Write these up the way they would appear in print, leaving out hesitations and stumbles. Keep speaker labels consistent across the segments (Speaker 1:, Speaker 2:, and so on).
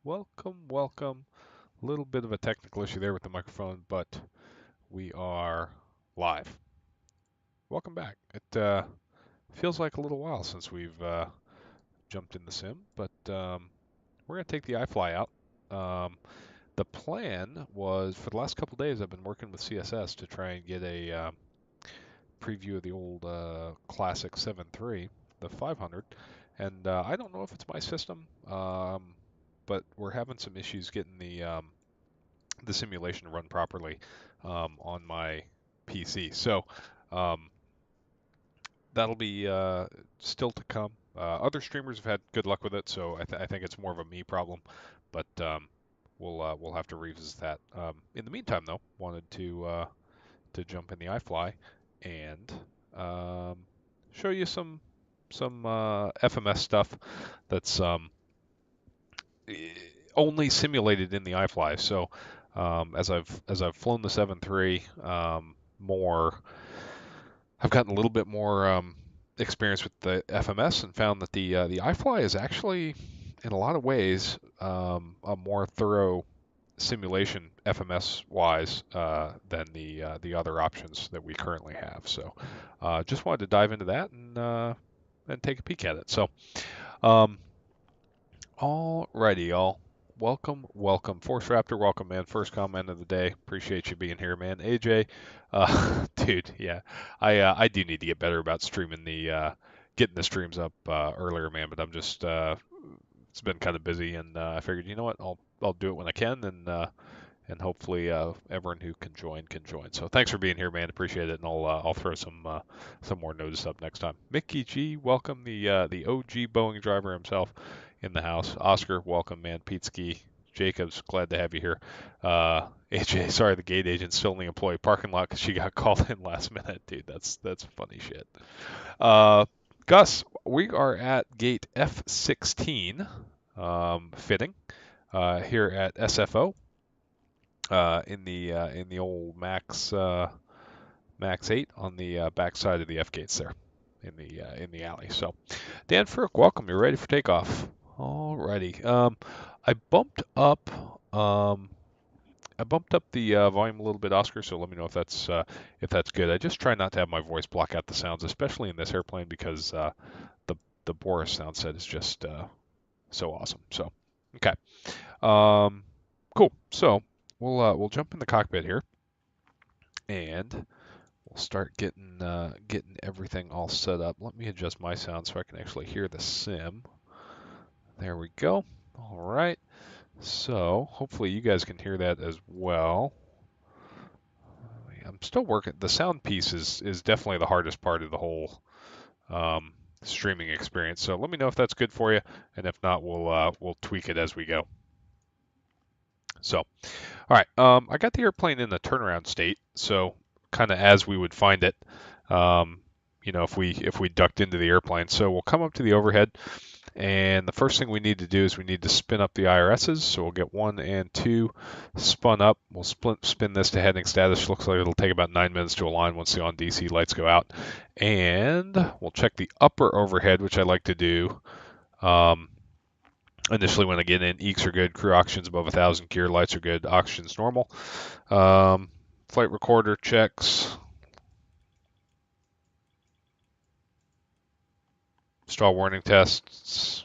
Speaker 1: welcome. A little bit of a technical issue there with the microphone, but we are live. Welcome back. It feels like a little while since we've jumped in the sim, but we're going to take the iFly out. The plan was for the last couple days I've been working with CSS to try and get a preview of the old classic 7.3, the 500, and I don't know if it's my system, but we're having some issues getting the simulation to run properly on my PC. So um, that'll be still to come. Other streamers have had good luck with it, so I think it's more of a me problem. But we'll have to revisit that. In the meantime, though, wanted to jump in the iFly and um, show you some FMS stuff that's only simulated in the iFly. So as I've flown the 7.3 more, I've gotten a little bit more experience with the FMS and found that the iFly is actually in a lot of ways a more thorough simulation FMS wise than the other options that we currently have. So just wanted to dive into that and take a peek at it. So um, alrighty, y'all. Welcome. Force Raptor, welcome, man. First comment of the day. Appreciate you being here, man. AJ, dude, yeah, I do need to get better about streaming getting the streams up earlier, man. But I'm just it's been kind of busy, and I figured, you know what, I'll do it when I can, and hopefully everyone who can join can join. So thanks for being here, man. Appreciate it, and I'll throw some more notice up next time. Mickey G, welcome, the OG Boeing driver himself in the house. Oscar, welcome, man. Pete Ski, Jacobs, glad to have you here. AJ, sorry, the gate agent's still in the employee parking lot because she got called in last minute, dude. That's funny shit. Uh, Gus, we are at gate F16 fitting here at SFO in the old MAX8 on the back side of the F gates there in the alley. So, Dan Frick, welcome. You're ready for takeoff. Alrighty. I bumped up um, I bumped up the volume a little bit, Oscar. So let me know if that's good. I just try not to have my voice block out the sounds, especially in this airplane, because the Boris sound set is just so awesome. So, okay. Um, cool. So we'll jump in the cockpit here, and we'll start getting everything all set up. Let me adjust my sound so I can actually hear the sim. There we go. All right. So hopefully you guys can hear that as well. I'm still working. The sound piece is definitely the hardest part of the whole um, streaming experience. So let me know if that's good for you, and if not, we'll tweak it as we go. So, all right, I got the airplane in the turnaround state, so kind of as we would find it, um, if we ducked into the airplane. So we'll come up to the overhead, and the first thing we need to do is we need to spin up the IRSs. So we'll get 1 and 2 spun up. We'll spin this to heading status. Looks like it'll take about 9 minutes to align once the on DC lights go out, and we'll check the upper overhead, which I like to do. Initially, when I get in, EECs are good, crew oxygen's above 1,000, gear lights are good, oxygen's normal. Flight recorder checks. Stall warning tests.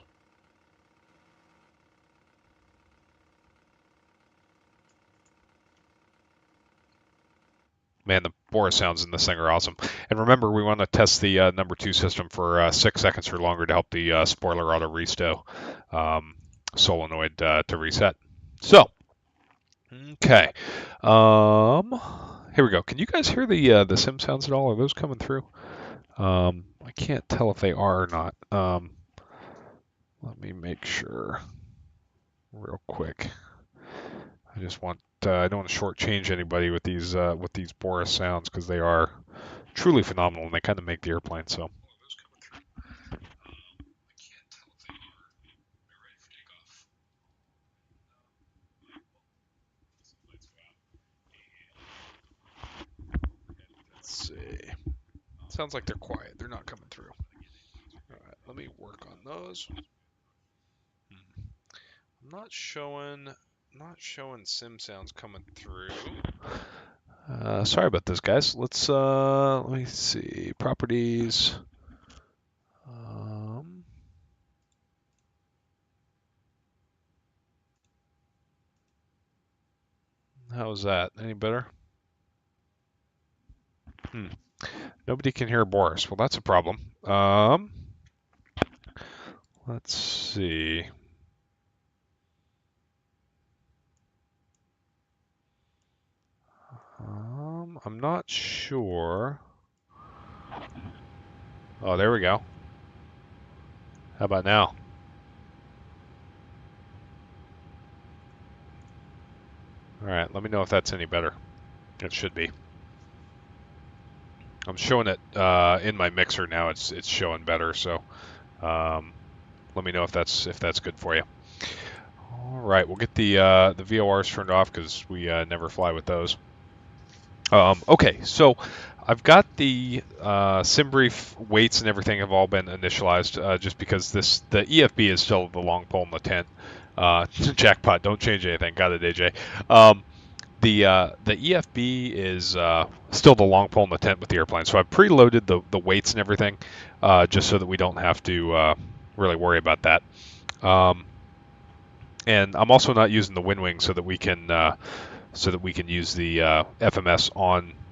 Speaker 1: Man, the Boris sounds in this thing are awesome. And remember, we want to test the number 2 system for 6 seconds or longer to help the spoiler auto restow solenoid to reset. So, okay. Here we go. Can you guys hear the sim sounds at all? Are those coming through? I can't tell if they are or not. Let me make sure real quick. I just want I don't want to shortchange anybody with these Boris sounds, because they are truly phenomenal and they kind of make the airplane. So. Let's see. Sounds like they're quiet. They're not coming through. All right, let me work on those. I'm not showing sim sounds coming through. Sorry about this, guys. Let me see properties. How's that? Any better? Nobody can hear Boris. Well, that's a problem. Let's see. I'm not sure. Oh, there we go. How about now? All right, let me know if that's any better. It should be. I'm showing it in my mixer now. It's showing better. So let me know if that's good for you. All right, we'll get the VORs turned off because we never fly with those. Okay, so I've got the SimBrief weights and everything have all been initialized just because the EFB is still the long pole in the tent. Jackpot, don't change anything. Got it, AJ. The EFB is still the long pole in the tent with the airplane. So I've preloaded the weights and everything just so that we don't have to really worry about that. And I'm also not using the wind wing so that we can use the FMS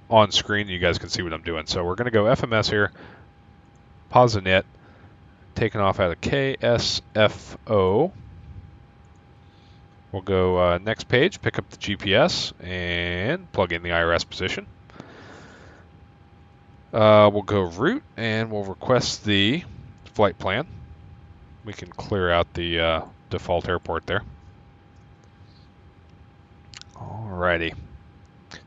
Speaker 1: on screen. You guys can see what I'm doing. So we're going to go FMS here, pause the net, taking off out of KSFO. We'll go next page, pick up the GPS, and plug in the IRS position. We'll go route, and we'll request the flight plan. We can clear out the default airport there. Alrighty.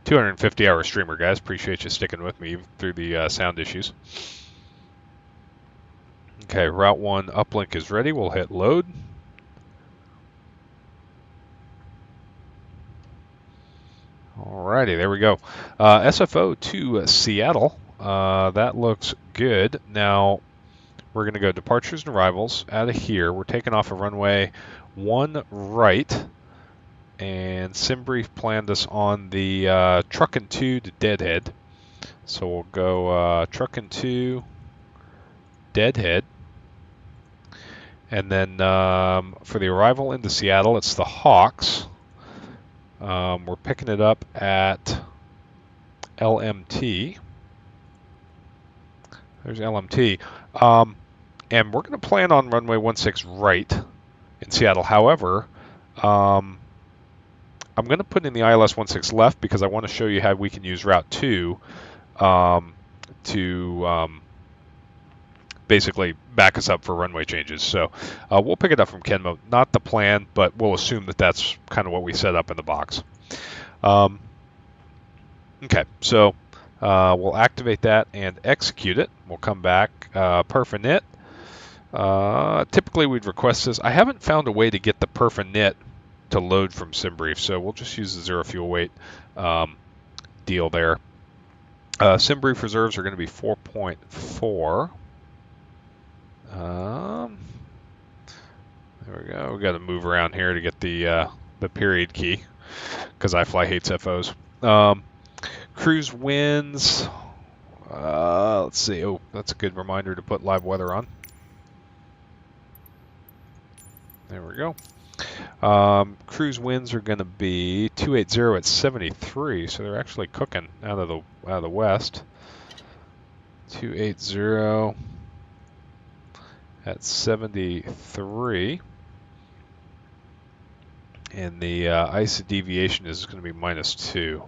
Speaker 1: 250-hour streamer, guys. Appreciate you sticking with me through the sound issues. Okay, Route 1 uplink is ready. We'll hit load. Alrighty, there we go. SFO to Seattle. That looks good. Now, we're going to go departures and arrivals out of here. We're taking off a runway 1 right. And SimBrief planned us on the Truckin' 2 to Deadhead. So we'll go Truckin' 2, Deadhead. And then for the arrival into Seattle, it's the Hawks. We're picking it up at LMT. There's LMT. And we're going to plan on runway 16 right in Seattle. However, I'm going to put in the ILS 16 left because I want to show you how we can use Route 2 to basically back us up for runway changes. So we'll pick it up from Kenmo. Not the plan, but we'll assume that that's kind of what we set up in the box. Okay, so we'll activate that and execute it. We'll come back, perf init. Typically we'd request this. I haven't found a way to get the perf init to load from SimBrief, so we'll just use the zero fuel weight deal there. SimBrief reserves are going to be 4.4. There we go. We got to move around here to get the period key because iFly hates FOs. Cruise winds. Let's see. Oh, that's a good reminder to put live weather on. There we go. Cruise winds are going to be 280 at 73, so they're actually cooking out of the west. 280 at 73, and the ISA deviation is going to be -2.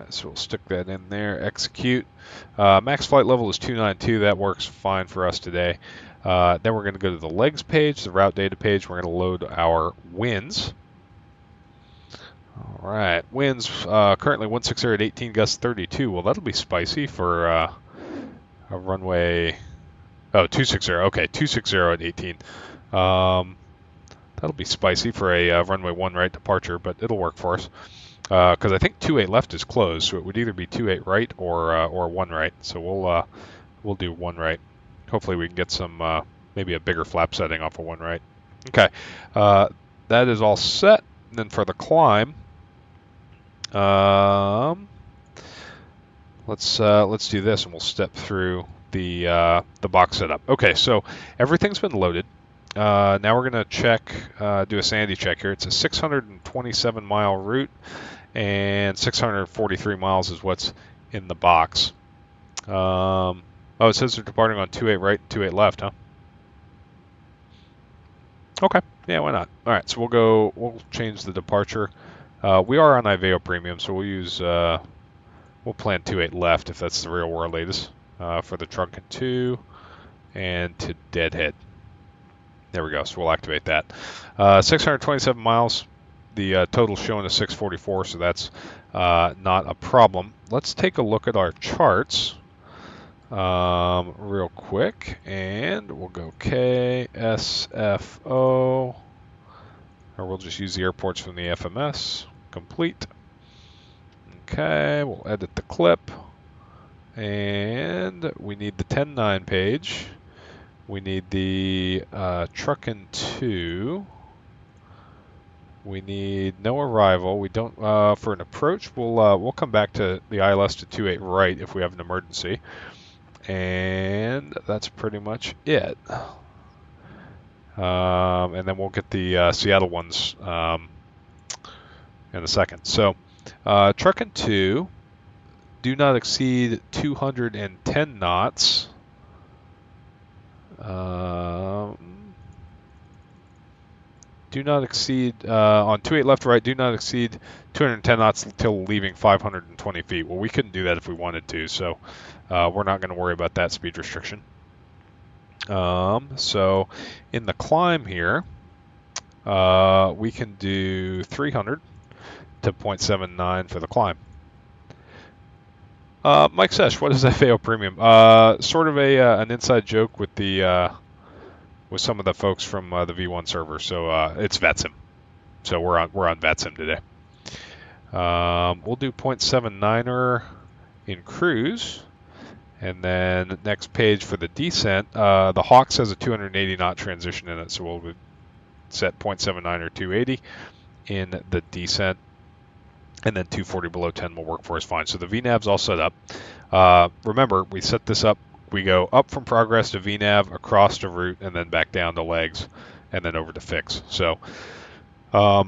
Speaker 1: So we'll stick that in there. Execute. Max flight level is 292. That works fine for us today. Then we're going to go to the legs page, the route data page. We're going to load our winds. All right, winds currently 160 at 18, gust 32. Well, that'll be spicy for a runway. Oh, 260. Okay, 260 at 18. That'll be spicy for a runway 1 right departure, but it'll work for us. Because I think 28 left is closed, so it would either be 28 right or 1 right. So we'll do 1 right. Hopefully we can get some maybe a bigger flap setting off of 1 right. Okay, that is all set. And then for the climb, let's do this, and we'll step through the box setup. Okay, so everything's been loaded. Now we're gonna check, do a sanity check here. It's a 627-mile route, and 643 miles is what's in the box. Oh, it says they're departing on 28 right and 28 left, huh? Okay, yeah, why not? All right, so we'll change the departure. We are on Iveo Premium, so we'll plan 28 left if that's the real world latest for the trunk and 2 and to Deadhead. There we go, so we'll activate that. 627 miles. The total showing is 644, so that's not a problem. Let's take a look at our charts real quick, and we'll go KSFO, or we'll just use the airports from the FMS. Complete. Okay, we'll edit the clip, and we need the 10.9 page. We need the truckin' 2. We need no arrival. We don't for an approach. We'll come back to the ILS to 28 right if we have an emergency, and that's pretty much it. And then we'll get the Seattle ones in a second. So truckin' 2, do not exceed 210 knots. Do not exceed, on 28 left to right, do not exceed 210 knots until leaving 520 feet. Well, we couldn't do that if we wanted to, so we're not going to worry about that speed restriction. So in the climb here, we can do 300 to 0.79 for the climb. Mike Sesh, what is FAO Premium? Sort of an inside joke with the with some of the folks from the V1 server. So it's VetSim. So we're on VetSim today. We'll do 0.79er in cruise, and then next page for the descent. The Hawks has a 280 knot transition in it, so we'll set 0.79er 280 in the descent, and then 240 below 10 will work for us fine. So the VNAV's all set up. Remember, we set this up. We go up from progress to VNAV, across to route, and then back down to legs, and then over to fix. So, so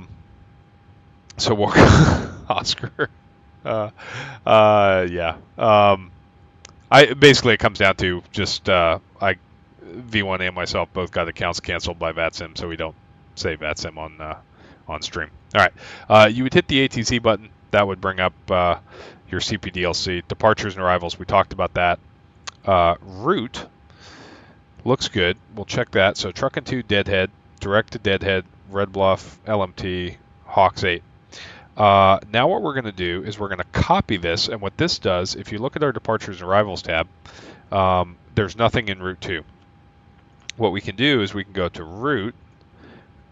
Speaker 1: we'll Oscar. Yeah. Basically it comes down to just V1 and myself both got accounts canceled by VatSim, so we don't say VatSim on stream. All right. You would hit the ATC button. That would bring up your CPDLC. Departures and arrivals, we talked about that. Route looks good. We'll check that. So truckin' 2 Deadhead, direct to Deadhead, Red Bluff, LMT, Hawks 8. Now what we're going to do is we're going to copy this, and what this does, if you look at our departures and arrivals tab, there's nothing in route 2. What we can do is we can go to route,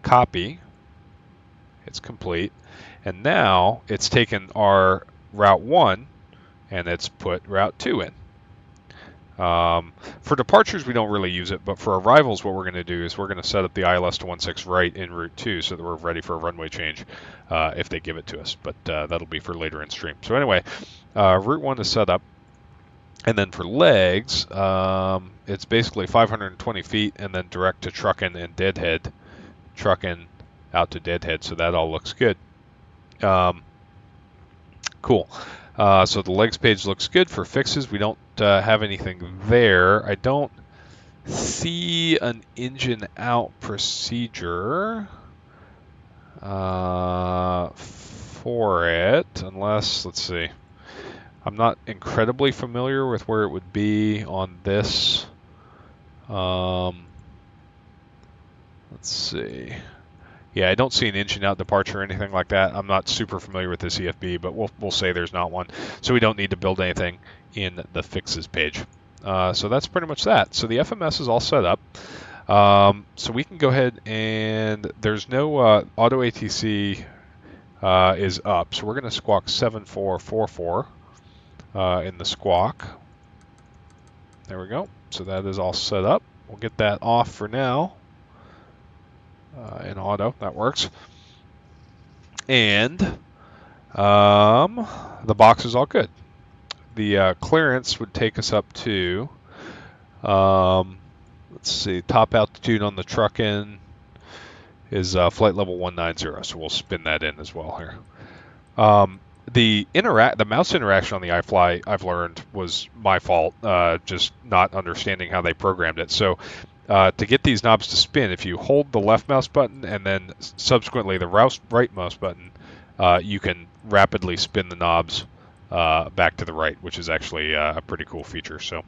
Speaker 1: copy, it's complete, and now it's taken our route 1 and it's put route 2 in. For departures, we don't really use it, but for arrivals, what we're going to do is we're going to set up the ILS to 16 right in route 2 so that we're ready for a runway change if they give it to us, but that'll be for later in stream. So anyway, route 1 is set up, and then for legs, it's basically 520 feet and then direct to Truckin' and Deadhead, Truckin' out to Deadhead, so that all looks good. Cool. So the legs page looks good. For fixes, we don't have anything there. I don't see an engine out procedure for it, unless, let's see. I'm not incredibly familiar with where it would be on this. Let's see. Yeah, I don't see an engine out departure or anything like that. I'm not super familiar with the CFB, but we'll say there's not one. So we don't need to build anything in the fixes page. So that's pretty much that. So the FMS is all set up. So we can go ahead and there's no auto ATC is up. So we're going to squawk 7444 in the squawk. There we go. So that is all set up. We'll get that off for now. in auto. That works. And the box is all good. The clearance would take us up to, let's see, top altitude on the truck in is flight level 190, so we'll spin that in as well here. The mouse interaction on the iFly, I've learned, was my fault, just not understanding how they programmed it. So to get these knobs to spin, if you hold the left mouse button and then subsequently the right mouse button, you can rapidly spin the knobs back to the right, which is actually a pretty cool feature. So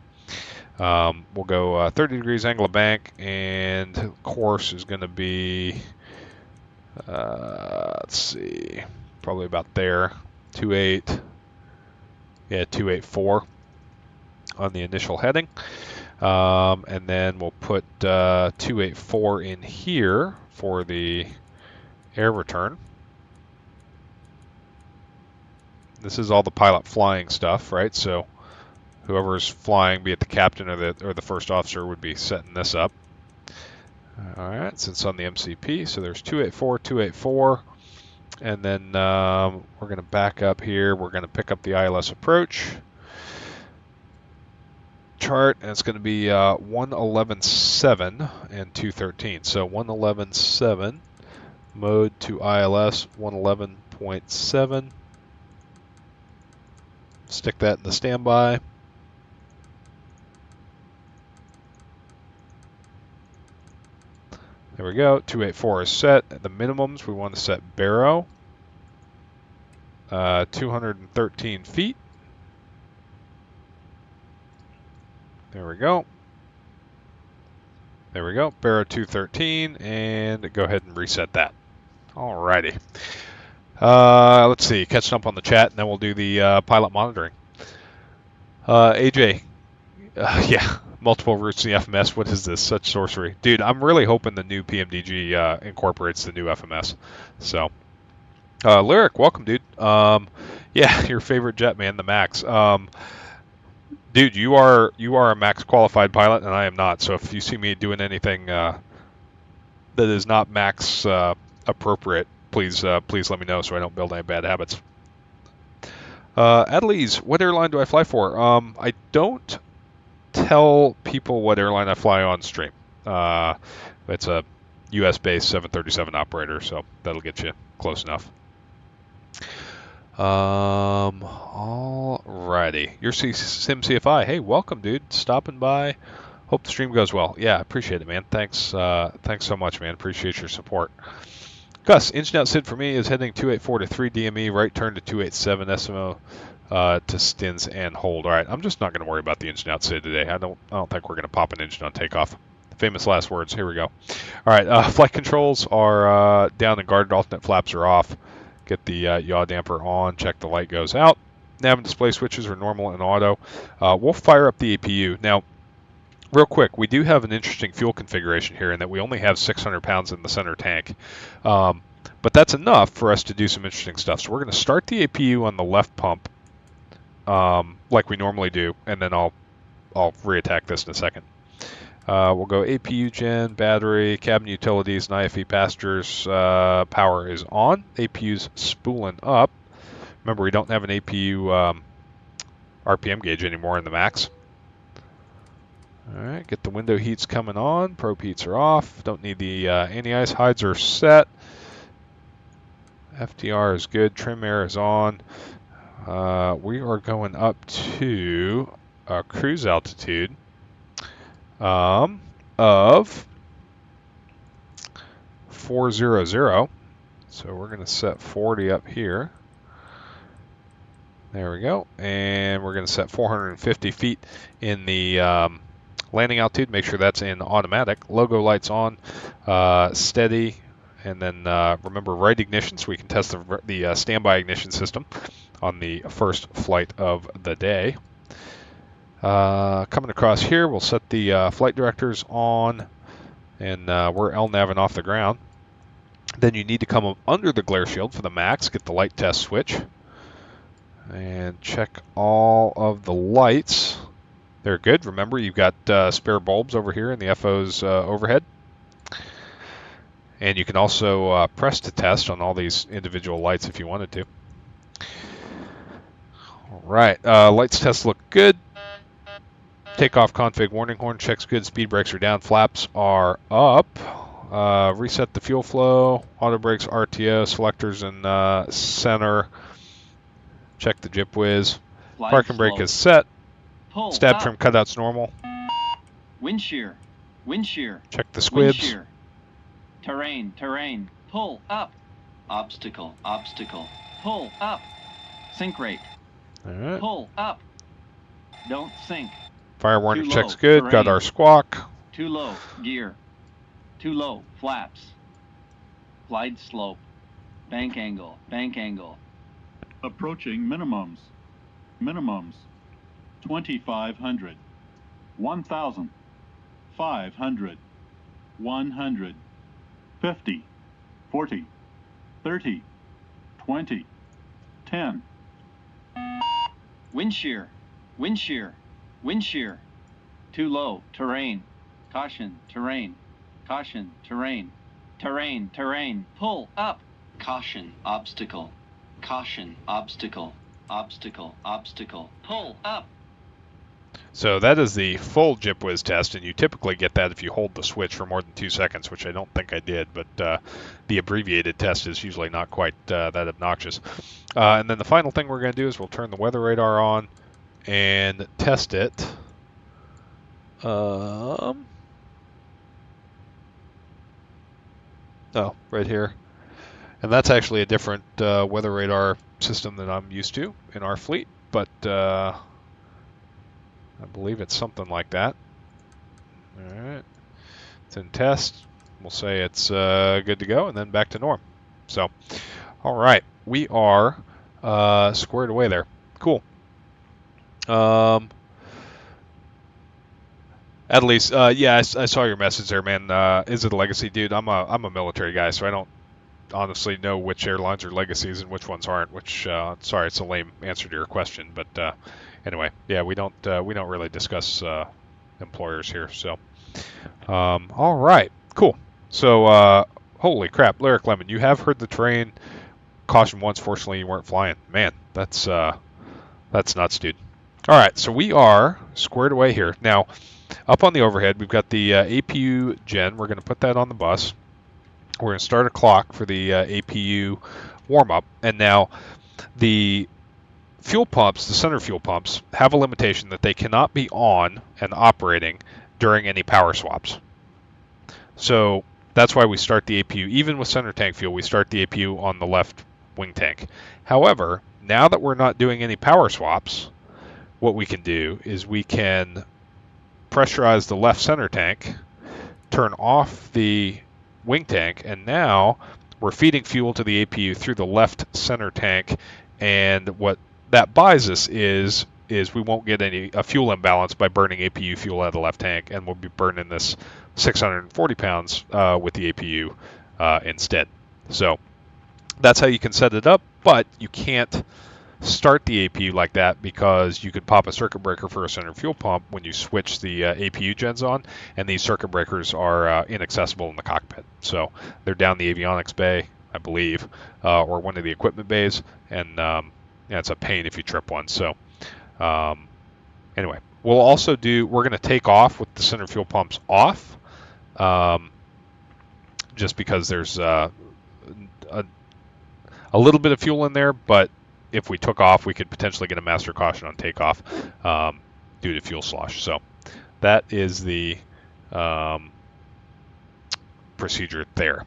Speaker 1: we'll go 30 degrees angle of bank, and course is going to be, let's see, probably about there. 284 on the initial heading, and then we'll put 284 in here for the air return. This is all the pilot flying stuff, right? So whoever's flying, be it the captain or the first officer, would be setting this up. All right, since it's on the MCP, so there's 284, 284. And then we're going to back up here. We're going to pick up the ILS approach chart, and it's going to be 111.7 and 213. So 111.7 mode to ILS 111.7. Stick that in the standby. There we go. 284 is set. The minimums we want to set Barrow. 213 feet. There we go. There we go. Barrow 213, and go ahead and reset that. Alrighty. Let's see. Catching up on the chat, and then we'll do the pilot monitoring. AJ, yeah, multiple routes in the FMS. What is this? Such sorcery, dude. I'm really hoping the new PMDG incorporates the new FMS. So. Lyric, welcome, dude. Yeah, your favorite jet, man, the Max. Dude, you are a Max qualified pilot, and I am not. So if you see me doing anything that is not Max appropriate, please let me know so I don't build any bad habits. Adelise, what airline do I fly for? I don't tell people what airline I fly on stream. It's a U.S.-based 737 operator, so that'll get you close enough. Alrighty. Your Sim CFI. Hey, welcome, dude. Stopping by. Hope the stream goes well. Yeah, appreciate it, man. Thanks. Thanks so much, man. Appreciate your support. Gus, engine out SID for me is heading 284 to 3 DME, right turn to 287 SMO to stins and hold. All right, I'm just not going to worry about the engine out SID today. I don't think we're going to pop an engine on takeoff. Famous last words. Here we go. All right, flight controls are down and guarded. Alternate flaps are off. Get the yaw damper on. Check the light goes out. Nav and display switches are normal and auto. We'll fire up the APU. Now, real quick, we do have an interesting fuel configuration here in that we only have 600 pounds in the center tank. But that's enough for us to do some interesting stuff. So we're going to start the APU on the left pump like we normally do, and then I'll reattack this in a second. We'll go APU gen, battery, cabin utilities, and IFE passengers. Power is on. APU's spooling up. Remember, we don't have an APU RPM gauge anymore in the Max. All right, get the window heats coming on. Probe heats are off. Don't need the anti-ice. Hides are set. FDR is good. Trim air is on. We are going up to a cruise altitude of 400. So we're going to set 40 up here. There we go. And we're going to set 450 feet in the landing altitude. Make sure that's in automatic. Logo lights on. Steady. And then remember right ignition, so we can test the standby ignition system on the first flight of the day. Coming across here, we'll set the flight directors on, and we're LNAVing off the ground. Then you need to come up under the glare shield for the Max, get the light test switch, and check all of the lights. They're good. Remember, you've got spare bulbs over here in the FO's overhead. And you can also press to test on all these individual lights if you wanted to. All right, lights test look good. Takeoff config warning horn checks good. Speed brakes are down. Flaps are up. Reset the fuel flow. Auto brakes, RTO, selectors in center. Check the jip whiz. Parking brake is set.
Speaker 2: Pull
Speaker 1: Stab
Speaker 2: up.
Speaker 1: trim cutouts normal.
Speaker 2: Wind shear. Wind shear.
Speaker 1: Check the
Speaker 2: Wind
Speaker 1: squibs.
Speaker 2: shear. Terrain. Terrain. Pull up. Obstacle. Obstacle. Pull up. Sink rate.
Speaker 1: All right.
Speaker 2: Pull up. Don't sink.
Speaker 1: Fire warning
Speaker 2: Too
Speaker 1: checks
Speaker 2: low.
Speaker 1: good.
Speaker 2: Terrain.
Speaker 1: Got our squawk.
Speaker 2: Too low. Gear. Too low. Flaps. Glide slope. Bank angle. Bank angle.
Speaker 3: Approaching minimums. Minimums. 2,500. 1,000. 500. 100. 50. 40. 30. 20. 10.
Speaker 2: Wind shear. Wind shear. Wind shear. Too low. Terrain. Caution. Terrain. Caution. Terrain. Terrain. Terrain. Pull up. Caution. Obstacle. Caution. Obstacle. Obstacle. Obstacle. Pull up.
Speaker 1: So that is the full jip whiz test, and you typically get that if you hold the switch for more than 2 seconds, which I don't think I did, but the abbreviated test is usually not quite that obnoxious. And then the final thing we're going to do is we'll turn the weather radar on and test it. Oh, right here. And that's actually a different weather radar system than I'm used to in our fleet, but I believe it's something like that. All right, it's in test. We'll say it's good to go, and then back to norm. So, all right, we are squared away there. Cool. At least, yeah, I saw your message there, man. Is it a legacy, dude? I'm a military guy, so I don't honestly know which airlines are legacies and which ones aren't. Which, sorry, it's a lame answer to your question, but anyway, yeah, we don't really discuss employers here. So, all right, cool. So, holy crap, Lyric Lemon, you have heard the terrain. Caution once. Fortunately, you weren't flying. Man, that's nuts, dude. All right, so we are squared away here now. Up on the overhead, we've got the APU gen. We're going to put that on the bus. We're going to start a clock for the APU warm-up. And now the fuel pumps, the center fuel pumps, have a limitation that they cannot be on and operating during any power swaps. So that's why we start the APU. Even with center tank fuel, we start the APU on the left wing tank. However, now that we're not doing any power swaps, what we can do is we can pressurize the left center tank, turn off the wing tank, and now we're feeding fuel to the APU through the left center tank. And what that buys us is we won't get a fuel imbalance by burning APU fuel out of the left tank, and we'll be burning this 640 pounds with the APU instead. So that's how you can set it up, but you can't start the APU like that because you could pop a circuit breaker for a center fuel pump when you switch the APU gens on, and these circuit breakers are inaccessible in the cockpit. So they're down the avionics bay, I believe, or one of the equipment bays, and yeah, it's a pain if you trip one. So anyway, we're going to take off with the center fuel pumps off, just because there's a little bit of fuel in there, but if we took off, we could potentially get a master caution on takeoff due to fuel slosh. So that is the procedure there.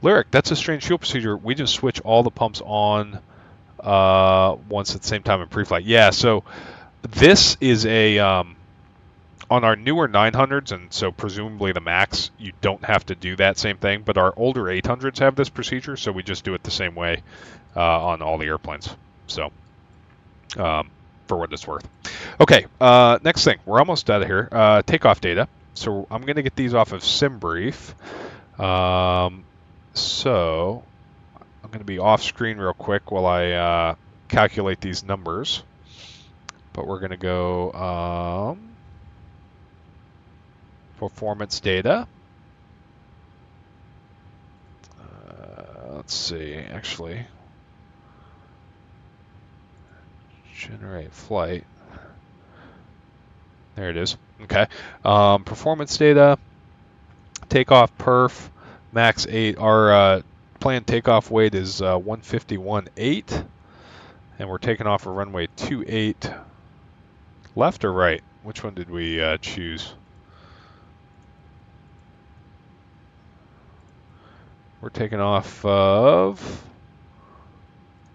Speaker 1: Lyric, that's a strange fuel procedure. We just switch all the pumps on once at the same time in pre-flight. Yeah, so this is on our newer 900s, and so presumably the MAX, you don't have to do that same thing, but our older 800s have this procedure, so we just do it the same way on all the airplanes. So, for what it's worth. Okay, next thing. We're almost out of here. Takeoff data. So I'm going to get these off of SimBrief. So I'm going to be off screen real quick while I calculate these numbers. But we're going to go... performance data. let's see, actually, generate flight. There it is. Okay. Performance data, takeoff perf, MAX8. Our planned takeoff weight is 151.8, and we're taking off a runway 28. Left or right? Which one did we choose? We're taking off of,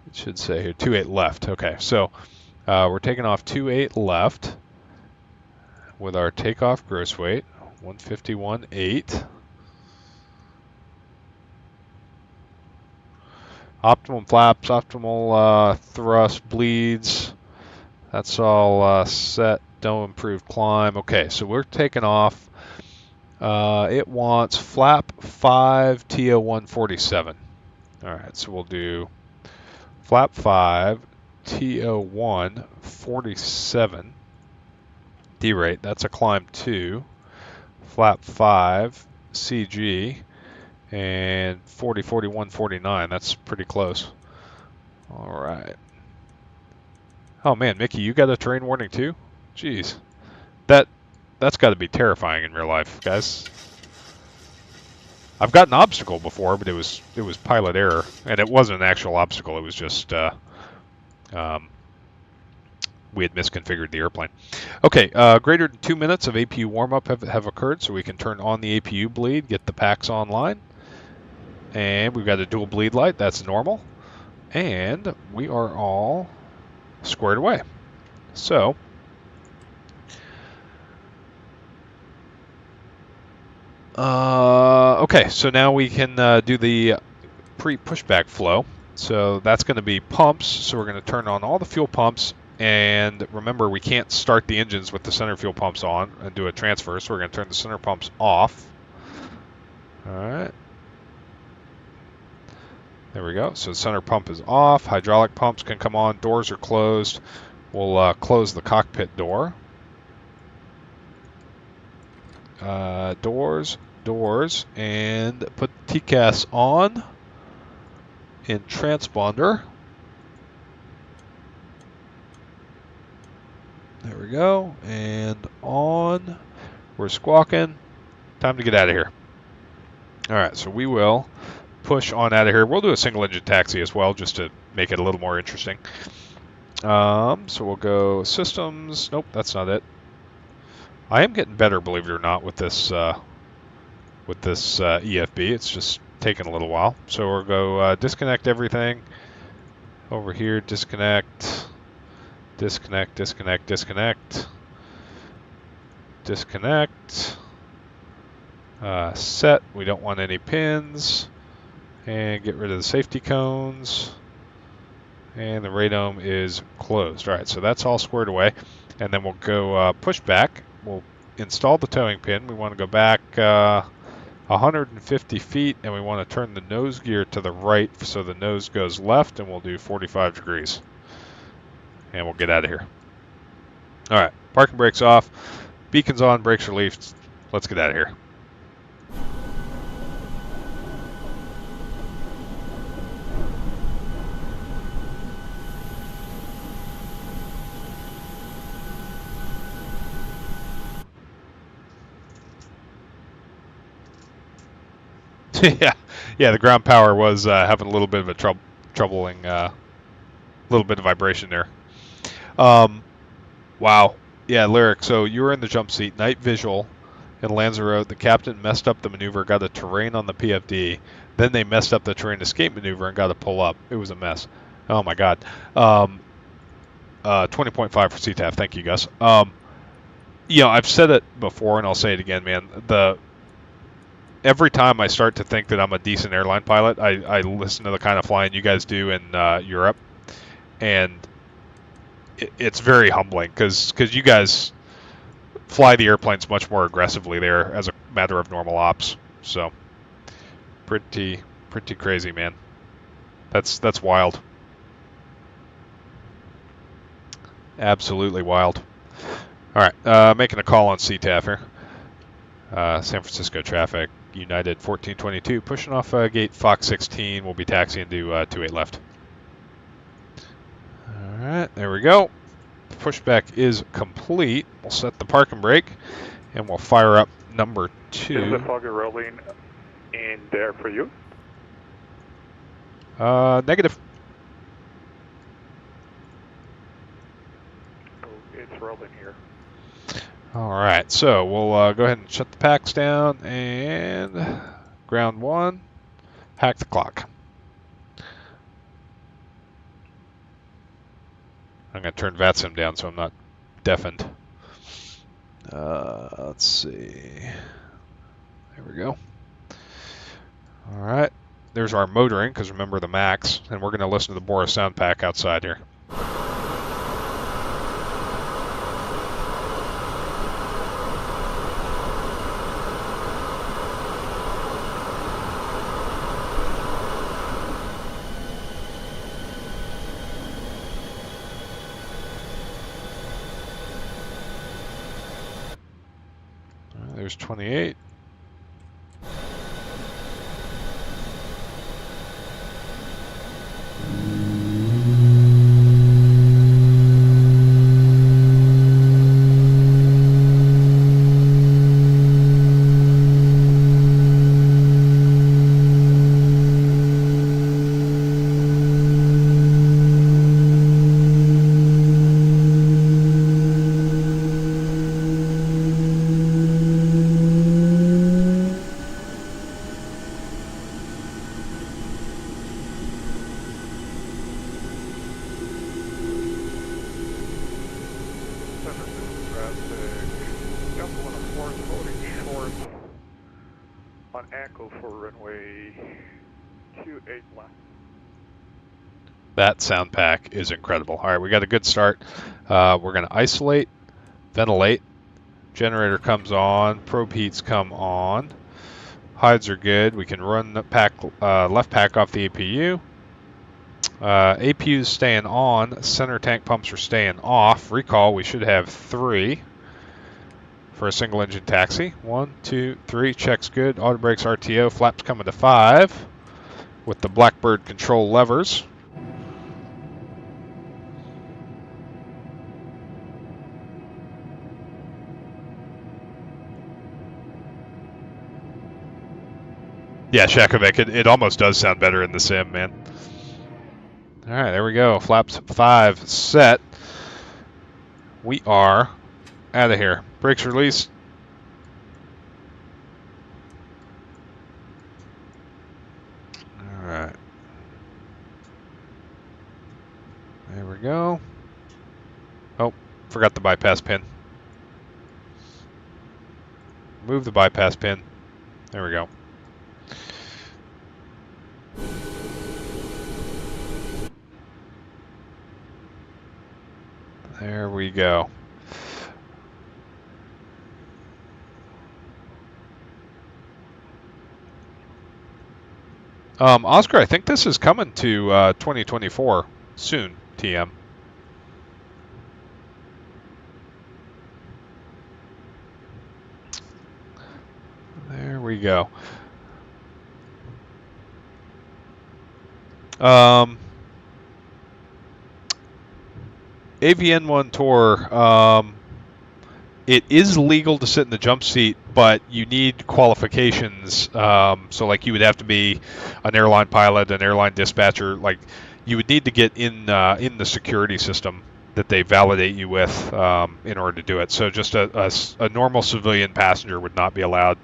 Speaker 1: it should say here, 28 left. Okay, so we're taking off 28 left with our takeoff gross weight, 151.8. Optimum flaps, optimal thrust, bleeds. That's all set. No improved climb. Okay, so we're taking off. It wants flap 5 TO147. All right, so we'll do flap 5 TO147. D-rate, that's a climb 2. Flap 5 CG and 40, 41, 49. That's pretty close. All right. Oh man, Mickey, you got a terrain warning too? Jeez. That's got to be terrifying in real life, guys. I've got an obstacle before, but it was pilot error, and it wasn't an actual obstacle. It was just we had misconfigured the airplane. Okay, greater than 2 minutes of APU warm-up have occurred, so we can turn on the APU bleed, get the packs online. And we've got a dual bleed light, that's normal. And we are all squared away. So, okay, so now we can do the pre-pushback flow. So that's going to be pumps, so we're going to turn on all the fuel pumps. And remember, we can't start the engines with the center fuel pumps on and do a transfer, so we're going to turn the center pumps off. All right. There we go. So the center pump is off. Hydraulic pumps can come on. Doors are closed. We'll close the cockpit door. Doors, and put TCAS on in transponder. There we go. And on. We're squawking. Time to get out of here. All right, so we will push on out of here. We'll do a single engine taxi as well, just to make it a little more interesting. So we'll go systems. Nope, that's not it. I am getting better, believe it or not, with this EFB. It's just taking a little while. So we'll go disconnect everything. Over here, disconnect, disconnect, disconnect, disconnect, disconnect. Set. We don't want any pins. And get rid of the safety cones. And the radome is closed. All right, so that's all squared away. And then we'll go push back. We'll install the towing pin. We want to go back 150 feet, and we want to turn the nose gear to the right so the nose goes left, and we'll do 45 degrees. And we'll get out of here. All right, parking brakes off, beacons on, brakes released. Let's get out of here. yeah, the ground power was having a little bit of a troubling, little bit of vibration there. Wow. Yeah, Lyric, so you were in the jump seat, night visual in Lanzarote. The captain messed up the maneuver, got a terrain on the PFD. Then they messed up the terrain escape maneuver and got to pull up. It was a mess. Oh, my God. 20.5 for CTAF. Thank you, Gus. I've said it before, and I'll say it again, man. Every time I start to think that I'm a decent airline pilot, I listen to the kind of flying you guys do in Europe, and it's very humbling because you guys fly the airplanes much more aggressively there as a matter of normal ops. So pretty crazy, man. That's wild. Absolutely wild. All right, making a call on CTAF here. San Francisco traffic, United 1422, pushing off gate Fox 16. We'll be taxiing to 28 left. All right, there we go. Pushback is complete. We'll set the parking brake, and we'll fire up number 2.
Speaker 4: Is the foggy rolling in there for you?
Speaker 1: Negative.
Speaker 4: Oh, it's rolling here.
Speaker 1: All right, so we'll go ahead and shut the packs down and ground 1, hack the clock. I'm going to turn VATSIM down so I'm not deafened. Let's see. There we go. All right, there's our motoring, because remember the MAX, and we're going to listen to the Boris sound pack outside here. There's 28.
Speaker 4: On Echo for runway 28 left.
Speaker 1: That sound pack is incredible. All right, we got a good start. We're going to isolate, ventilate. Generator comes on. Probe heats come on. Hides are good. We can run the pack, left pack off the APU. APU's staying on. Center tank pumps are staying off. Recall, we should have 3 for a single engine taxi. 1, 2, 3, checks good. Auto brakes RTO, flaps coming to 5 with the Blackbird control levers. Yeah, Shakovic, it almost does sound better in the sim, man. All right, there we go. Flaps 5 set. We are out of here. Brakes release. All right. There we go. Oh, forgot the bypass pin. Move the bypass pin. There we go. There we go. Oscar, I think this is coming to 2024 soon, TM. There we go. AVN1 Tour, it is legal to sit in the jump seat, but you need qualifications. So like you would have to be an airline pilot, an airline dispatcher. Like you would need to get in the security system that they validate you with in order to do it. So just a normal civilian passenger would not be allowed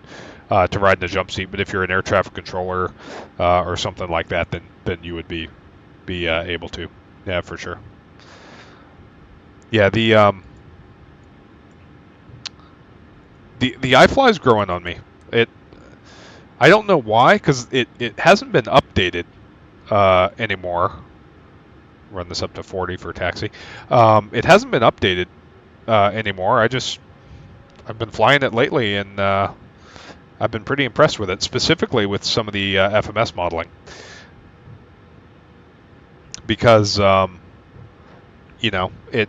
Speaker 1: to ride in the jump seat. But if you're an air traffic controller or something like that, then you would be able to. Yeah, for sure. Yeah, the iFly is growing on me. I don't know why, because it hasn't been updated anymore. Run this up to 40 for taxi. It hasn't been updated anymore. I've been flying it lately, and I've been pretty impressed with it, specifically with some of the FMS modeling, because you know it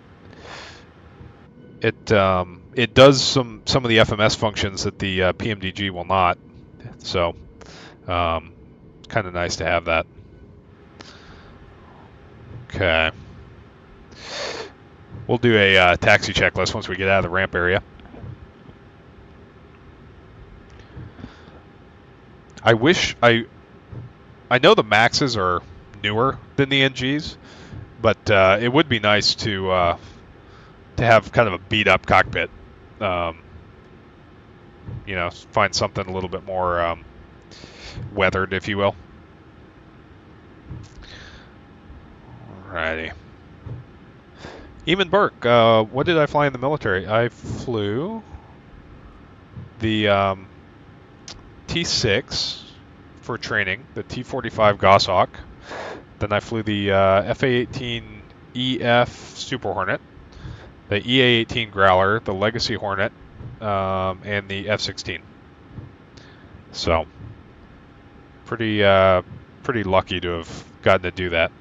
Speaker 1: it does some of the FMS functions that the PMDG will not. So kind of nice to have that. Okay. We'll do a taxi checklist once we get out of the ramp area. I wish I know the Maxes are newer than the NGs, but it would be nice to have kind of a beat up cockpit. You know, find something a little bit more weathered, if you will. Alrighty. Eamon Burke, what did I fly in the military? I flew the T6 for training, the T45 Goshawk. Then I flew the FA-18EF Super Hornet, the EA-18 Growler, the Legacy Hornet, and the F-16. So, pretty lucky to have gotten to do that.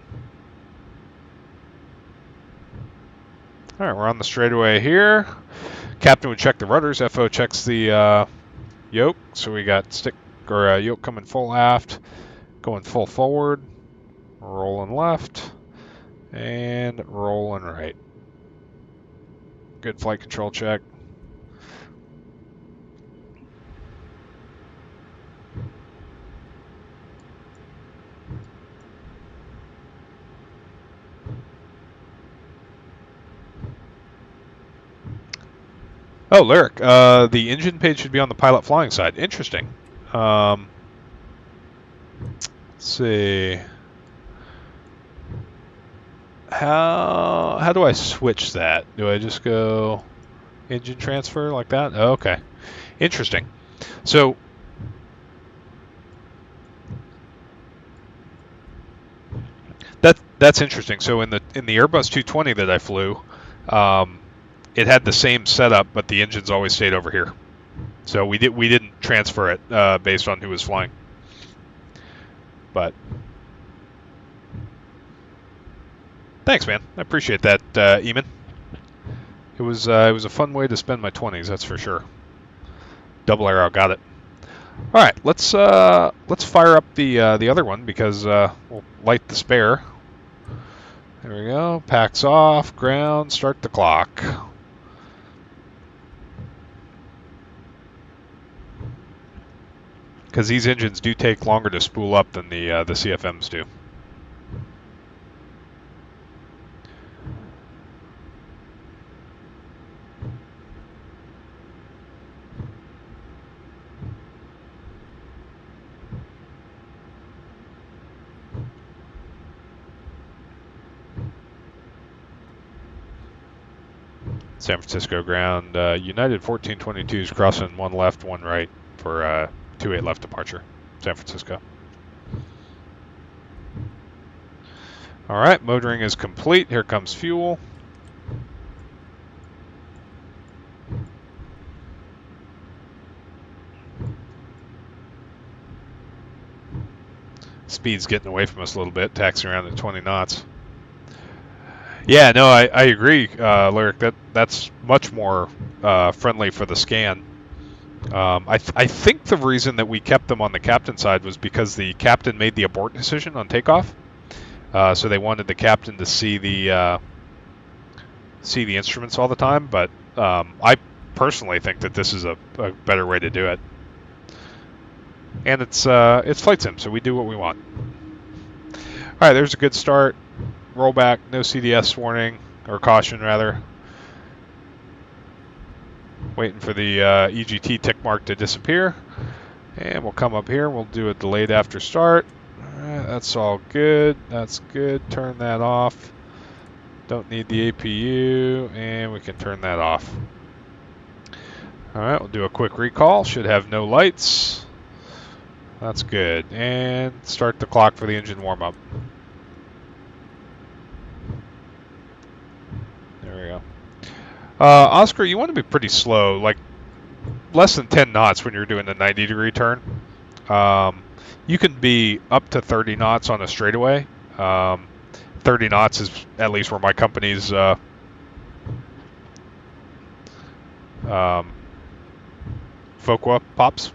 Speaker 1: All right, we're on the straightaway here. Captain would check the rudders. FO checks the yoke. So we got stick or yoke coming full aft, going full forward, rolling left, and rolling right. Good flight control check. Oh, Lyric, the engine page should be on the pilot flying side. Interesting. Let's see. How do I switch that? Do I just go engine transfer like that? Oh, okay. Interesting. So that's interesting. So in the Airbus 220 that I flew, it had the same setup, but the engines always stayed over here. So we didn't transfer it based on who was flying. But thanks, man. I appreciate that, Eamon. It was a fun way to spend my 20s, that's for sure. Double arrow, got it. All right, let's fire up the other one because we'll light the spare. There we go. Packs off. Ground. Start the clock. Because these engines do take longer to spool up than the CFMs do. San Francisco ground. United 1422s crossing one left, one right for 28 left departure. San Francisco. All right, motoring is complete. Here comes fuel. Speed's getting away from us a little bit, taxiing around at 20 knots. Yeah, no, I agree, Lyric. That's much more friendly for the scan. I think the reason that we kept them on the captain side was because the captain made the abort decision on takeoff. So they wanted the captain to see the instruments all the time. But I personally think that this is a better way to do it. And it's flight sim, so we do what we want. All right, there's a good start. Rollback, no CDS warning, or caution rather. Waiting for the EGT tick mark to disappear. And we'll come up here, we'll do a delayed after start. Alright, that's all good, that's good. Turn that off. Don't need the APU, and we can turn that off. Alright, we'll do a quick recall, should have no lights. That's good, and start the clock for the engine warm-up. There we go. Oscar, you want to be pretty slow, like less than 10 knots when you're doing a 90-degree turn. You can be up to 30 knots on a straightaway. 30 knots is at least where my company's Fuqua pops.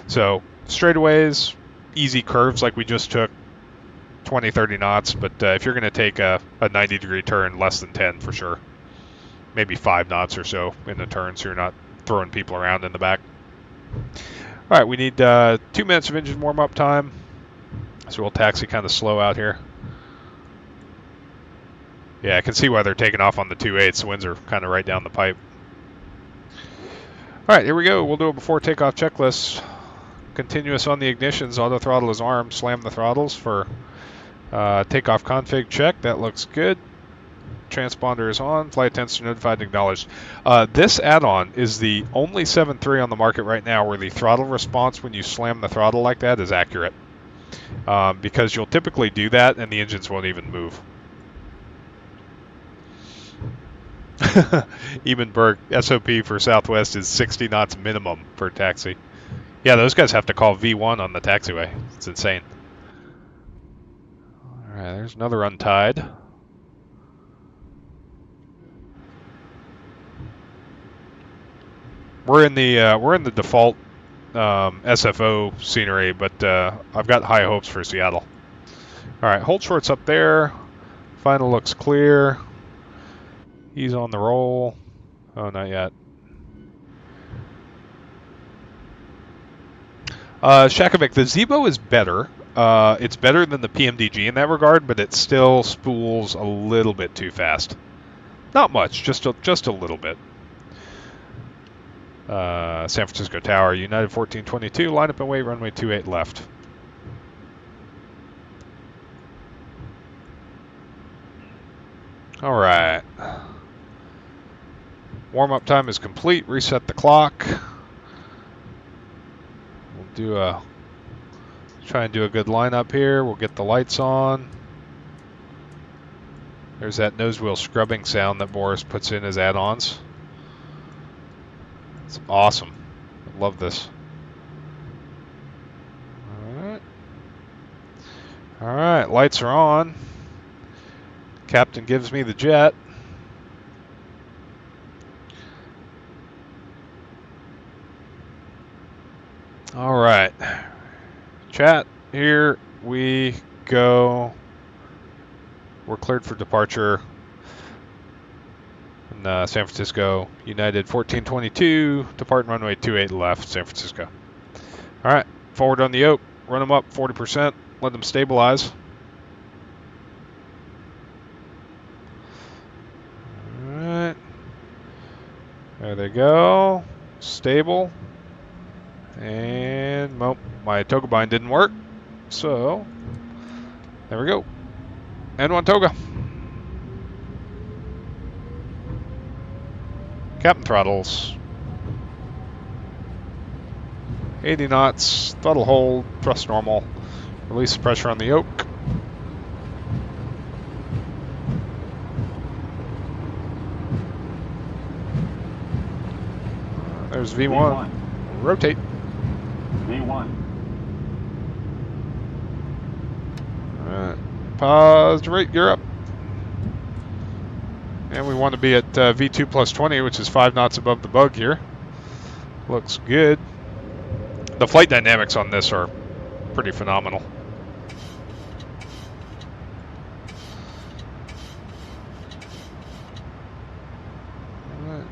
Speaker 1: So straightaways, easy curves like we just took, 20, 30 knots. But if you're going to take a 90-degree turn, less than 10 for sure. Maybe 5 knots or so in the turn, so you're not throwing people around in the back. All right, we need 2 minutes of engine warm-up time. So we'll taxi kind of slow out here. Yeah, I can see why they're taking off on the 2.8s. The winds are kind of right down the pipe. All right, here we go. We'll do a before takeoff checklist. Continuous on the ignitions. Auto throttle is armed. Slam the throttles for takeoff config check. That looks good. Transponder is on. Flight attendants are notified and acknowledged. This add-on is the only 7.3 on the market right now where the throttle response when you slam the throttle like that is accurate. Because you'll typically do that and the engines won't even move. Ebenberg SOP for Southwest is 60 knots minimum per taxi. Yeah, those guys have to call V1 on the taxiway. It's insane. All right, there's another untied. We're in the default SFO scenery, but I've got high hopes for Seattle. All right, hold short's up there. Final looks clear. He's on the roll. Oh, not yet. Shakovic, the Zebo is better. It's better than the PMDG in that regard, but it still spools a little bit too fast. Not much, just a little bit. San Francisco Tower, United 1422, line up and wait, runway 28 left. All right. Warm-up time is complete. Reset the clock. We'll try and do a good lineup here. We'll get the lights on. There's that nose wheel scrubbing sound that Boris puts in as add-ons. It's awesome. I love this. All right, lights are on. Captain gives me the jet. All right, chat, here we go. We're cleared for departure in San Francisco. United 1422, departing runway 28 left, San Francisco. All right, forward on the yoke, run them up 40%, let them stabilize. All right, there they go, stable. And well, my toga bind didn't work, so there we go. N1 toga. Captain throttles. 80 knots, throttle hold, thrust normal. Release the pressure on the yoke. There's V1. Rotate.
Speaker 3: V1.
Speaker 1: Alright. Pause, rate, gear up. And we want to be at V2 plus 20, which is 5 knots above the bug here. Looks good. The flight dynamics on this are pretty phenomenal. Alright.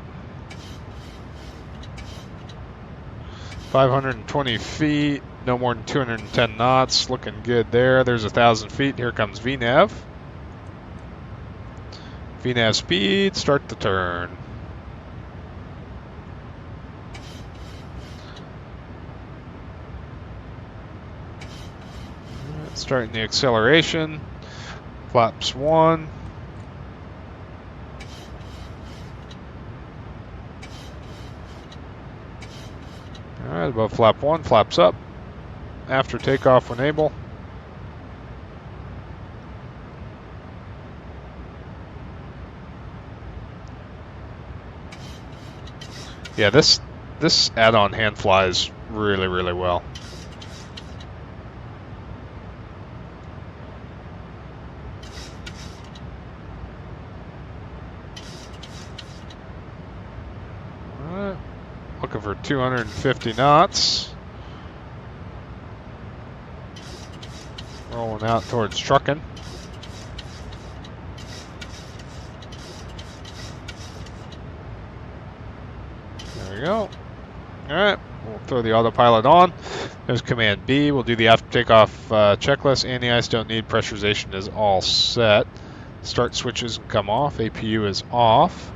Speaker 1: 520 feet, no more than 210 knots, looking good there. There's 1,000 feet, here comes VNAV. VNAV speed, start the turn. Starting the acceleration, flaps 1. Alright, above flap 1, flaps up. After takeoff when able. Yeah, this add-on hand flies really, really well. 250 knots. Rolling out towards trucking. There we go. Alright, we'll throw the autopilot on. There's Command B. We'll do the after takeoff checklist. Anti-ice don't need. Pressurization is all set. Start switches can come off. APU is off.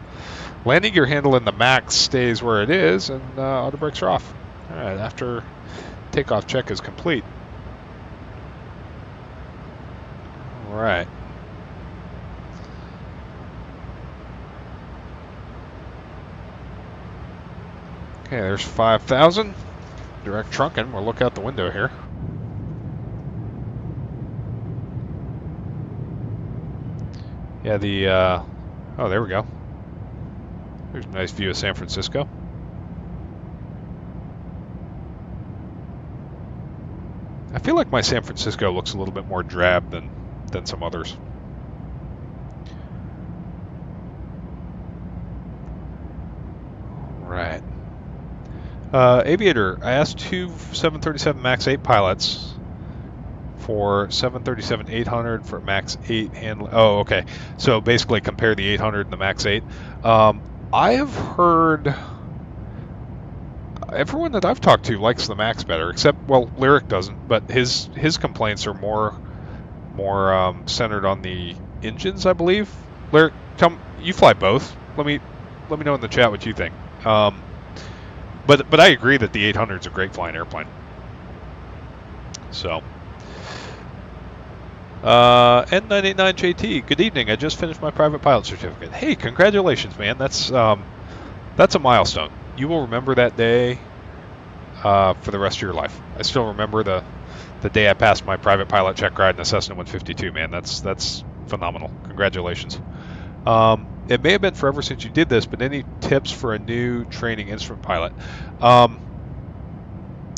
Speaker 1: Landing gear handle in the MAX stays where it is, and auto brakes are off. Alright, after takeoff check is complete. Alright. Okay, there's 5,000. Direct trunking. We'll look out the window here. Yeah, the, oh, there we go. There's a nice view of San Francisco. I feel like my San Francisco looks a little bit more drab than some others. Right. Aviator, I asked two 737 MAX8 pilots for 737-800 for MAX8 handling. Oh, okay. So basically compare the 800 and the MAX8. I have heard everyone that I've talked to likes the MAX better, except, well, Lyric doesn't, but his complaints are more centered on the engines, I believe. Lyric, you fly both. Let me know in the chat what you think. But I agree that the 800 is a great flying airplane. So, N989JT, good evening. I just finished my private pilot certificate. Hey, congratulations, man. That's a milestone. You will remember that day for the rest of your life. I still remember the day I passed my private pilot check ride in a Cessna 152. Man, that's phenomenal. Congratulations. It may have been forever since you did this, but any tips for a new training instrument pilot?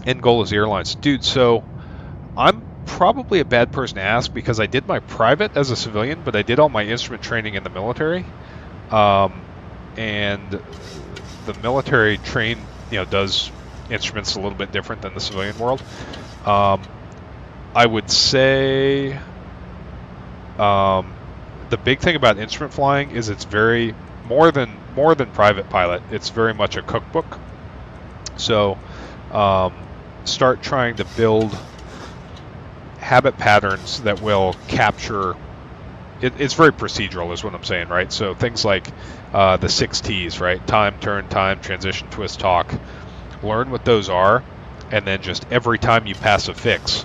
Speaker 1: End goal is airlines. Dude, so I'm probably a bad person to ask because I did my private as a civilian, but I did all my instrument training in the military. And the military does instruments a little bit different than the civilian world. I would say the big thing about instrument flying is it's very more than private pilot. It's very much a cookbook. So start trying to build habit patterns that will capture. It's very procedural, is what I'm saying, right? So things like the 6 T's, right? Time, turn, time, transition, twist, talk. Learn what those are, and then just every time you pass a fix,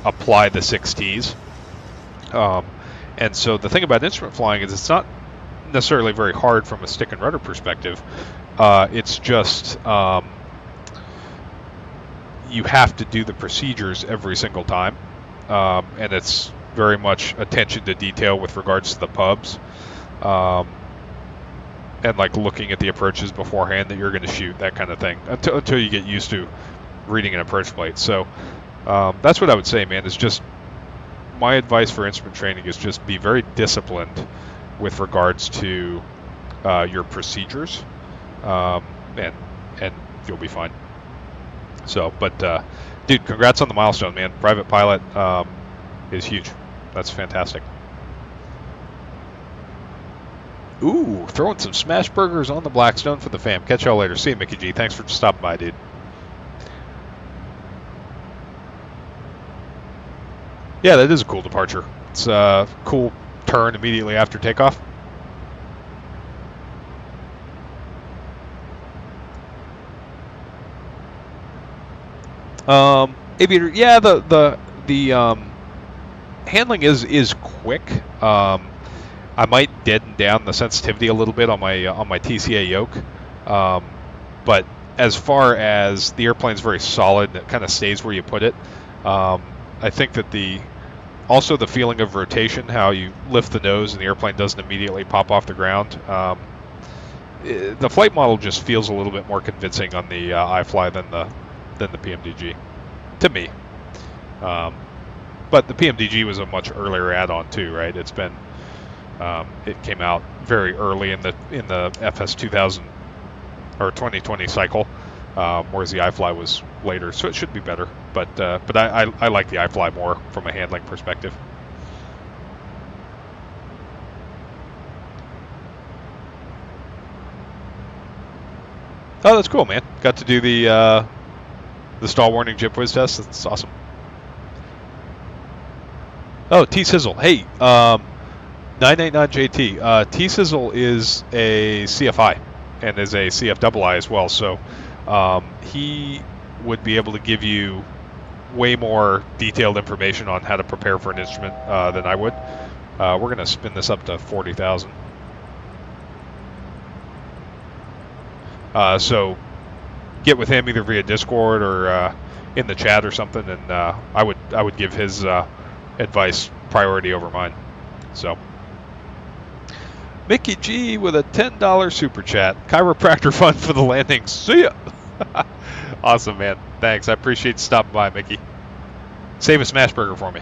Speaker 1: apply the 6 T's. And so the thing about instrument flying is it's not necessarily very hard from a stick and rudder perspective. It's just you have to do the procedures every single time. And it's very much attention to detail with regards to the pubs. And like looking at the approaches beforehand that you're going to shoot, that kind of thing, until you get used to reading an approach plate. So that's what I would say, man, is just my advice for instrument training is just be very disciplined with regards to your procedures, and you'll be fine. So, but dude, congrats on the milestone, man. Private pilot is huge. That's fantastic. Ooh, throwing some smash burgers on the Blackstone for the fam. Catch y'all later. See you, Mickey G. Thanks for stopping by, dude. Yeah, that is a cool departure. It's a cool turn immediately after takeoff. Aviator, yeah, the handling is quick. I might deaden down the sensitivity a little bit on my TCA yoke, but as far as the airplane's very solid, it kind of stays where you put it. I think that also the feeling of rotation, how you lift the nose and the airplane doesn't immediately pop off the ground. The flight model just feels a little bit more convincing on the iFly than the PMDG, to me. But the PMDG was a much earlier add-on too, right? It's been it came out very early in the FS 2000 or 2020 cycle. whereas the iFly was later, so it should be better. But I like the iFly more from a handling perspective. Oh, that's cool, man. Got to do the stall warning jib whiz test. That's awesome. Oh, T-Sizzle. Hey, 989JT. T-Sizzle is a CFI and is a CFII as well, so he would be able to give you way more detailed information on how to prepare for an instrument than I would. We're going to spin this up to 40,000. So get with him either via Discord or in the chat or something, and I would give his advice priority over mine. So Mickey G with a $10 super chat. Chiropractor fund for the landing. See ya. Awesome, man. Thanks. I appreciate you stopping by, Mickey. Save a smash burger for me.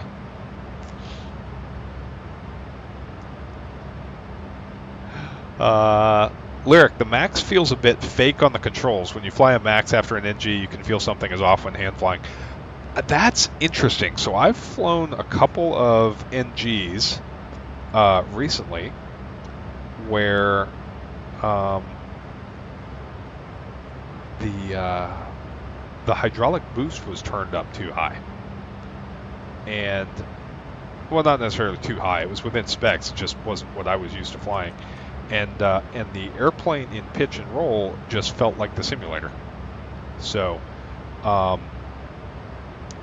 Speaker 1: Lyric, the MAX feels a bit fake on the controls. When you fly a MAX after an NG, you can feel something is off when hand flying. That's interesting. So I've flown a couple of NGs recently where the hydraulic boost was turned up too high. And, well, not necessarily too high. It was within specs. It just wasn't what I was used to flying. And the airplane in pitch and roll just felt like the simulator. So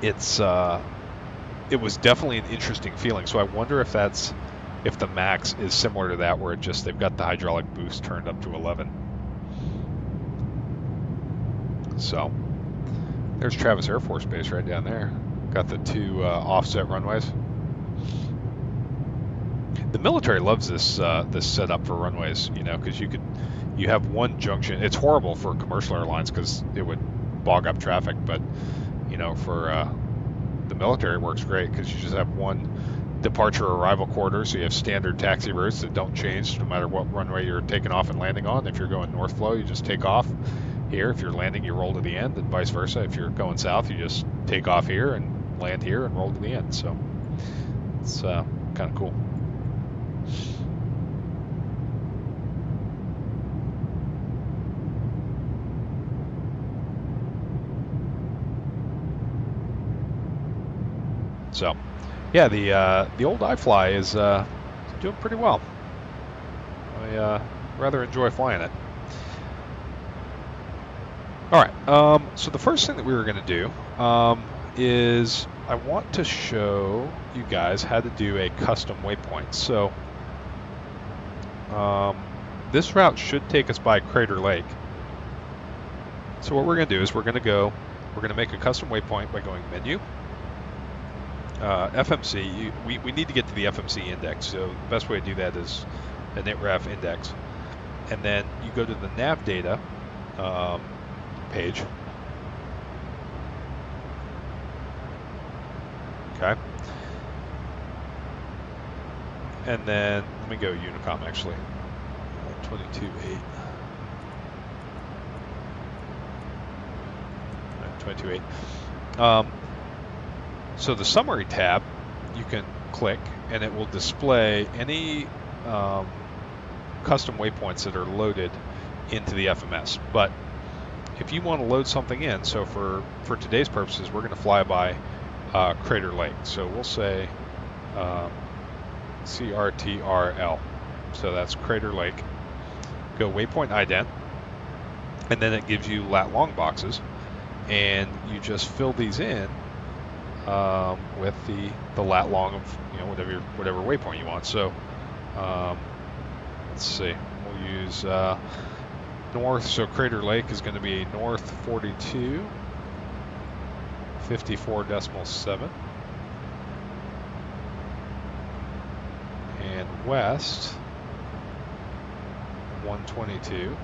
Speaker 1: it was definitely an interesting feeling. So I wonder if the MAX is similar to that, where they've got the hydraulic boost turned up to 11. So there's Travis Air Force Base right down there. Got the two offset runways. The military loves this setup for runways, because you have one junction. It's horrible for commercial airlines because it would bog up traffic, but for the military it works great because you just have one departure arrival corridor, so you have standard taxi routes that don't change no matter what runway you're taking off and landing on. If you're going north flow, you just take off here. If you're landing, you roll to the end, and vice versa. If you're going south, you just take off here and land here and roll to the end. So it's kind of cool. So, yeah, the old iFly is doing pretty well. I rather enjoy flying it. All right. So the first thing that we were going to do is I want to show you guys how to do a custom waypoint. So this route should take us by Crater Lake. So what we're going to do is we're going to make a custom waypoint by going menu. FMC, we need to get to the FMC index, so the best way to do that is an ITRAF index. And then you go to the nav data page. Okay. And then, let me go Unicom actually. 22.8. 22.8. So the summary tab, you can click and it will display any custom waypoints that are loaded into the FMS. But if you want to load something in, so for today's purposes, we're going to fly by Crater Lake. So we'll say CRTRL. So that's Crater Lake. Go waypoint ident, and then it gives you lat long boxes, and you just fill these in with the lat long of whatever waypoint you want. So let's see, we'll use north. So Crater Lake is going to be north 42, 54.7, and west 122,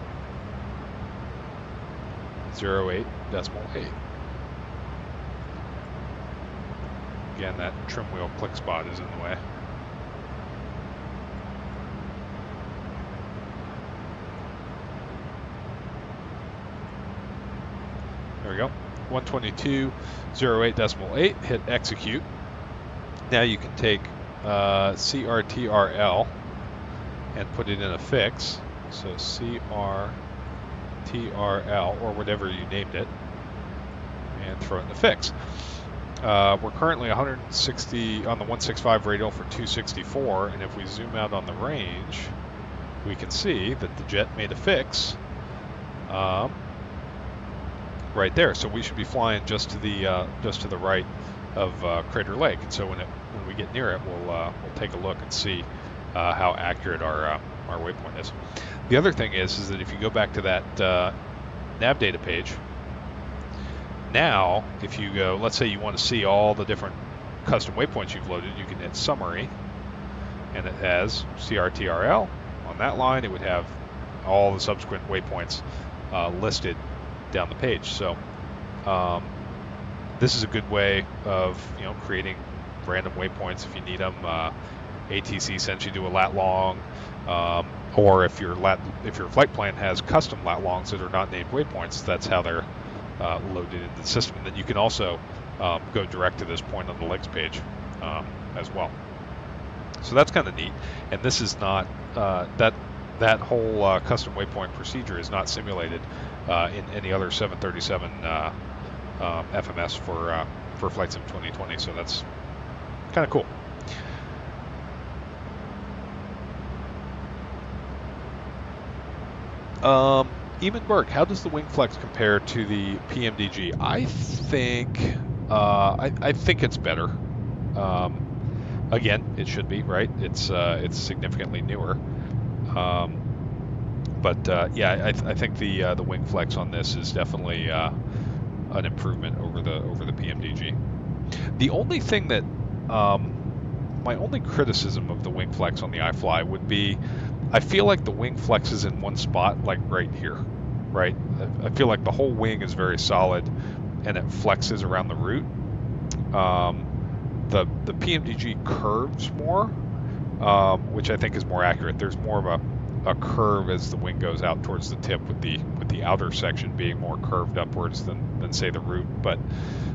Speaker 1: 08.8. Again, that trim wheel click spot is in the way. 122.08.8, hit execute. Now you can take CRTRL and put it in a fix. So CRTRL, or whatever you named it, and throw it in the fix. We're currently 160 on the 165 radial for 264, and if we zoom out on the range, we can see that the jet made a fix right there. So we should be flying just to the right of Crater Lake. And so when we get near it, we'll take a look and see how accurate our waypoint is. The other thing is that if you go back to that nav data page, now if you go, let's say you want to see all the different custom waypoints you've loaded, you can hit summary, and it has CRTRL. On that line, it would have all the subsequent waypoints listed down the page. So this is a good way of creating random waypoints if you need them. ATC sends you to a lat long, or if your flight plan has custom lat longs that are not named waypoints, that's how they're loaded into the system. And then you can also go direct to this point on the legs page as well. So that's kind of neat. And this is not that whole custom waypoint procedure is not simulated in any other 737 FMS for Flight Sim 2020. So that's kind of cool. Eamon Berg, how does the wing flex compare to the PMDG? I think it's better. Again, it should be, right? It's significantly newer. Yeah, I think the wing flex on this is definitely an improvement over the PMDG. The only thing that my only criticism of the wing flex on the iFly would be, I feel like the wing flexes in one spot, like right here, right? I feel like the whole wing is very solid, and it flexes around the root. The PMDG curves more, which I think is more accurate. There's more of a curve as the wing goes out towards the tip, with the outer section being more curved upwards than say the root. But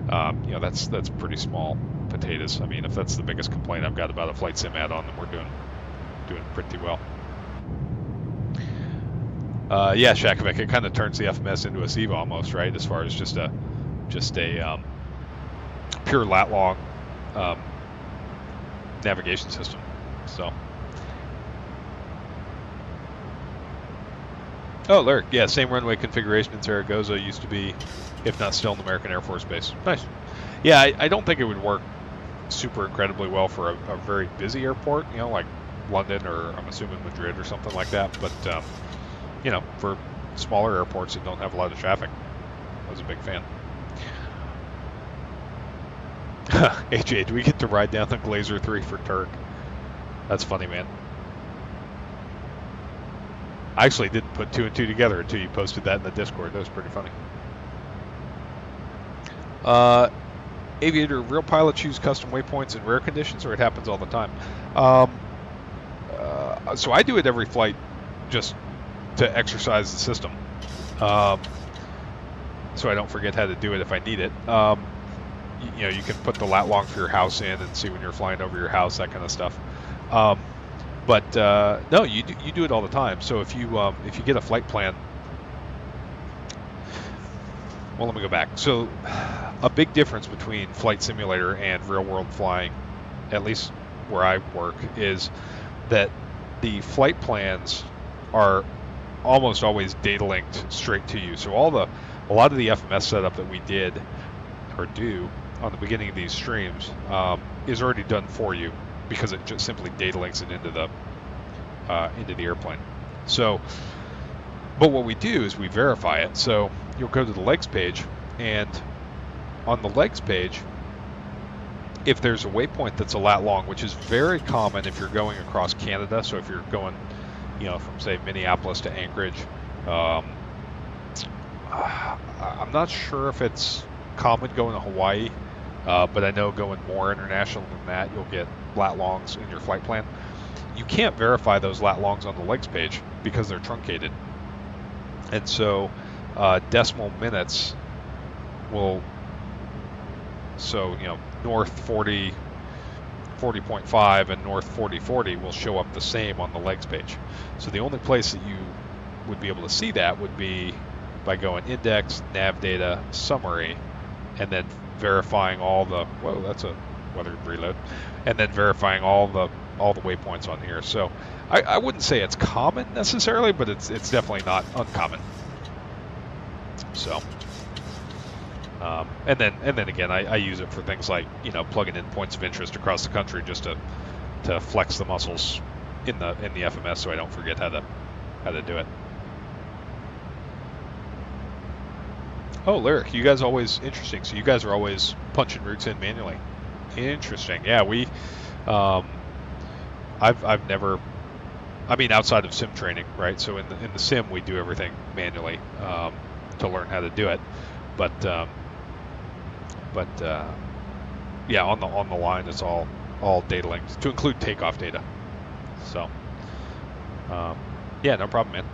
Speaker 1: that's pretty small potatoes. I mean, if that's the biggest complaint I've got about a Flight Sim add-on, then we're doing pretty well. Yeah, Shakovic, it kind of turns the FMS into a SEVA almost, right? As far as just a pure lat long navigation system. So. Oh, Larry, yeah, same runway configuration in Zaragoza used to be, if not still, in the American Air Force Base. Nice. Yeah, I don't think it would work super incredibly well for a very busy airport, like London, or I'm assuming Madrid or something like that. But for smaller airports that don't have a lot of traffic, I was a big fan. AJ, do we get to ride down the Glazer 3 for Turk? That's funny, man. I actually didn't put 2 and 2 together until you posted that in the Discord. That was pretty funny. Aviator, real pilots use custom waypoints in rare conditions, or it happens all the time? So I do it every flight just to exercise the system, so I don't forget how to do it if I need it. You can put the lat long for your house in and see when you're flying over your house, that kind of stuff. But no, you do it all the time. So if you get a flight plan, well, let me go back. So a big difference between flight simulator and real world flying, at least where I work, is that the flight plans are almost always data linked straight to you. So a lot of the FMS setup that we did or do on the beginning of these streams is already done for you, because it just simply data links it into the airplane. So, but what we do is we verify it. So you'll go to the legs page, and on the legs page, if there's a waypoint that's a lat long, which is very common if you're going across Canada. So if you're going, from say Minneapolis to Anchorage, I'm not sure if it's common going to Hawaii, but I know going more international than that, you'll get lat longs in your flight plan. You can't verify those lat longs on the legs page because they're truncated. And so decimal minutes will, so, you know, north 40, 40.5 and north 4040 will show up the same on the legs page. So the only place that you would be able to see that would be by going index, nav data, summary, and then verifying all the, whoa, that's a weather reload, and then verifying all the waypoints on here. So I wouldn't say it's common necessarily, but it's definitely not uncommon. So and then again, I use it for things like, you know, plugging in points of interest across the country just to flex the muscles in the FMS so I don't forget how to do it. Oh, Lyric, you guys always interesting. So you guys are always punching routes in manually. Interesting. Yeah, we I've never, I mean, outside of sim training, right? So in the sim we do everything manually to learn how to do it, but yeah, on the line it's all data linked to include takeoff data. So yeah, no problem, man.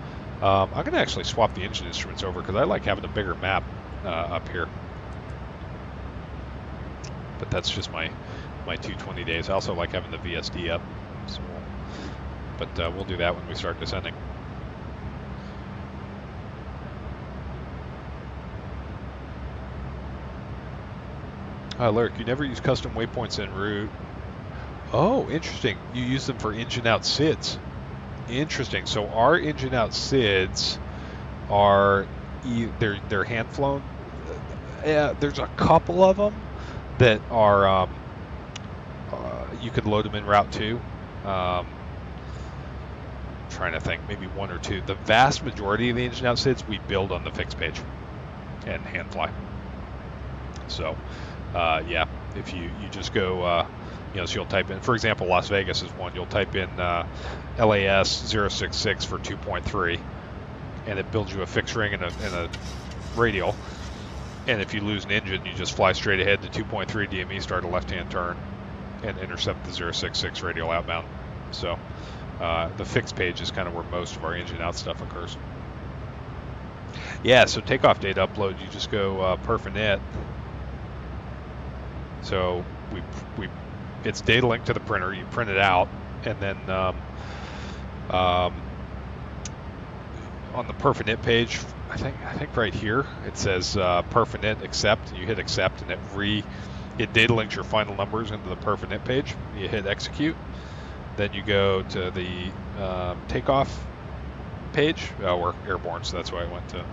Speaker 1: I'm gonna actually swap the engine instruments over because I like having a bigger map up here. But that's just my 220 days. I also like having the VSD up. So we'll do that when we start descending. Lyric, you never use custom waypoints en route. Oh, interesting. You use them for engine out SIDs. Interesting. So our engine out SIDs are they're hand flown. Yeah, there's a couple of them that are you could load them in Route 2. Trying to think, maybe one or two. The vast majority of the engine out SIDs we build on the fixed page and hand fly. So yeah, if you just go, you know, so you'll type in, for example, Las Vegas is one. You'll type in LAS 066 for 2.3, and it builds you a fixed ring and a radial. And if you lose an engine, you just fly straight ahead to 2.3 DME, start a left-hand turn, and intercept the 066 radial outbound. So the fixed page is kind of where most of our engine out stuff occurs. Yeah, so takeoff data upload, you just go perf init. So it's data linked to the printer. You print it out, and then on the perf init page, I think right here it says perf init accept. You hit accept, and it data links your final numbers into the perf init page. You hit execute. Then you go to the takeoff page. Oh, we're airborne, so that's why I went to.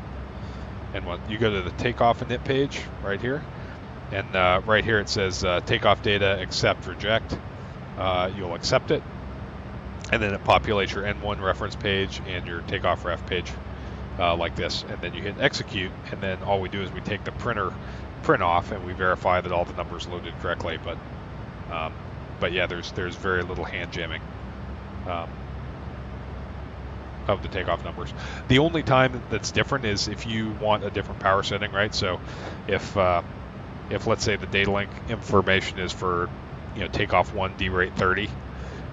Speaker 1: And when you go to the takeoff init page right here, and right here it says takeoff data accept reject. You'll accept it, and then it populates your N1 reference page and your takeoff ref page like this. And then you hit execute, and then all we do is we take the print off and we verify that all the numbers loaded correctly. But yeah, there's very little hand jamming of the takeoff numbers. The only time that's different is if you want a different power setting, right? So if let's say the data link information is for, you know, takeoff 1 D rate 30,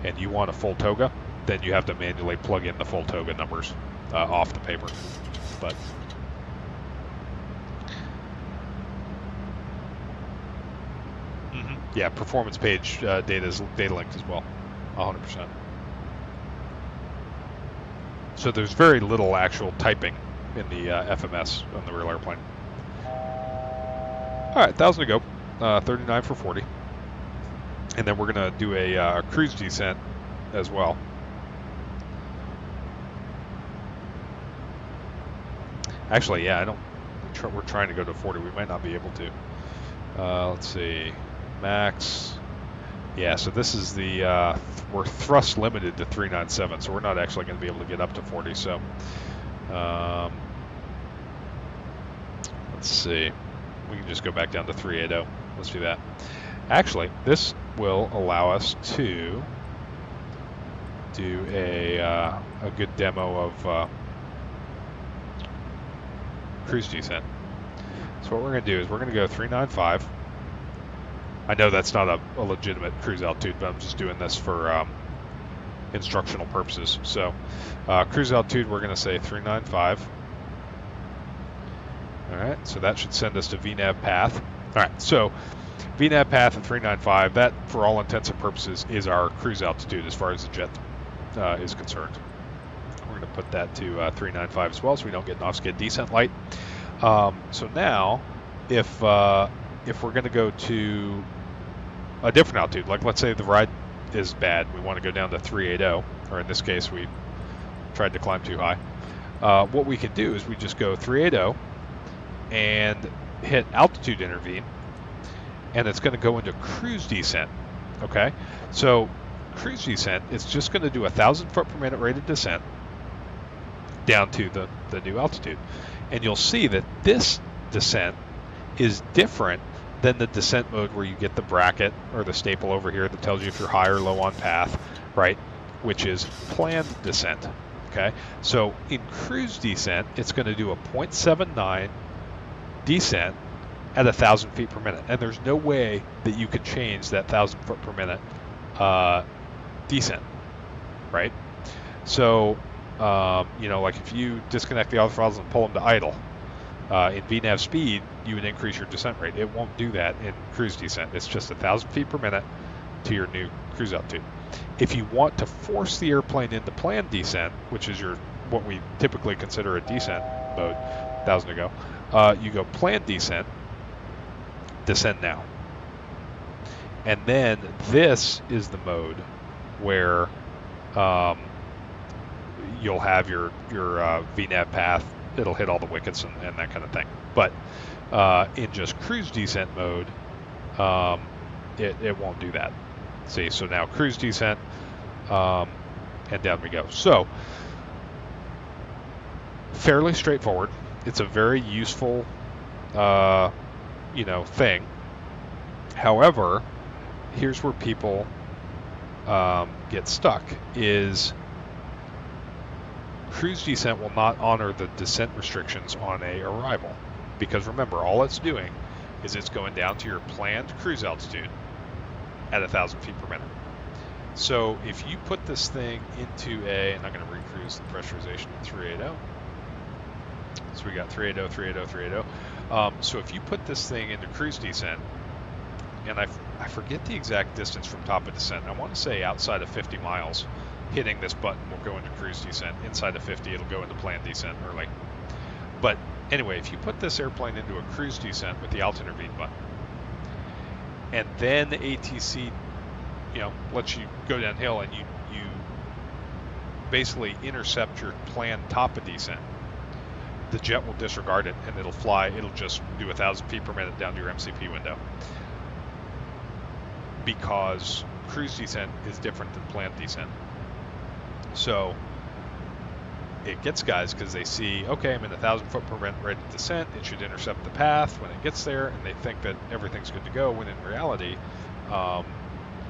Speaker 1: and you want a full toga, then you have to manually plug in the full toga numbers off the paper. But yeah, performance page data is data linked as well, 100%. So there's very little actual typing in the FMS on the real airplane. All right, 1,000 to go, 39 for 40. And then we're going to do a cruise descent as well. Actually, yeah, we're trying to go to 40. We might not be able to. Let's see. Max. Yeah, so this is the, we're thrust limited to 397, so we're not actually going to be able to get up to 40. So let's see. We can just go back down to 380. Let's do that. Actually, this will allow us to do a good demo of cruise descent. So what we're going to do is we're going to go 395. I know that's not a legitimate cruise altitude, but I'm just doing this for instructional purposes. So cruise altitude, we're going to say 395. All right, so that should send us to VNAV path. All right, so VNAV path at 395, that for all intents and purposes is our cruise altitude as far as the jet is concerned. We're going to put that to 395 as well so we don't get an off-skid descent light. So now, if we're going to go to a different altitude, like let's say the ride is bad, we want to go down to 380, or in this case we tried to climb too high. What we can do is we just go 380 and hit altitude intervene, and it's going to go into cruise descent. Okay, so cruise descent, it's just going to do 1,000 foot per minute rated descent down to the new altitude, and you'll see that this descent is different than the descent mode where you get the bracket or the staple over here that tells you if you're high or low on path, right, which is planned descent. Okay, so in cruise descent, it's going to do a 0.79 descent at 1,000 feet per minute, and there's no way that you could change that 1,000 foot per minute descent, right? So, like if you disconnect the auto throttles and pull them to idle, in VNAV speed, you would increase your descent rate. It won't do that in cruise descent. It's just 1,000 feet per minute to your new cruise altitude. If you want to force the airplane into planned descent, which is what we typically consider a descent mode, 1,000 ago, you go planned descent, descend now. And then this is the mode where you'll have your VNAV path. It'll hit all the wickets and that kind of thing. But in just cruise descent mode, it won't do that. See, so now cruise descent, and down we go. So fairly straightforward. It's a very useful, thing. However, here's where people get stuck: is cruise descent will not honor the descent restrictions on a arrival, because remember, all it's doing is it's going down to your planned cruise altitude at 1,000 feet per minute. So if you put this thing into and I'm going to recruise the pressurization at 380. So we got 380, 380, 380. So if you put this thing into cruise descent, and I forget the exact distance from top of descent, I want to say outside of 50 miles, hitting this button will go into cruise descent. Inside of 50, it'll go into planned descent early. But anyway, if you put this airplane into a cruise descent with the alt intervene button, and then the ATC, lets you go downhill and you basically intercept your planned top of descent, the jet will disregard it and it'll fly. It'll just do 1,000 feet per minute down to your MCP window, because cruise descent is different than planned descent. So it gets guys because they see, okay, I'm in 1,000 foot per minute rated descent. It should intercept the path when it gets there, and they think that everything's good to go, when in reality,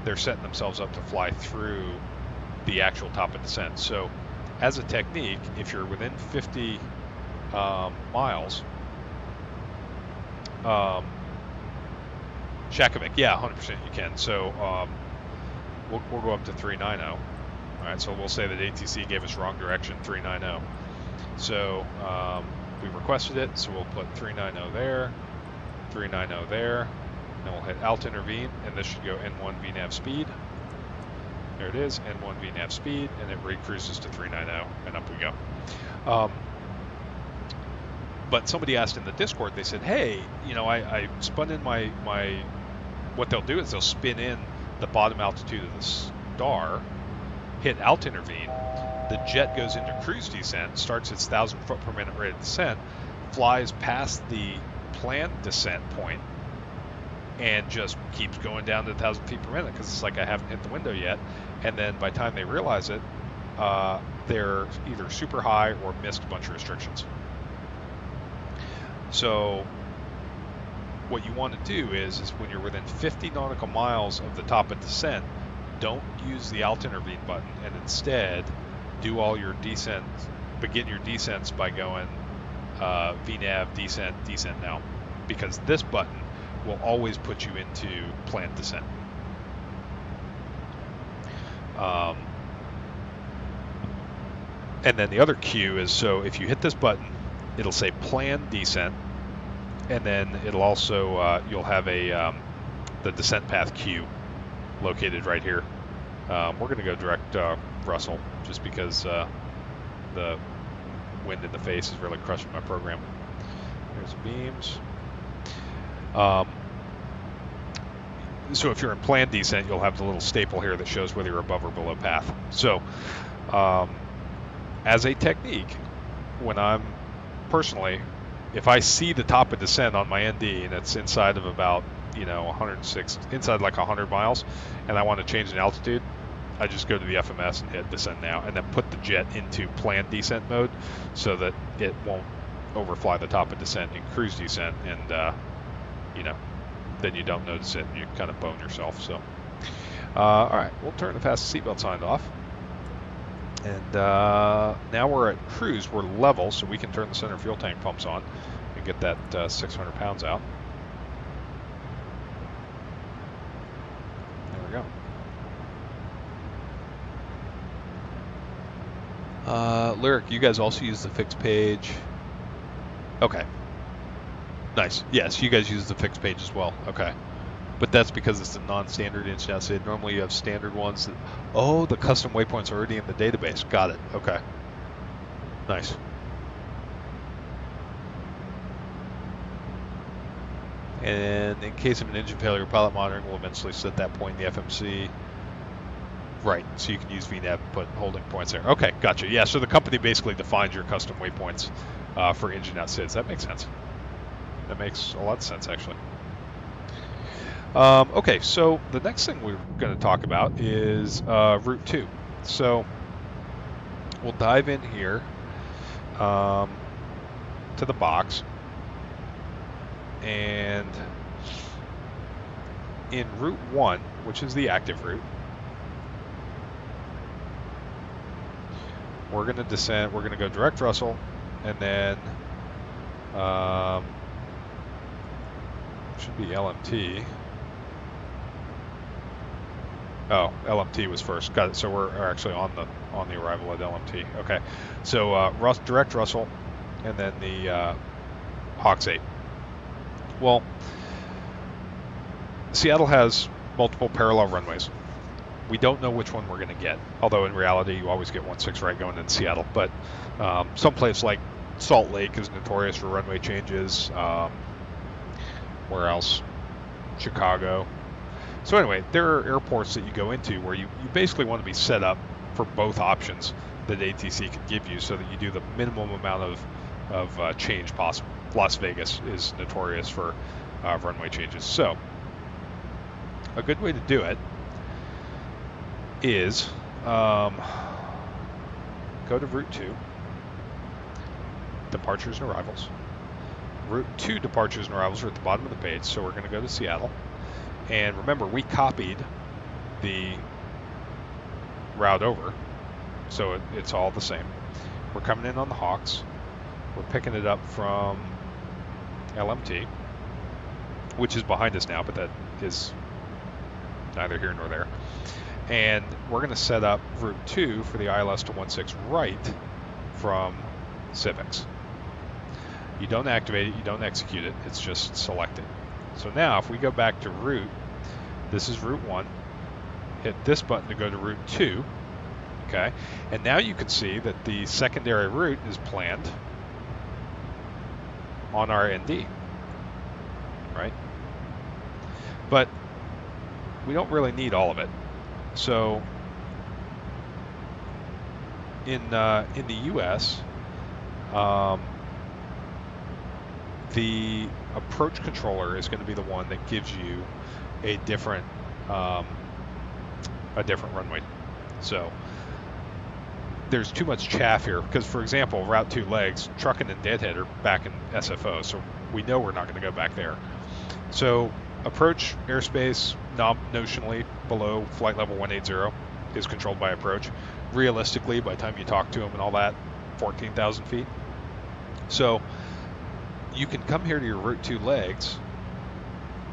Speaker 1: they're setting themselves up to fly through the actual top of descent. So as a technique, if you're within 50 miles, Shakovic, yeah, 100% you can. So we'll go up to 390. All right, so we'll say that ATC gave us wrong direction, 390. So we requested it, so we'll put 390 there, 390 there, and we'll hit alt intervene, and this should go N1 VNAV speed. There it is, N1 VNAV speed, and it recruises to 390, and up we go. But somebody asked in the Discord, they said, hey, I spun in my, what they'll do is they'll spin in the bottom altitude of the star, hit alt intervene, the jet goes into cruise descent, starts its 1,000 foot per minute rate of descent, flies past the planned descent point, and just keeps going down to 1,000 feet per minute because it's like I haven't hit the window yet. And then by the time they realize it, they're either super high or missed a bunch of restrictions. So what you want to do is when you're within 50 nautical miles of the top of descent, don't use the alt intervene button, and instead do all your descents, begin your descents by going VNAV descent, descent now, because this button will always put you into planned descent. And then the other cue is, so if you hit this button, it'll say planned descent, and then it'll also, you'll have a the descent path queue located right here. We're going to go direct Russell, just because the wind in the face is really crushing my program. There's the beams. So if you're in planned descent, you'll have the little staple here that shows whether you're above or below path. So as a technique, when I'm personally, if I see the top of descent on my ND and it's inside of about 106, inside like 100 miles, and I want to change an altitude, I just go to the FMS and hit descend now, and then put the jet into planned descent mode so that it won't overfly the top of descent in cruise descent, and then you don't notice it and you kind of bone yourself. So all right, we'll turn the fastest seatbelt sign off, and now we're at cruise. We're level, so we can turn the center fuel tank pumps on and get that 600 pounds out. There we go. Lyric, you guys also use the fixed page. Okay. Nice. Yes, you guys use the fixed page as well. Okay. But that's because it's a non-standard inch-out SID. Normally you have standard ones that... Oh, the custom waypoints are already in the database. Got it. Okay. Nice. And in case of an engine failure, pilot monitoring will eventually set that point in the FMC. Right, so you can use VNAV and put holding points there. Okay, gotcha. Yeah, so the company basically defines your custom waypoints for engine-out SIDs. That makes sense. That makes a lot of sense, actually. Okay, so the next thing we're going to talk about is Route 2. So we'll dive in here to the box, and in Route 1, which is the active route, we're going to descend. We're going to go direct Russell, and then should be LMT. Oh, LMT was first. Got it. So we're actually on the arrival at LMT. Okay. So direct Russell, and then the MAX8. Well, Seattle has multiple parallel runways. We don't know which one we're going to get, although in reality you always get 1-6 right going into Seattle. But some place like Salt Lake is notorious for runway changes. Where else? Chicago. So anyway, there are airports that you go into where you basically want to be set up for both options that ATC can give you, so that you do the minimum amount of change possible. Las Vegas is notorious for runway changes. So a good way to do it is go to Route 2, departures and arrivals. Route 2 departures and arrivals are at the bottom of the page, so we're going to go to Seattle. And remember, we copied the route over, so it's all the same. We're coming in on the Hawks. We're picking it up from LMT, which is behind us now, but that is neither here nor there. And we're going to set up Route 2 for the ILS to 1-6 right from Civics. You don't activate it, you don't execute it, it's just selected. So now if we go back to route, this is Route 1, hit this button to go to Route 2, okay? And now you can see that the secondary route is planned on our ND, right? But we don't really need all of it. So in the US, the approach controller is going to be the one that gives you a different runway. So there's too much chaff here because, for example, Route 2 legs, Truckin' and Deadhead are back in SFO, so we know we're not going to go back there. So approach airspace notionally below flight level 180 is controlled by approach. Realistically, by the time you talk to them and all that, 14,000 feet. So you can come here to your Route 2 legs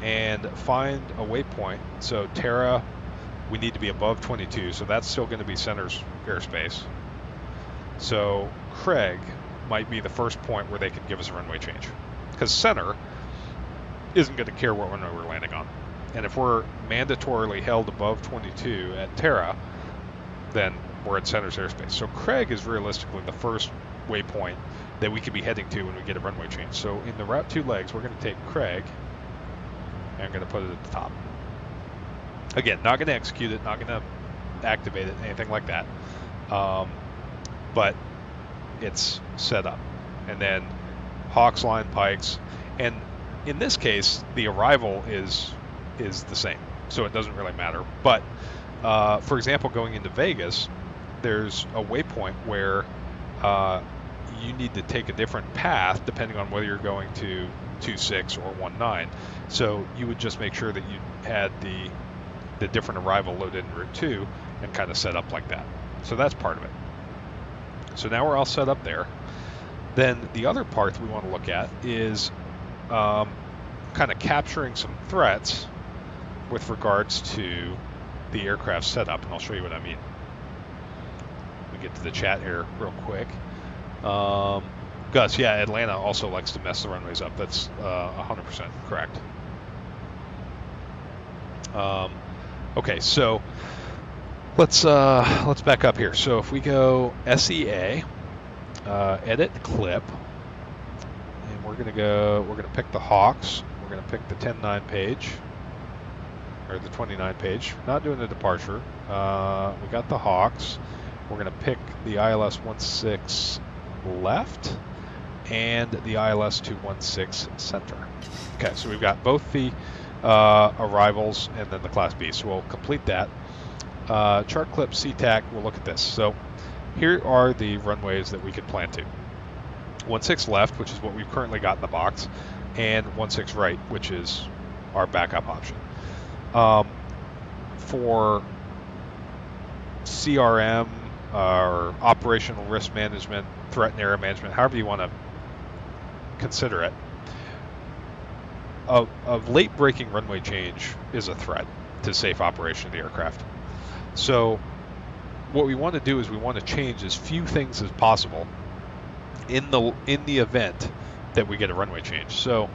Speaker 1: and find a waypoint. So Terra, we need to be above 22, so that's still going to be center's airspace. So Craig might be the first point where they can give us a runway change, because center isn't going to care what runway we're landing on. And if we're mandatorily held above 22 at Terra, then we're at Center's airspace. So Craig is realistically the first waypoint that we could be heading to when we get a runway change. So in the Route 2 legs, we're going to take Craig, and I'm going to put it at the top. Again, not going to execute it, not going to activate it, anything like that. But it's set up. And then Hawks line pikes, and in this case, the arrival is the same, so it doesn't really matter. But for example, going into Vegas, there's a waypoint where you need to take a different path depending on whether you're going to 26 or 19. So you would just make sure that you had the different arrival loaded in Route 2 and kind of set up like that. So that's part of it. So now we're all set up there. Then the other part we want to look at is kind of capturing some threats with regards to the aircraft setup, and I'll show you what I mean. Let me get to the chat here real quick. Gus, yeah, Atlanta also likes to mess the runways up. That's 100% correct. Okay, so let's back up here. So if we go SEA, edit clip, and we're gonna pick the Hawks. We're gonna pick the 10.9 page or the 29 page. Not doing the departure. We got the Hawks. We're gonna pick the ILS 16 left and the ILS 216 center. Okay, so we've got both the arrivals and then the Class B. So we'll complete that. Chart clip CTAC. We'll look at this. So here are the runways that we could plan to. 16 left, which is what we've currently got in the box, and 16 right, which is our backup option. For CRM or operational risk management, threat and error management, however you want to consider it, a late breaking runway change is a threat to safe operation of the aircraft. So what we want to do is we want to change as few things as possible in the event that we get a runway change. So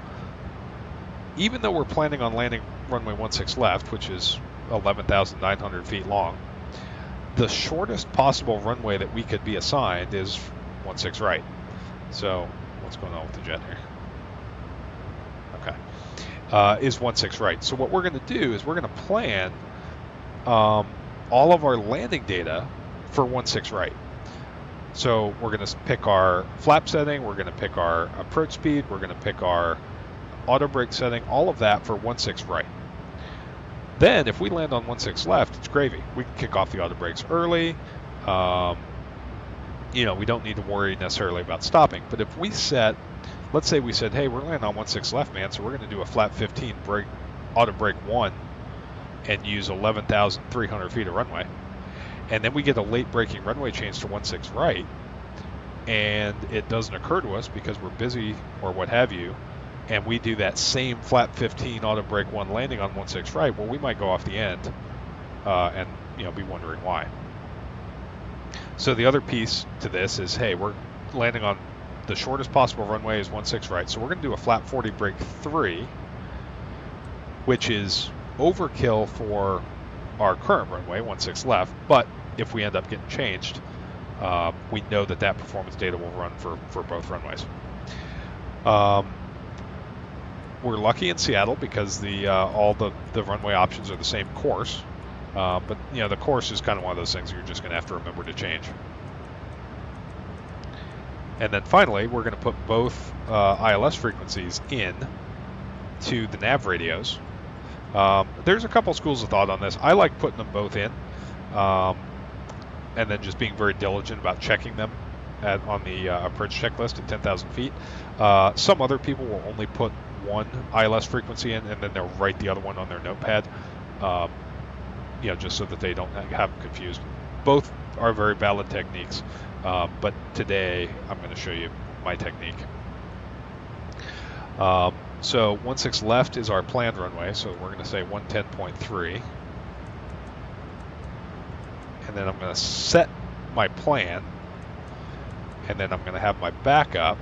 Speaker 1: even though we're planning on landing runway 16 left, which is 11,900 feet long, the shortest possible runway that we could be assigned is 16 right. So what's going on with the jet here? Okay, is 16 right. So what we're going to do is we're going to plan all of our landing data for 16 right. So we're going to pick our flap setting, we're going to pick our approach speed, we're going to pick our auto brake setting, all of that for 16 right. Then if we land on 16 left, it's gravy. We can kick off the auto brakes early. You know, we don't need to worry necessarily about stopping. But if we set, let's say we said, hey, we're landing on 16 left, man, so we're going to do a flap 15 brake, auto brake 1 and use 11,300 feet of runway. And then we get a late braking runway change to 16 right, and it doesn't occur to us because we're busy or what have you, and we do that same flap 15 auto brake 1 landing on 16 right, well, we might go off the end and be wondering why. So the other piece to this is, hey, we're landing on the shortest possible runway is 16 right, so we're going to do a flap 40 brake 3, which is overkill for our current runway, 16 left, but if we end up getting changed, we know that performance data will run for both runways. We're lucky in Seattle because all the runway options are the same course, but the course is kind of one of those things you're just going to have to remember to change. And then finally, we're going to put both ILS frequencies in to the nav radios. There's a couple schools of thought on this. I like putting them both in, and then just being very diligent about checking them on the approach checklist at 10,000 feet. Some other people will only put one ILS frequency in, and then they'll write the other one on their notepad, just so that they don't have them confused. Both are very valid techniques, but today I'm going to show you my technique. So 16 left is our planned runway, so we're going to say 110.3. And then I'm going to set my plan, and then I'm going to have my backup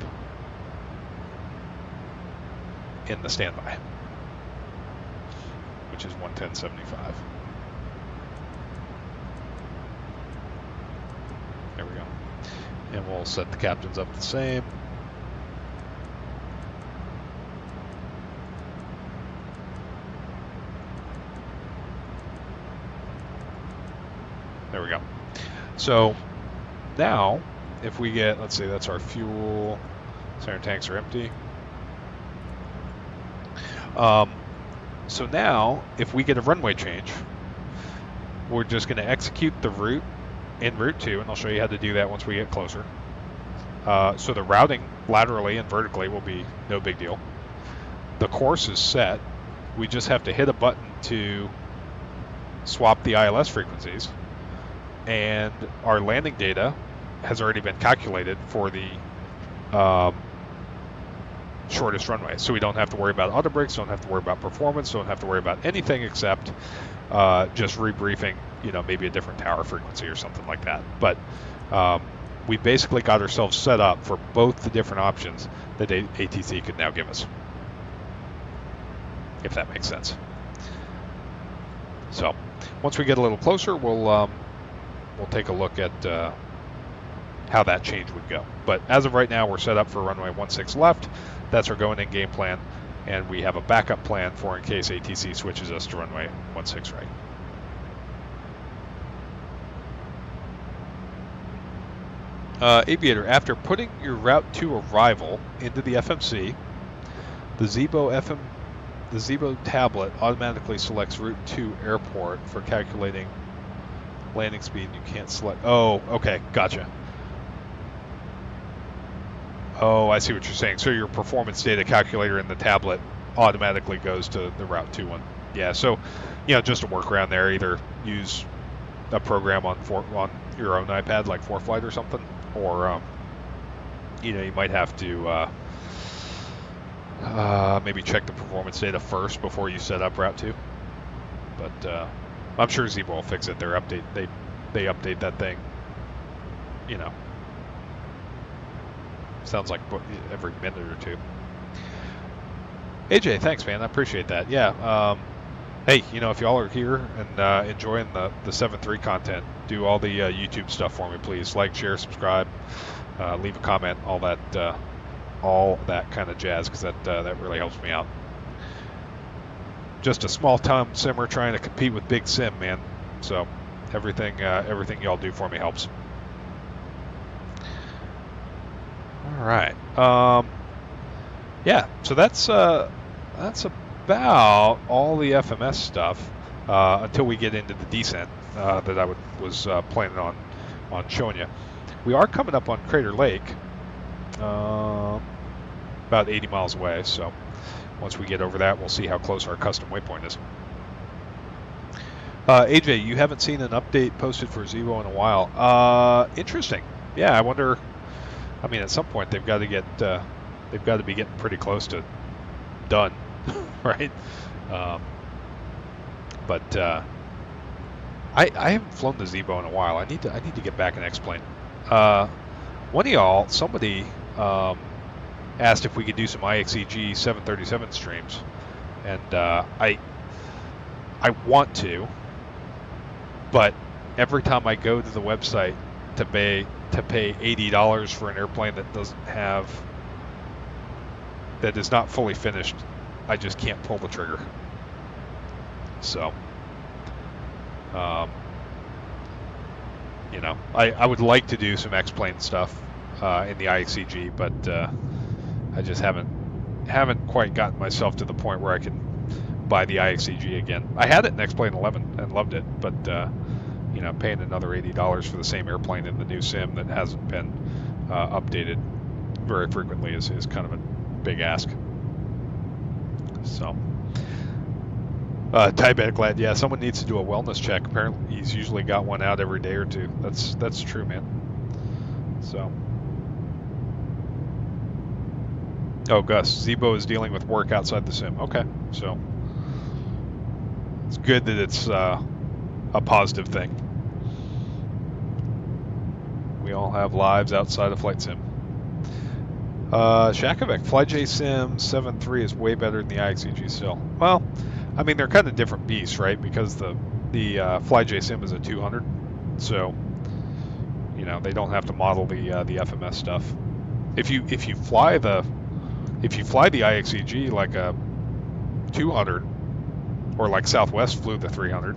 Speaker 1: in the standby. which is 110.75. There we go. And we'll set the captains up the same. There we go. So now, if we get, let's say that's our fuel, center tanks are empty. So now, if we get a runway change, we're just going to execute the route in Route 2, and I'll show you how to do that once we get closer. So the routing laterally and vertically will be no big deal. The course is set. We just have to hit a button to swap the ILS frequencies, and our landing data has already been calculated for the shortest runway. So we don't have to worry about auto brakes, don't have to worry about performance, don't have to worry about anything except just rebriefing, maybe a different tower frequency or something like that. But we basically got ourselves set up for both the different options that ATC could now give us, if that makes sense. So once we get a little closer, we'll take a look at how that change would go. But as of right now, we're set up for runway 16 left. That's our going in game plan, and we have a backup plan for in case ATC switches us to runway 16 right. Aviator, after putting your route to arrival into the FMC, the Zibo tablet automatically selects Route 2 airport for calculating landing speed. You can't select. Oh, okay, gotcha. Oh, I see what you're saying. So your performance data calculator in the tablet automatically goes to the Route 2 one. Yeah, so, just a workaround there. Either use a program on your own iPad like ForeFlight or something, or, you might have to maybe check the performance data first before you set up Route 2. But I'm sure Zibo will fix it. They update that thing, sounds like every minute or two. AJ, thanks, man. I appreciate that. Yeah. Hey, if y'all are here and enjoying the 7.3 content, do all the YouTube stuff for me, please. Like, share, subscribe, leave a comment, all that kind of jazz, because that really helps me out. Just a small-time simmer trying to compete with Big Sim, man. So everything y'all do for me helps. All right. Yeah. So that's about all the FMS stuff until we get into the descent that I was planning on showing you. We are coming up on Crater Lake, about 80 miles away. So once we get over that, we'll see how close our custom waypoint is. AJ, you haven't seen an update posted for Zibo in a while. Interesting. Yeah, I wonder. I mean, at some point they've got to be getting pretty close to done, right? But I haven't flown the Zibo in a while. I need to get back and explain. One of y'all, somebody asked if we could do some IXEG 737 streams, and I want to, but every time I go to the website to pay $80 for an airplane that is not fully finished, I just can't pull the trigger. So, I would like to do some X-plane stuff in the IXEG, but I just haven't quite gotten myself to the point where I can buy the IXEG again. I had it in X-plane 11 and loved it, but paying another $80 for the same airplane in the new sim that hasn't been updated very frequently is kind of a big ask. So, Tibet glad, yeah, someone needs to do a wellness check. Apparently, he's usually got one out every day or two. That's true, man. So, oh, Gus, Zibo is dealing with work outside the sim. Okay, so it's good that it's a positive thing. We all have lives outside of flight sim. Shakovic, FlyJ Sim 7.3 is way better than the IXEG still. Well, I mean, they're kind of different beasts, right? Because the FlyJ Sim is a 200, so you know they don't have to model the FMS stuff. If you fly the IXEG like a 200, or like Southwest flew the 300,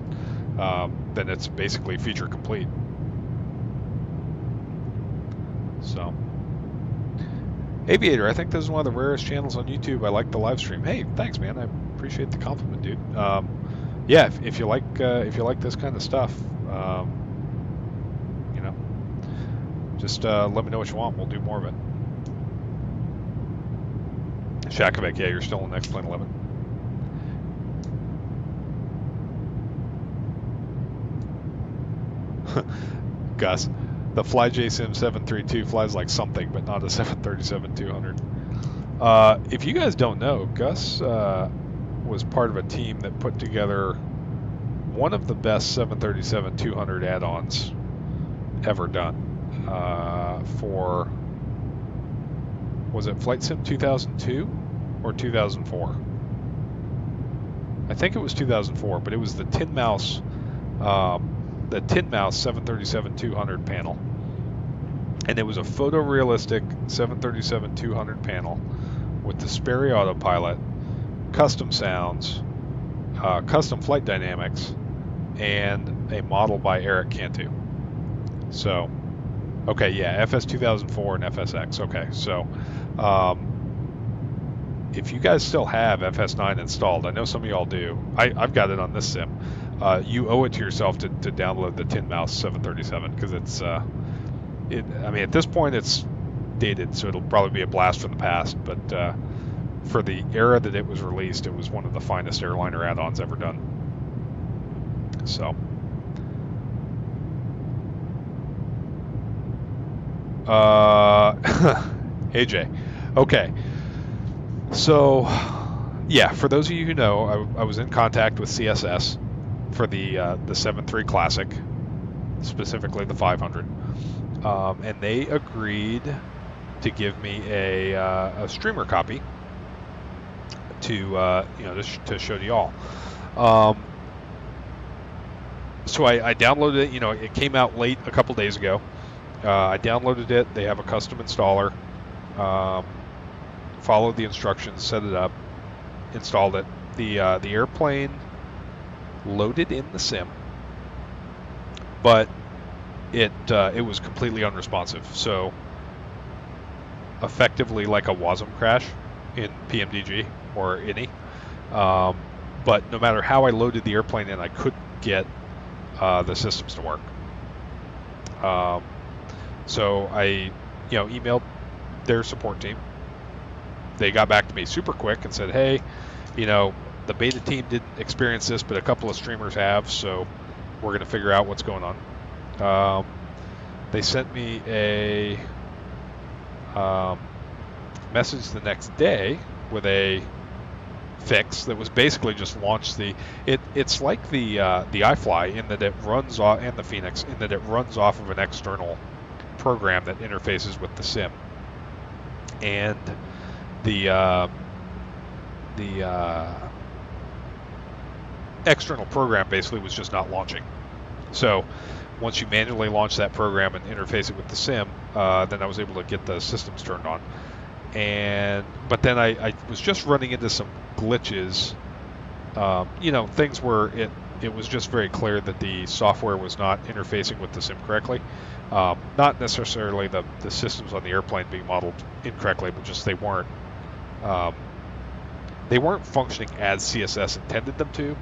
Speaker 1: then it's basically feature complete. So, Aviator, I think this is one of the rarest channels on YouTube. I like the live stream. Hey, thanks, man. I appreciate the compliment, dude. Yeah, if you like this kind of stuff, you know, just let me know what you want. We'll do more of it. Shakovic, yeah, you're still in X-Plane 11. Gus, the FlyJ Sim 732 flies like something, but not a 737-200. If you guys don't know, Gus was part of a team that put together one of the best 737-200 add-ons ever done. For, was it Flight Sim 2002 or 2004? I think it was 2004, but it was the Tin Mouse 737-200 panel, and it was a photorealistic 737-200 panel with the Sperry autopilot, custom sounds, custom flight dynamics, and a model by Eric Cantu. So, okay, yeah, FS 2004 and FSX. Okay, so if you guys still have FS9 installed, I know some of y'all do. I've got it on this sim. You owe it to yourself to download the Tin Mouse 737, because it's, I mean, at this point it's dated, so it'll probably be a blast from the past, but for the era that it was released, it was one of the finest airliner add-ons ever done. So. AJ. Okay. So, yeah, for those of you who know, I was in contact with CSS for the 7.3 Classic, specifically the 500, and they agreed to give me a streamer copy to you know, to show to y'all. So I downloaded it. You know, it came out late a couple days ago. I downloaded it. They have a custom installer. Followed the instructions, set it up, installed it. The airplane loaded in the sim, but it was completely unresponsive. So effectively like a WASM crash in PMDG or INI. But no matter how I loaded the airplane in, I couldn't get the systems to work. So I, you know, emailed their support team. They got back to me super quick and said, hey, you know, the beta team didn't experience this, but a couple of streamers have, so we're going to figure out what's going on. They sent me a message the next day with a fix that was basically just launch the, it's like the iFly in that it runs off, and the Phoenix, in that it runs off of an external program that interfaces with the sim, and the external program basically was just not launching. So once you manually launch that program and interface it with the sim, then I was able to get the systems turned on. But then I was just running into some glitches, you know, things where it was just very clear that the software was not interfacing with the sim correctly. Not necessarily the systems on the airplane being modeled incorrectly, but just they weren't functioning as CSS intended them to.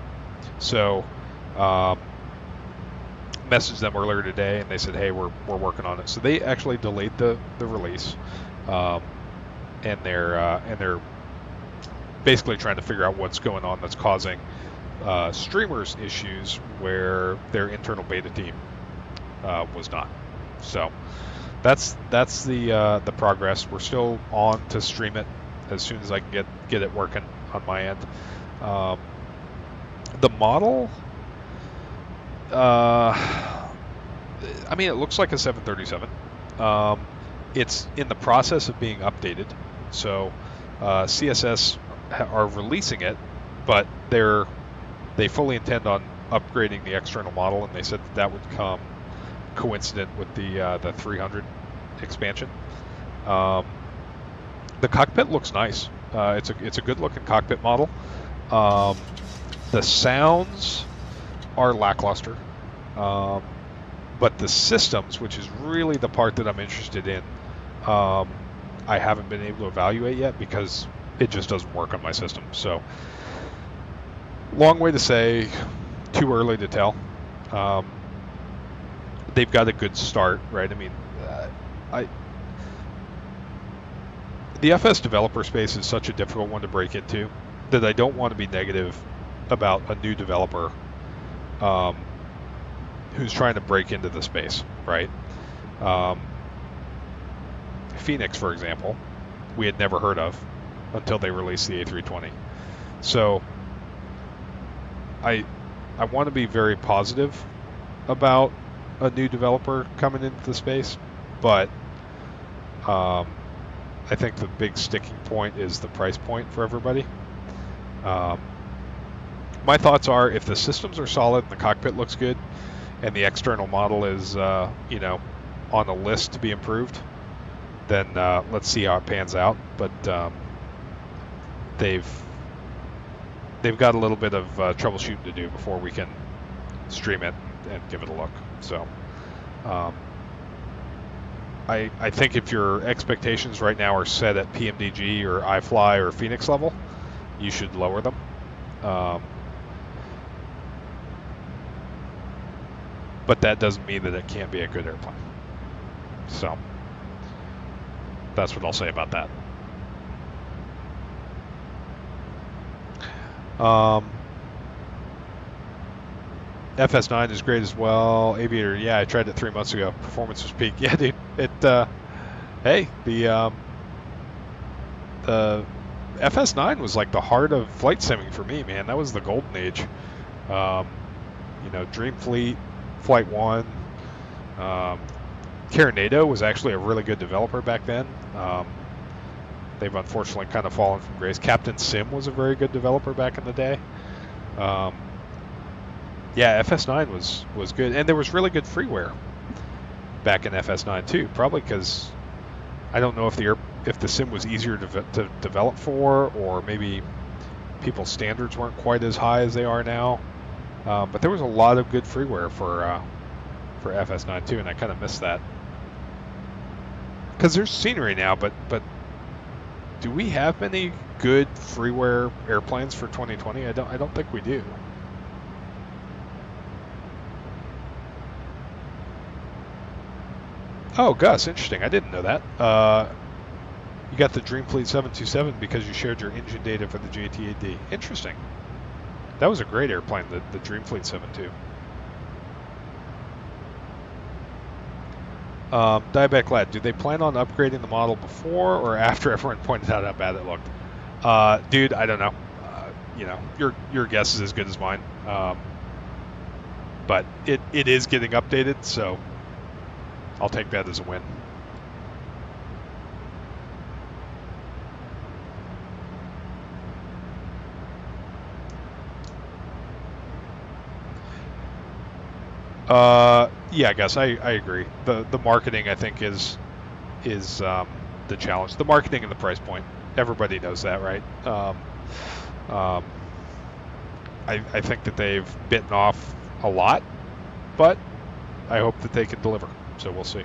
Speaker 1: So messaged them earlier today, and they said, hey, we're working on it. So they actually delayed the release, and they're basically trying to figure out what's going on that's causing streamers issues where their internal beta team was not. So that's the progress. We're still on to stream it as soon as I can get it working on my end. The model, I mean, it looks like a 737. It's in the process of being updated. So CSS are releasing it, but they're they fully intend on upgrading the external model, and they said that would come coincident with the 300 expansion. The cockpit looks nice. It's a good looking cockpit model. The sounds are lackluster, but the systems, which is really the part that I'm interested in, I haven't been able to evaluate yet because it just doesn't work on my system. So, long way to say, too early to tell. They've got a good start, right? I mean, the FS developer space is such a difficult one to break into that I don't want to be negative about a new developer who's trying to break into the space, right? Phoenix, for example, we had never heard of until they released the A320. So I want to be very positive about a new developer coming into the space, but I think the big sticking point is the price point for everybody. My thoughts are, if the systems are solid and the cockpit looks good, and the external model is, on a list to be improved, then let's see how it pans out. But they've got a little bit of troubleshooting to do before we can stream it and give it a look. So I think if your expectations right now are set at PMDG or iFly or Phoenix level, you should lower them. But that doesn't mean that it can't be a good airplane. So that's what I'll say about that. FS9 is great as well. Aviator, yeah, I tried it 3 months ago. Performance was peak. Yeah, dude. Hey, the FS9 was like the heart of flight simming for me, man. That was the golden age. Dream Fleet, Flight 1. Carinado was actually a really good developer back then. They've unfortunately kind of fallen from grace. Captain Sim was a very good developer back in the day. Yeah, FS9 was good, and there was really good freeware back in FS9 too. Probably because I don't know if the sim was easier to develop for, or maybe people's standards weren't quite as high as they are now. But there was a lot of good freeware for FS9 too, and I kind of miss that. Because there's scenery now, but do we have many good freeware airplanes for 2020? I don't think we do. Oh, Gus, interesting. I didn't know that. You got the Dreamfleet 727 because you shared your engine data for the JT8D. Interesting. That was a great airplane, the Dreamfleet 72. Diabetic Lad, do they plan on upgrading the model before or after everyone pointed out how bad it looked? Dude, I don't know. Your guess is as good as mine. But it is getting updated, so I'll take that as a win. Yeah, I guess I agree. The marketing, I think, is the challenge. The marketing and the price point. Everybody knows that, right? I think that they've bitten off a lot, but I hope that they can deliver. So we'll see.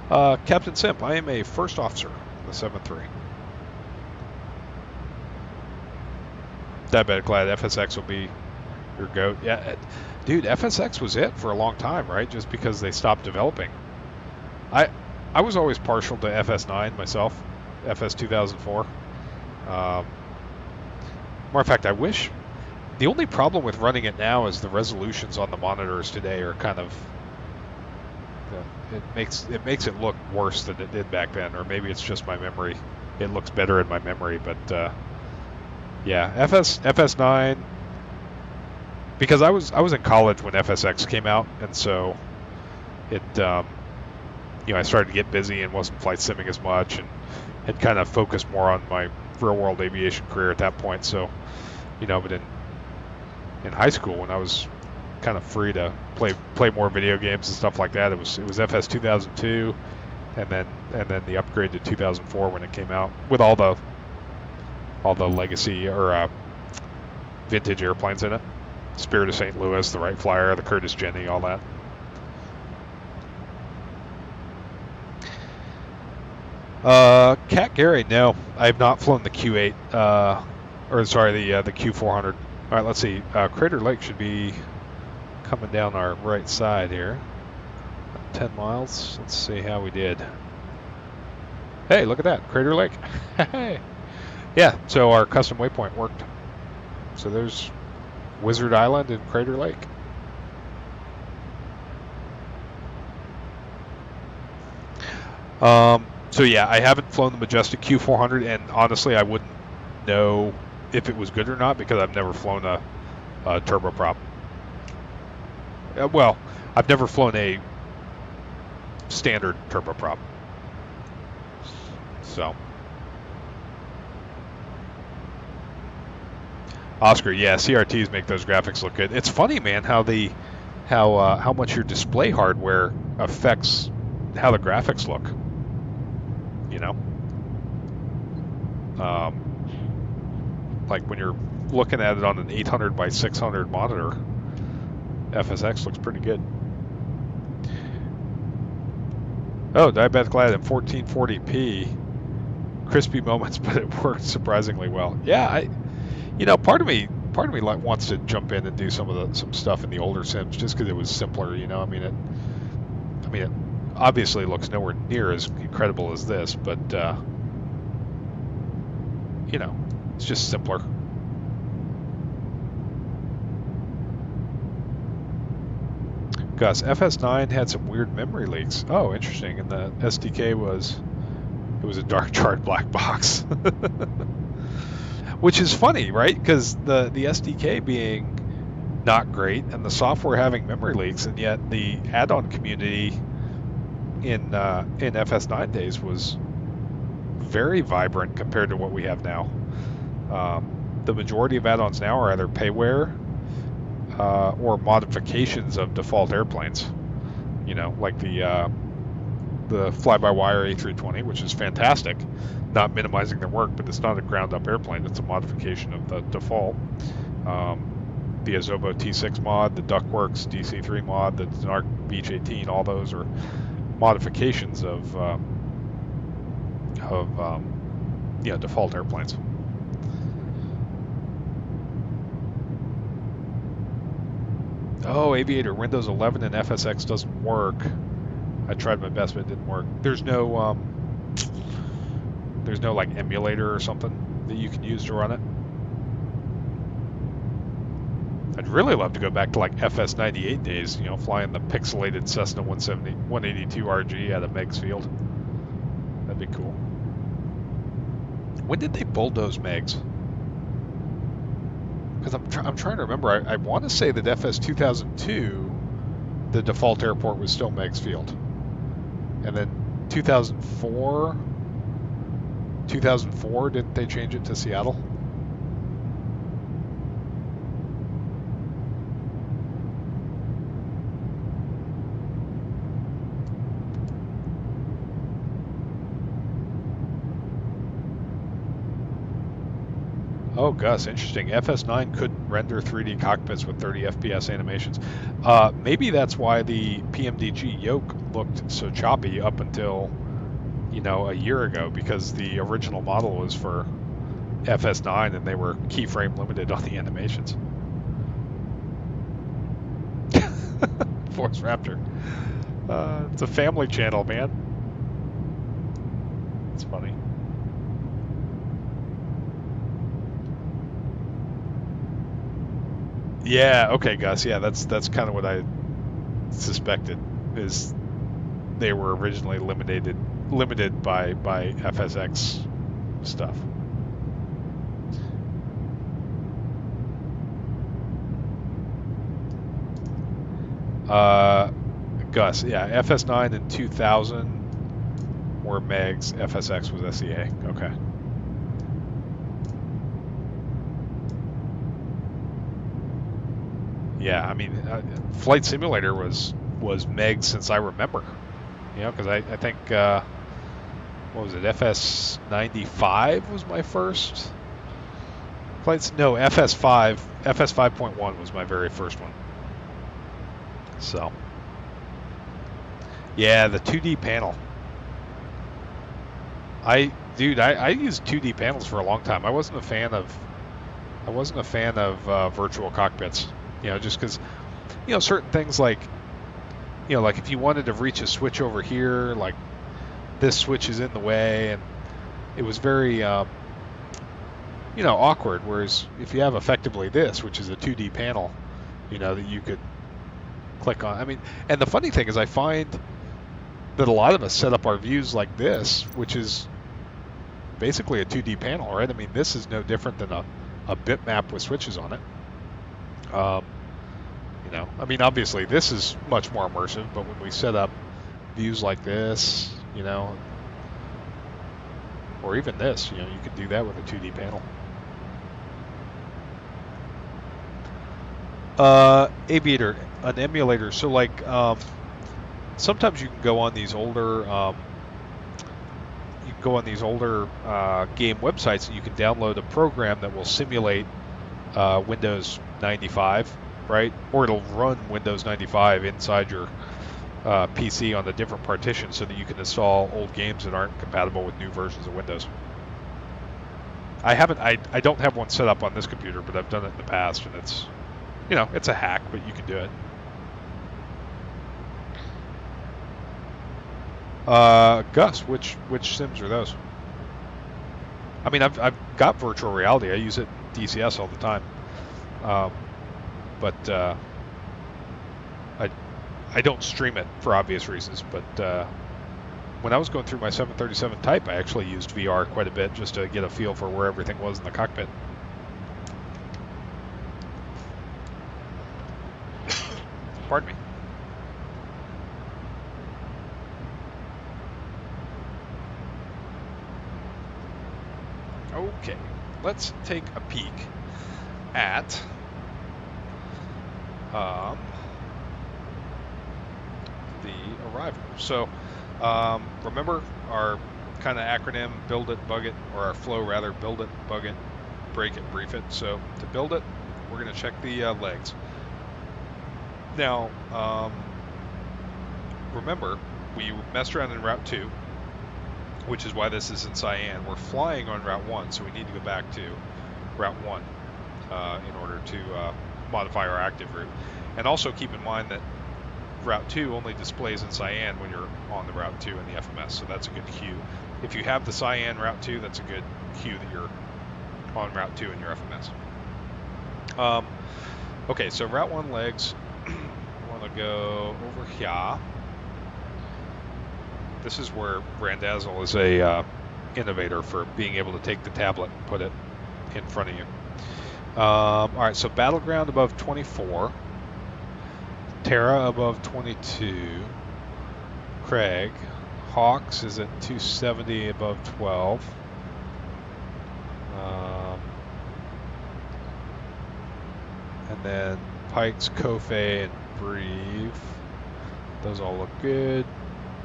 Speaker 1: Captain Simp, I am a first officer in the 7-3. Diabetic Glad, FSX will be your GOAT. Yeah, dude, FSX was it for a long time, right? Just because they stopped developing. I was always partial to FS9 myself, FS 2004. Matter of fact, I wish. The only problem with running it now is the resolutions on the monitors today are kind of. It makes it look worse than it did back then, or maybe it's just my memory. It looks better in my memory, but yeah, FS9. Because I was in college when FSX came out, and so it I started to get busy and wasn't flight simming as much, and had kind of focused more on my real world aviation career at that point. So but in in high school when I was kind of free to play more video games and stuff like that. It was FS 2002, and then the upgrade to 2004 when it came out with all the legacy or vintage airplanes in it. Spirit of St. Louis, the Wright Flyer, the Curtis Jenny, all that. Cat Gary, no, I have not flown the Q8, or sorry, the Q400. All right, let's see. Crater Lake should be coming down our right side here. 10 miles. Let's see how we did. Hey, look at that, Crater Lake. Hey, yeah. So our custom waypoint worked. So there's Wizard Island and Crater Lake. So yeah, I haven't flown the Majestic Q400, and honestly, I wouldn't know if it was good or not because I've never flown a turboprop. Well, I've never flown a standard turboprop. So, Oscar, yeah, CRTs make those graphics look good. It's funny, man, how much your display hardware affects how the graphics look. You know, like when you're looking at it on an 800 by 600 monitor, FSX looks pretty good. Oh, Diabetic Lad in 1440p, crispy moments, but it worked surprisingly well. Yeah, part of me wants to jump in and do some stuff in the older Sims just because it was simpler. You know, I mean it obviously looks nowhere near as incredible as this, but it's just simpler. Gus, FS9 had some weird memory leaks. Oh, interesting. And the SDK was a dark charred black box, which is funny, right? Because the SDK being not great and the software having memory leaks, and yet the add-on community in FS9 days was very vibrant compared to what we have now. The majority of add-ons now are either payware or modifications of default airplanes. You know, like the fly-by-wire A320, which is fantastic. Not minimizing their work, but it's not a ground-up airplane. It's a modification of the default. The Azobo T6 mod, the Duckworks DC3 mod, the Denarc Beach 18, all those are modifications of default airplanes. Oh, Aviator, Windows 11 and FSX doesn't work. I tried my best, but it didn't work. There's no like emulator or something that you can use to run it. I'd really love to go back to like FS98 days, flying the pixelated Cessna 182 RG out of Meigs Field. That'd be cool. When did they bulldoze Meigs? Because I'm trying to remember. I want to say that FS 2002, the default airport was still Meigs Field, and then 2004, didn't they change it to Seattle? Oh, Gus, interesting. FS9 couldn't render 3D cockpits with 30 FPS animations. Maybe that's why the PMDG yoke looked so choppy up until, a year ago, because the original model was for FS9 and they were keyframe limited on the animations. Force Raptor. It's a family channel, man. It's funny. Yeah, okay, Gus. Yeah, that's kind of what I suspected, is they were originally limited by FSX stuff. Gus, yeah, FS9 in 2000 were Meigs, FSX was SEA. Okay. yeah, I mean, Flight Simulator was Meg since I remember. You know, because I think what was it? FS95 was my first flights. No, FS5. FS5.1 was my very first one. So, yeah, the 2D panel. I used 2D panels for a long time. I wasn't a fan of virtual cockpits. You know, just because certain things like like if you wanted to reach a switch over here, like this switch is in the way, and it was very awkward. Whereas if you have effectively this, which is a 2D panel, that you could click on. I mean, and the funny thing is, I find that a lot of us set up our views like this, which is basically a 2D panel, right? I mean, this is no different than a bitmap with switches on it. I mean, obviously this is much more immersive, but when we set up views like this, or even this, you could do that with a 2D panel. Aviator, an emulator. So like, sometimes you can go on these older, game websites, and you can download a program that will simulate Windows 95, right? Or it'll run Windows 95 inside your PC on a different partition, so that you can install old games that aren't compatible with new versions of Windows. I don't have one set up on this computer, but I've done it in the past, and it's, it's a hack, but you can do it. Gus, which sims are those? I mean, I've got virtual reality. I use it in DCS all the time, but I don't stream it for obvious reasons. But when I was going through my 737 Type, I actually used VR quite a bit just to get a feel for where everything was in the cockpit. Pardon me. Okay, let's take a peek at the arrival. So remember our kind of acronym, build it, bug it, or our flow rather, build it, bug it, break it, brief it. So to build it, we're going to check the legs. Now, remember, we messed around in Route 2, which is why this is in cyan. We're flying on Route 1, so we need to go back to Route 1 in order to modify our active route. And also keep in mind that Route 2 only displays in cyan when you're on the Route 2 in the FMS, so that's a good cue. If you have the cyan Route 2, that's a good cue that you're on Route 2 in your FMS. Okay, so Route 1 legs, I want to go over here. This is where Randazzo is a innovator for being able to take the tablet and put it in front of you. All right, so Battleground above 24. Terra above 22. Craig. Hawks is at 270 above 12. And then Pikes, Kofe, and Breve. Those all look good.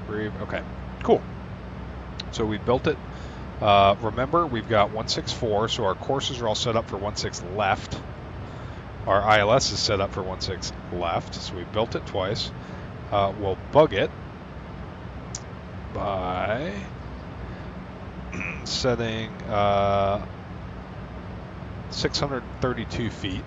Speaker 1: Breve, okay, cool. So we built it. Remember, we've got 164, so our courses are all set up for 16 left. Our ILS is set up for 16 left, so we built it twice. We'll bug it by setting 632 feet.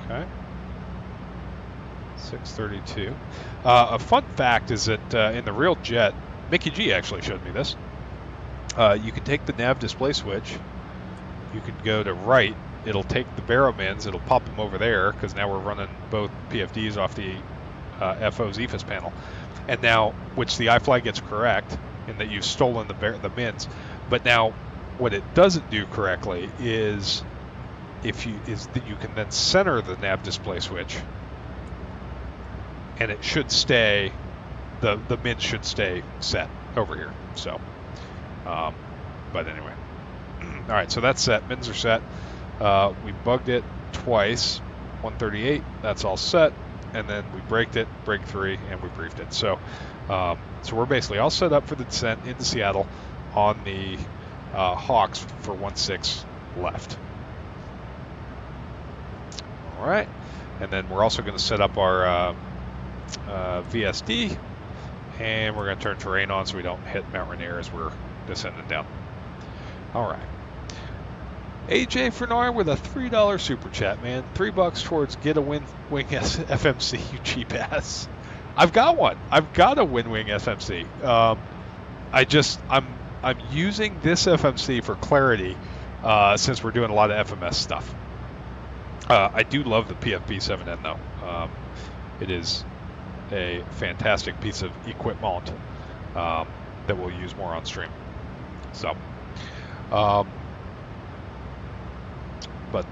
Speaker 1: Okay. 632. A fun fact is that in the real jet, Mickey G actually showed me this. You can take the nav display switch. You can go to right. It'll take the baromins. It'll pop them over there because now we're running both PFDs off the FO's EFIS panel. And now, which the iFly gets correct in that you've stolen the mins. But now, what it doesn't do correctly is that you can then center the nav display switch, and it should stay, the min should stay set over here. So But anyway. All right, so that's set. Mins are set. We bugged it twice. 138, that's all set. And then we braked it, brake 3, and we briefed it. So we're basically all set up for the descent into Seattle on the Hawks for 1.6 left. All right, and then we're also going to set up our VSD, and we're going to turn terrain on so we don't hit Mount Rainier as we're descending down. All right. AJ Fernar with a $3 super chat, man. $3 towards get a wing FMC, you cheap ass. I've got one. I've got a wing FMC. I'm using this FMC for clarity since we're doing a lot of FMS stuff. I do love the PFB7N though. It is a fantastic piece of equipment that we'll use more on stream. So. But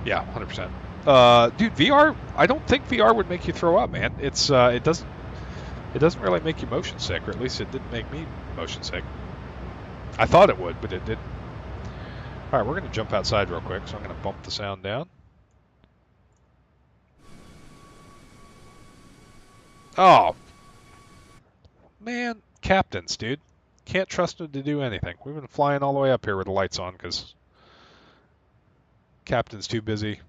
Speaker 1: yeah, 100%. Dude, VR. I don't think VR would make you throw up, man. It doesn't really make you motion sick, or at least it didn't make me motion sick. I thought it would, but it didn't. All right, we're gonna jump outside real quick, so I'm gonna bump the sound down. Oh, man, captains, dude. Can't trust them to do anything. We've been flying all the way up here with the lights on because Captain's too busy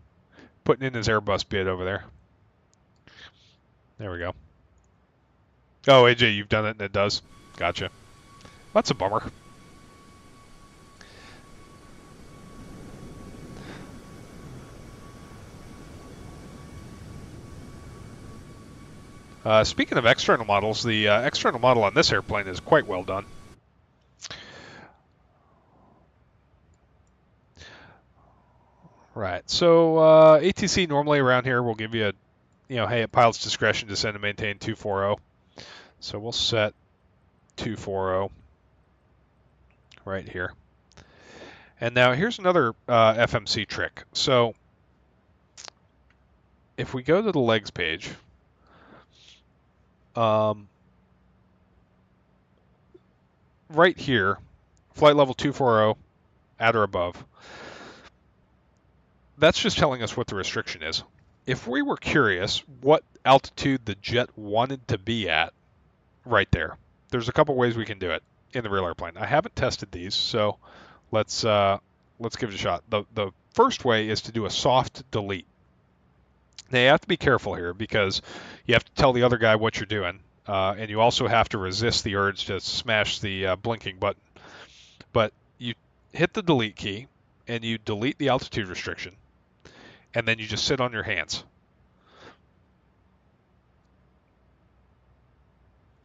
Speaker 1: putting in his Airbus bid over there. There we go. Oh, AJ, you've done it and it does. Gotcha. That's a bummer. Speaking of external models, the external model on this airplane is quite well done. Right. So ATC normally around here will give you a, hey, at pilot's discretion, descend and maintain 240. So we'll set 240 right here. And now here's another FMC trick. So if we go to the legs page, right here, flight level 240 at or above, that's just telling us what the restriction is. If we were curious what altitude the jet wanted to be at, right there's a couple ways we can do it in the real airplane. I haven't tested these, so let's give it a shot. The first way is to do a soft delete. Now you have to be careful here because you have to tell the other guy what you're doing, and you also have to resist the urge to smash the blinking button. But you hit the delete key and you delete the altitude restriction, and then you just sit on your hands.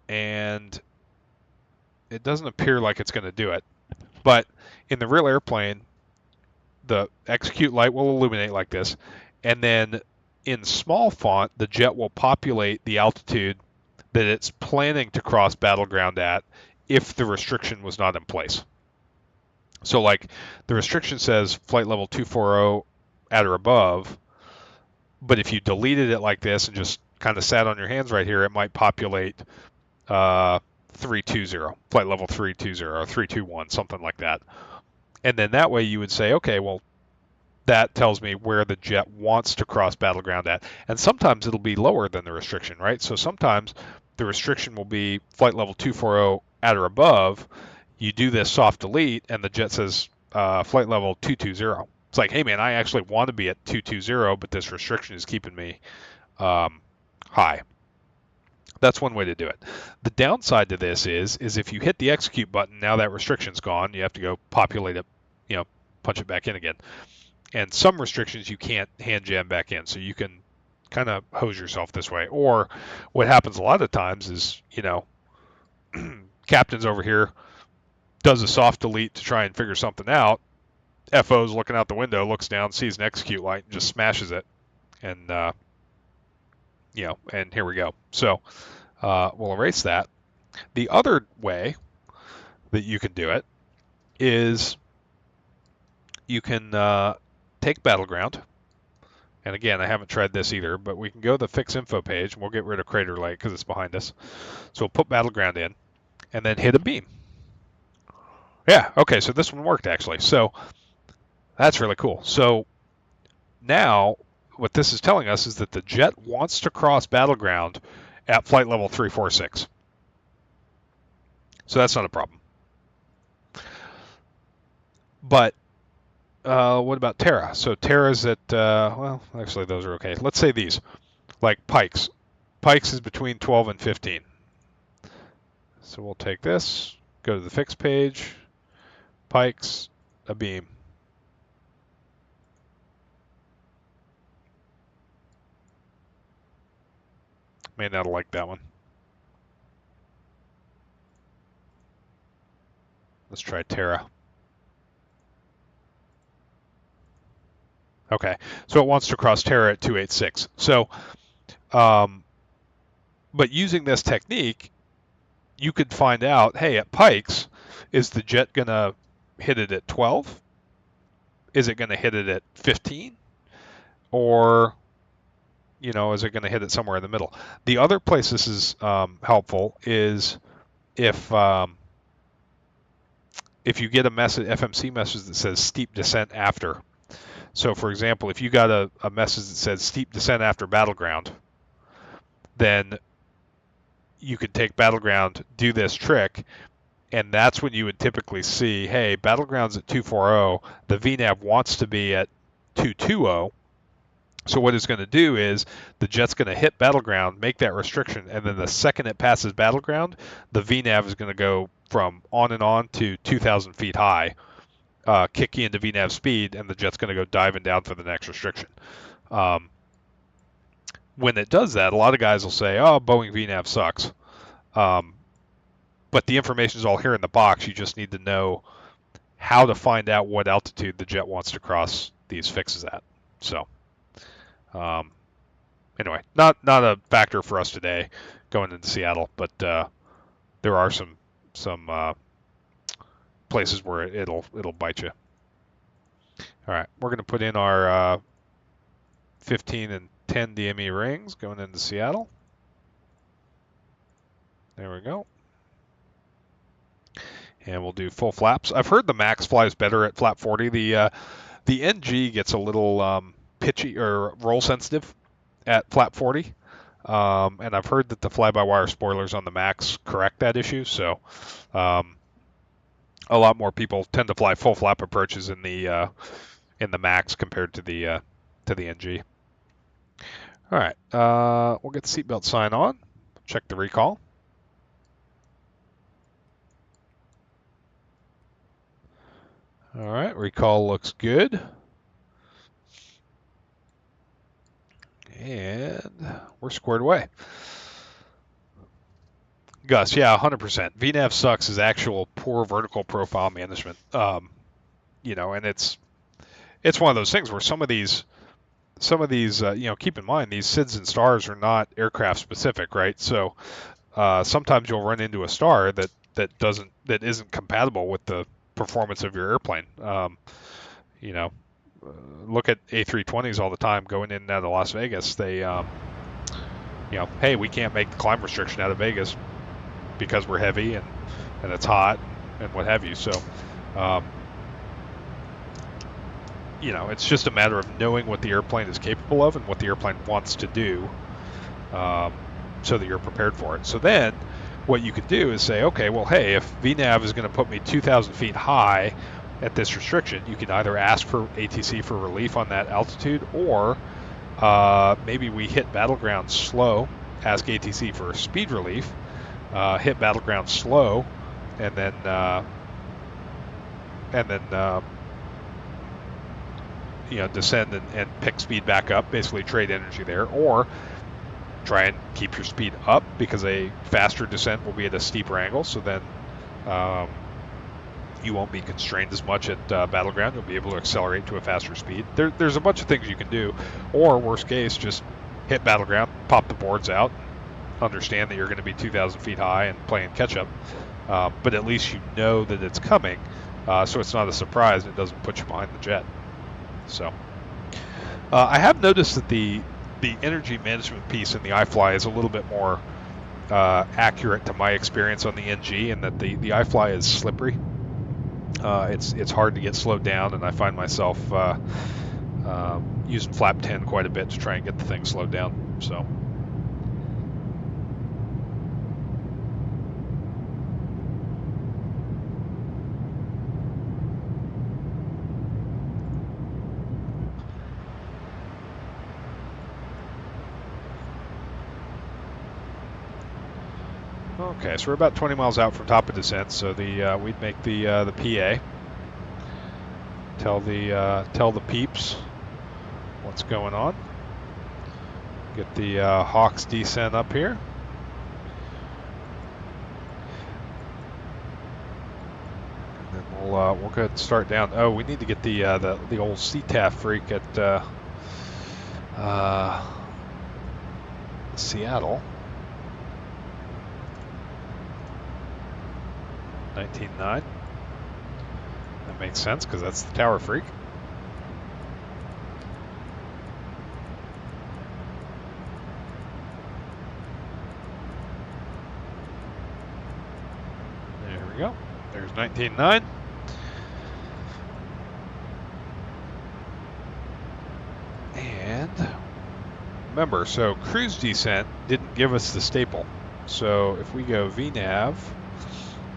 Speaker 1: And it doesn't appear like it's going to do it. But in the real airplane, the execute light will illuminate like this, and then in small font, the jet will populate the altitude that it's planning to cross battleground at if the restriction was not in place. So like the restriction says flight level 240 at or above, but if you deleted it like this and just kind of sat on your hands right here, it might populate 320, flight level 320 or 321, something like that. And then that way you would say, okay, well, that tells me where the jet wants to cross battleground at. And sometimes it'll be lower than the restriction, right? So sometimes the restriction will be flight level 240 at or above. You do this soft delete, and the jet says flight level 220. It's like, hey, man, I actually want to be at 220, but this restriction is keeping me high. That's one way to do it. The downside to this is if you hit the execute button, now that restriction's gone. You have to go populate it, punch it back in again. And some restrictions you can't hand jam back in, so you can kind of hose yourself this way. Or what happens a lot of times is, captain's over here, does a soft delete to try and figure something out. FO's looking out the window, looks down, sees an execute light, and just smashes it. And, and here we go. So we'll erase that. The other way that you can do it is you can take Battleground. And again, I haven't tried this either, but we can go to the Fix Info page, and we'll get rid of Crater Lake because it's behind us. So we'll put Battleground in, and then hit a beam. Yeah, okay, so this one worked actually. So that's really cool. So now what this is telling us is that the jet wants to cross battleground at flight level 346. So that's not a problem. But what about Terra? So Terra's at, well, actually those are okay. Let's say these, like Pikes. Pikes is between 12 and 15. So we'll take this, go to the fixed page, Pikes, a beam. May not like that one. Let's try Terra. Okay, so it wants to cross Terra at 286. So, but using this technique, you could find out, hey, at Pikes, is the jet going to hit it at 12? Is it going to hit it at 15? Or, you know, is it going to hit it somewhere in the middle? The other place this is helpful is if you get a message, FMC message that says steep descent after. So, for example, if you got a message that says steep descent after battleground, then you could take battleground, do this trick, and that's when you would typically see, hey, battleground's at 240, the VNAV wants to be at 220. So what it's going to do is the jet's going to hit battleground, make that restriction, and then the second it passes battleground, the VNAV is going to go from on and on to 2,000 feet high, kick you into VNAV speed, and the jet's going to go diving down for the next restriction. When it does that, a lot of guys will say, oh, Boeing VNAV sucks. But the information is all here in the box. You just need to know how to find out what altitude the jet wants to cross these fixes at. So, anyway, not a factor for us today going into Seattle, but there are some places where it'll bite you. All right, we're going to put in our 15 and 10 DME rings going into Seattle. There we go. And we'll do full flaps. I've heard the MAX flies better at flap 40. The NG gets a little pitchy or roll sensitive at flap 40. And I've heard that the fly-by-wire spoilers on the MAX correct that issue. So a lot more people tend to fly full flap approaches in the MAX compared to the NG. All right, we'll get the seatbelt sign on. Check the recall. All right, recall looks good. And we're squared away. Gus, yeah, 100%. VNAV sucks is actual poor vertical profile management. You know, and it's one of those things where some of these, you know, keep in mind these SIDS and stars are not aircraft specific, right? So sometimes you'll run into a star that isn't compatible with the performance of your airplane. You know, look at A320s all the time going in and out of Las Vegas. They, you know, hey, we can't make the climb restriction out of Vegas because we're heavy and it's hot and what have you. So, you know, it's just a matter of knowing what the airplane is capable of and what the airplane wants to do, so that you're prepared for it. So then what you could do is say, okay, well, hey, if VNAV is going to put me 2,000 feet high at this restriction, you can either ask for ATC for relief on that altitude, or maybe we hit battleground slow, ask ATC for speed relief, hit battleground slow, and then you know, descend and pick speed back up, basically trade energy there, or try and keep your speed up because a faster descent will be at a steeper angle, so then you won't be constrained as much at battleground. You'll be able to accelerate to a faster speed. There's a bunch of things you can do, or worst case, just hit battleground, pop the boards out, understand that you're going to be 2,000 feet high and playing catch up, but at least you know that it's coming, so it's not a surprise and it doesn't put you behind the jet. So I have noticed that the energy management piece in the iFly is a little bit more accurate to my experience on the NG, and that the iFly is slippery. it's hard to get slowed down, and I find myself using flap 10 quite a bit to try and get the thing slowed down. So. Okay, so we're about 20 miles out from top of descent, so we'd make the PA. Tell the peeps what's going on. Get the Hawks descent up here. And then we'll go ahead and start down. Oh, we need to get the old CTAF freak at Seattle. 19.9. That makes sense because that's the tower freak. There we go. There's 19.9. And remember, so cruise descent didn't give us the staple. So if we go VNAV,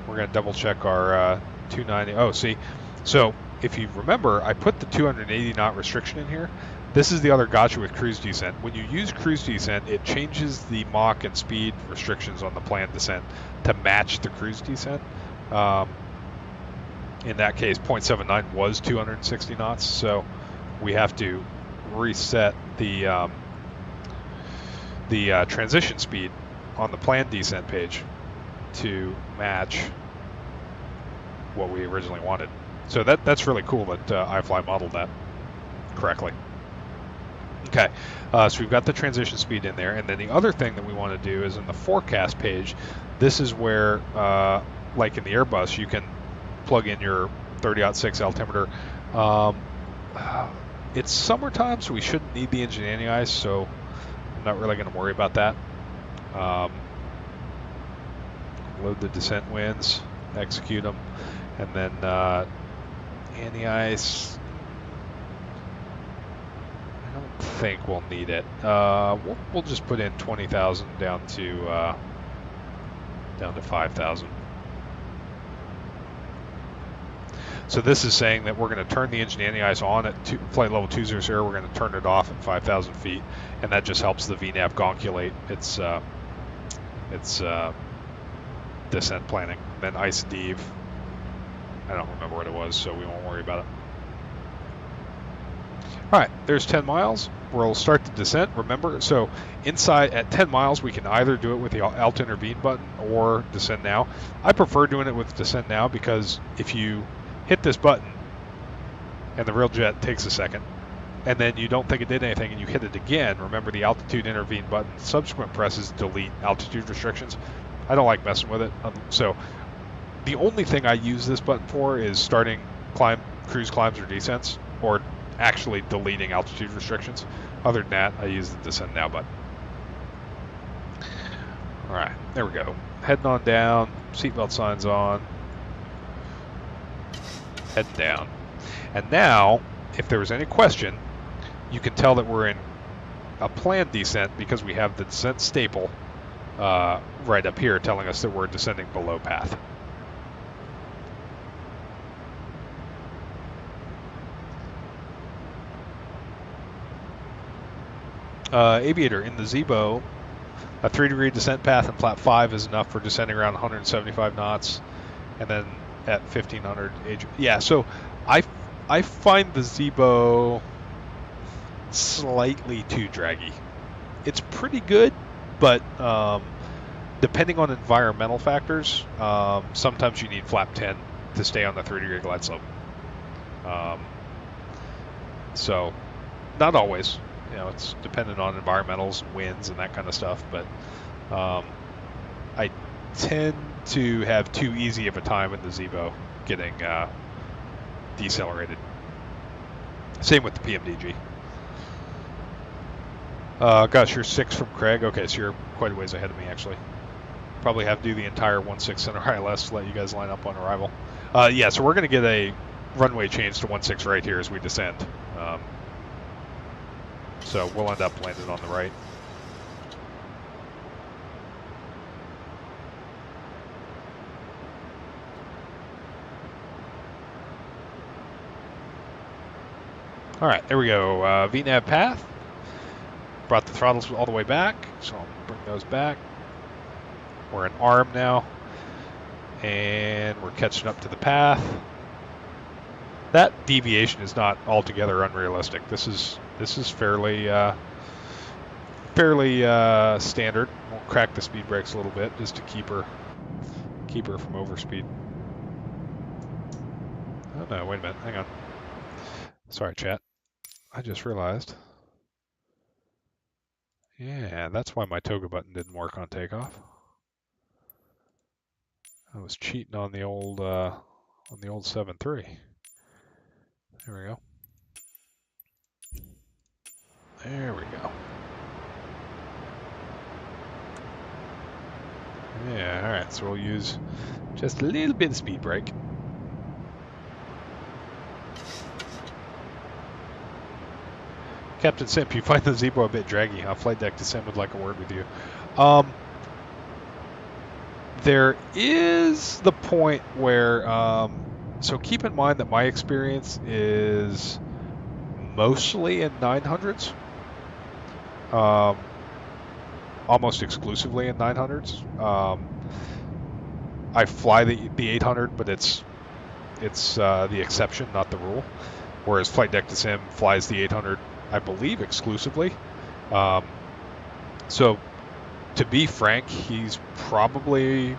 Speaker 1: we're going to double check our 290. Oh, see, so if you remember, I put the 280 knot restriction in here. This is the other gotcha with cruise descent. When you use cruise descent, it changes the Mach and speed restrictions on the planned descent to match the cruise descent. In that case, 0.79 was 260 knots, so we have to reset the transition speed on the planned descent page to match what we originally wanted. So that's really cool that iFly modeled that correctly. Okay, so we've got the transition speed in there, and then the other thing that we want to do is in the forecast page. This is where, like in the Airbus, you can plug in your 30-06 altimeter. It's summertime, so we shouldn't need the engine anti-ice, so I'm not really going to worry about that. Load the descent winds, execute them, and then anti-ice, I don't think we'll need it. We'll just put in 20,000 down to 5,000. So this is saying that we're going to turn the engine anti-ice on at flight level 200. We're going to turn it off at 5,000 feet, and that just helps the VNAV gonculate its descent planning. Then ice dev, I don't remember what it was, so we won't worry about it. All right, there's 10 miles. We'll start the descent. Remember, so inside at 10 miles, we can either do it with the Alt Intervene button or Descend Now. I prefer doing it with Descend Now because if you hit this button and the real jet takes a second, and then you don't think it did anything and you hit it again, remember the Altitude Intervene button, subsequent presses delete altitude restrictions. I don't like messing with it. So the only thing I use this button for is starting cruise climbs or descents, or actually deleting altitude restrictions. Other than that, I use the Descend Now button. All right, there we go. Heading on down, seatbelt signs on, heading down. And now, if there was any question, you can tell that we're in a planned descent because we have the descent staple right up here telling us that we're descending below path. Aviator, in the Zebo, a 3-degree descent path in flap 5 is enough for descending around 175 knots, and then at 1500 age. Yeah, so I find the Zebo slightly too draggy. It's pretty good, but depending on environmental factors, sometimes you need flap 10 to stay on the 3-degree glide slope. So, not always. You know, it's dependent on environmentals, winds, and that kind of stuff. But I tend to have too easy of a time in the Zebo getting decelerated. Same with the PMDG. Gosh, you're 6 from Craig. Okay, so you're quite a ways ahead of me, actually. Probably have to do the entire 1.6 center ILS to let you guys line up on arrival. Yeah, so we're going to get a runway change to 16 right here as we descend. So we'll end up landing on the right. All right, there we go. VNAV path. Brought the throttles all the way back, so I'll bring those back. We're in arm now, and we're catching up to the path. That deviation is not altogether unrealistic. This is fairly standard. We'll crack the speed brakes a little bit just to keep her from overspeed. Oh no, wait a minute, hang on. Sorry, chat. I just realized. Yeah, that's why my toga button didn't work on takeoff. I was cheating on the old 7.3. There we go. There we go. Yeah, all right. So we'll use just a little bit of speed brake. Captain Simp, you find the Zebra a bit draggy, huh? Flight deck to Sim would like a word with you. There is the point where, so keep in mind that my experience is mostly in 900s, almost exclusively in 900s. I fly the 800, but it's the exception, not the rule. Whereas Flight Deck to Sim flies the 800, I believe, exclusively. So, to be frank, he's probably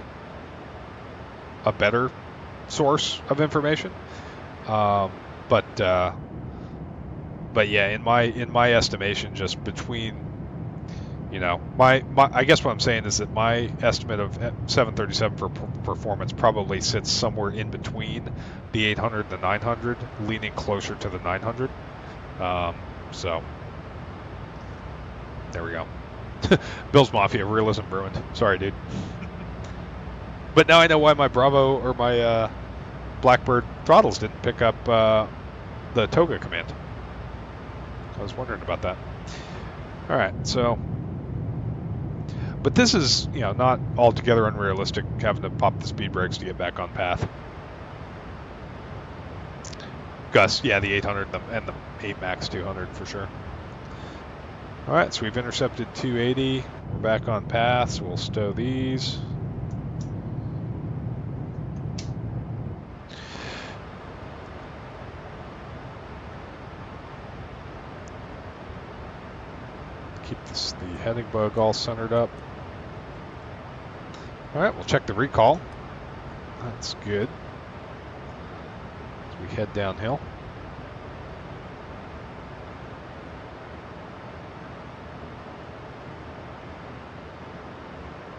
Speaker 1: a better source of information. But yeah, in my estimation, just between, my I guess what I'm saying is that my estimate of 737 for performance probably sits somewhere in between the 800 and the 900, leaning closer to the 900. So there we go. Bill's Mafia, realism ruined. Sorry, dude. But now I know why my Bravo or my Blackbird throttles didn't pick up the toga command. I was wondering about that. All right, so, but this is, not altogether unrealistic, having to pop the speed brakes to get back on path. Gus, yeah, the 800 and the 8 Max 200 for sure. All right, so we've intercepted 280. We're back on path, so we'll stow these. Keep the heading bug all centered up. All right, we'll check the recall. That's good. As we head downhill.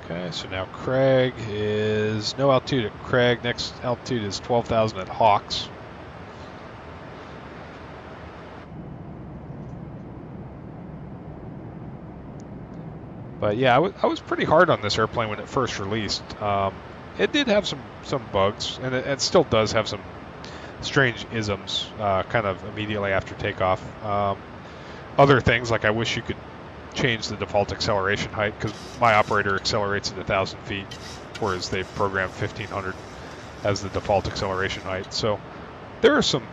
Speaker 1: Okay, so now Craig is no altitude at Craig. Next altitude is 12,000 at Hawks. But yeah, I was pretty hard on this airplane when it first released. It did have some bugs, and it still does have some strange isms kind of immediately after takeoff. Other things, like I wish you could change the default acceleration height, because my operator accelerates at 1,000 feet, whereas they programmed 1,500 as the default acceleration height. So there are some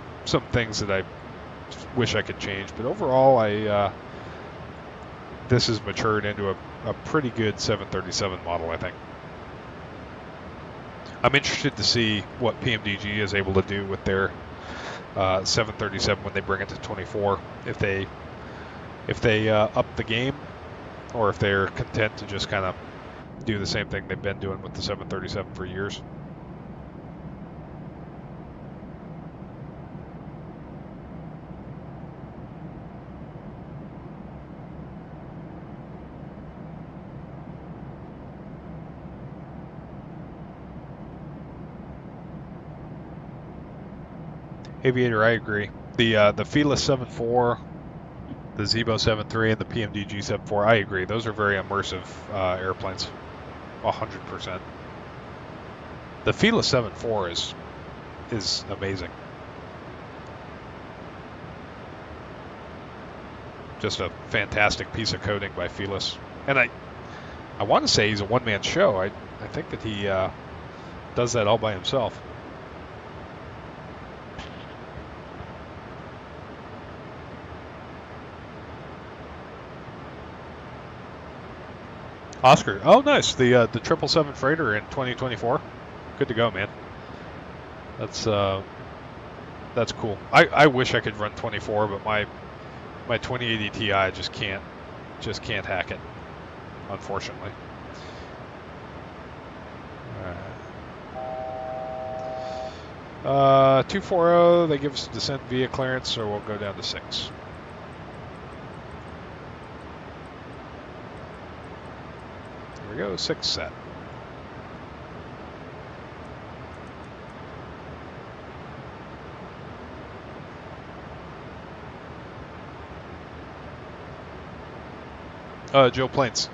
Speaker 1: things that I wish I could change, but overall, this has matured into a pretty good 737 model, I think. I'm interested to see what PMDG is able to do with their 737 when they bring it to 24. If they up the game, or if they're content to just kind of do the same thing they've been doing with the 737 for years. Aviator, I agree. The Fila 7.4, the Zebo 7.3, and the PMDG 7.4, I agree. Those are very immersive airplanes, 100%. The Fila 7.4 is is amazing. Just a fantastic piece of coding by Felis. And I want to say he's a one-man show. I think that he does that all by himself. Oscar. Oh, nice. The 777 freighter in 2024. Good to go, man. That's cool. I wish I could run 24, but my 2080 Ti just can't hack it, unfortunately. 240. They give us descent via clearance, so we'll go down to 6. Here we go. 6 set. Joe Plains.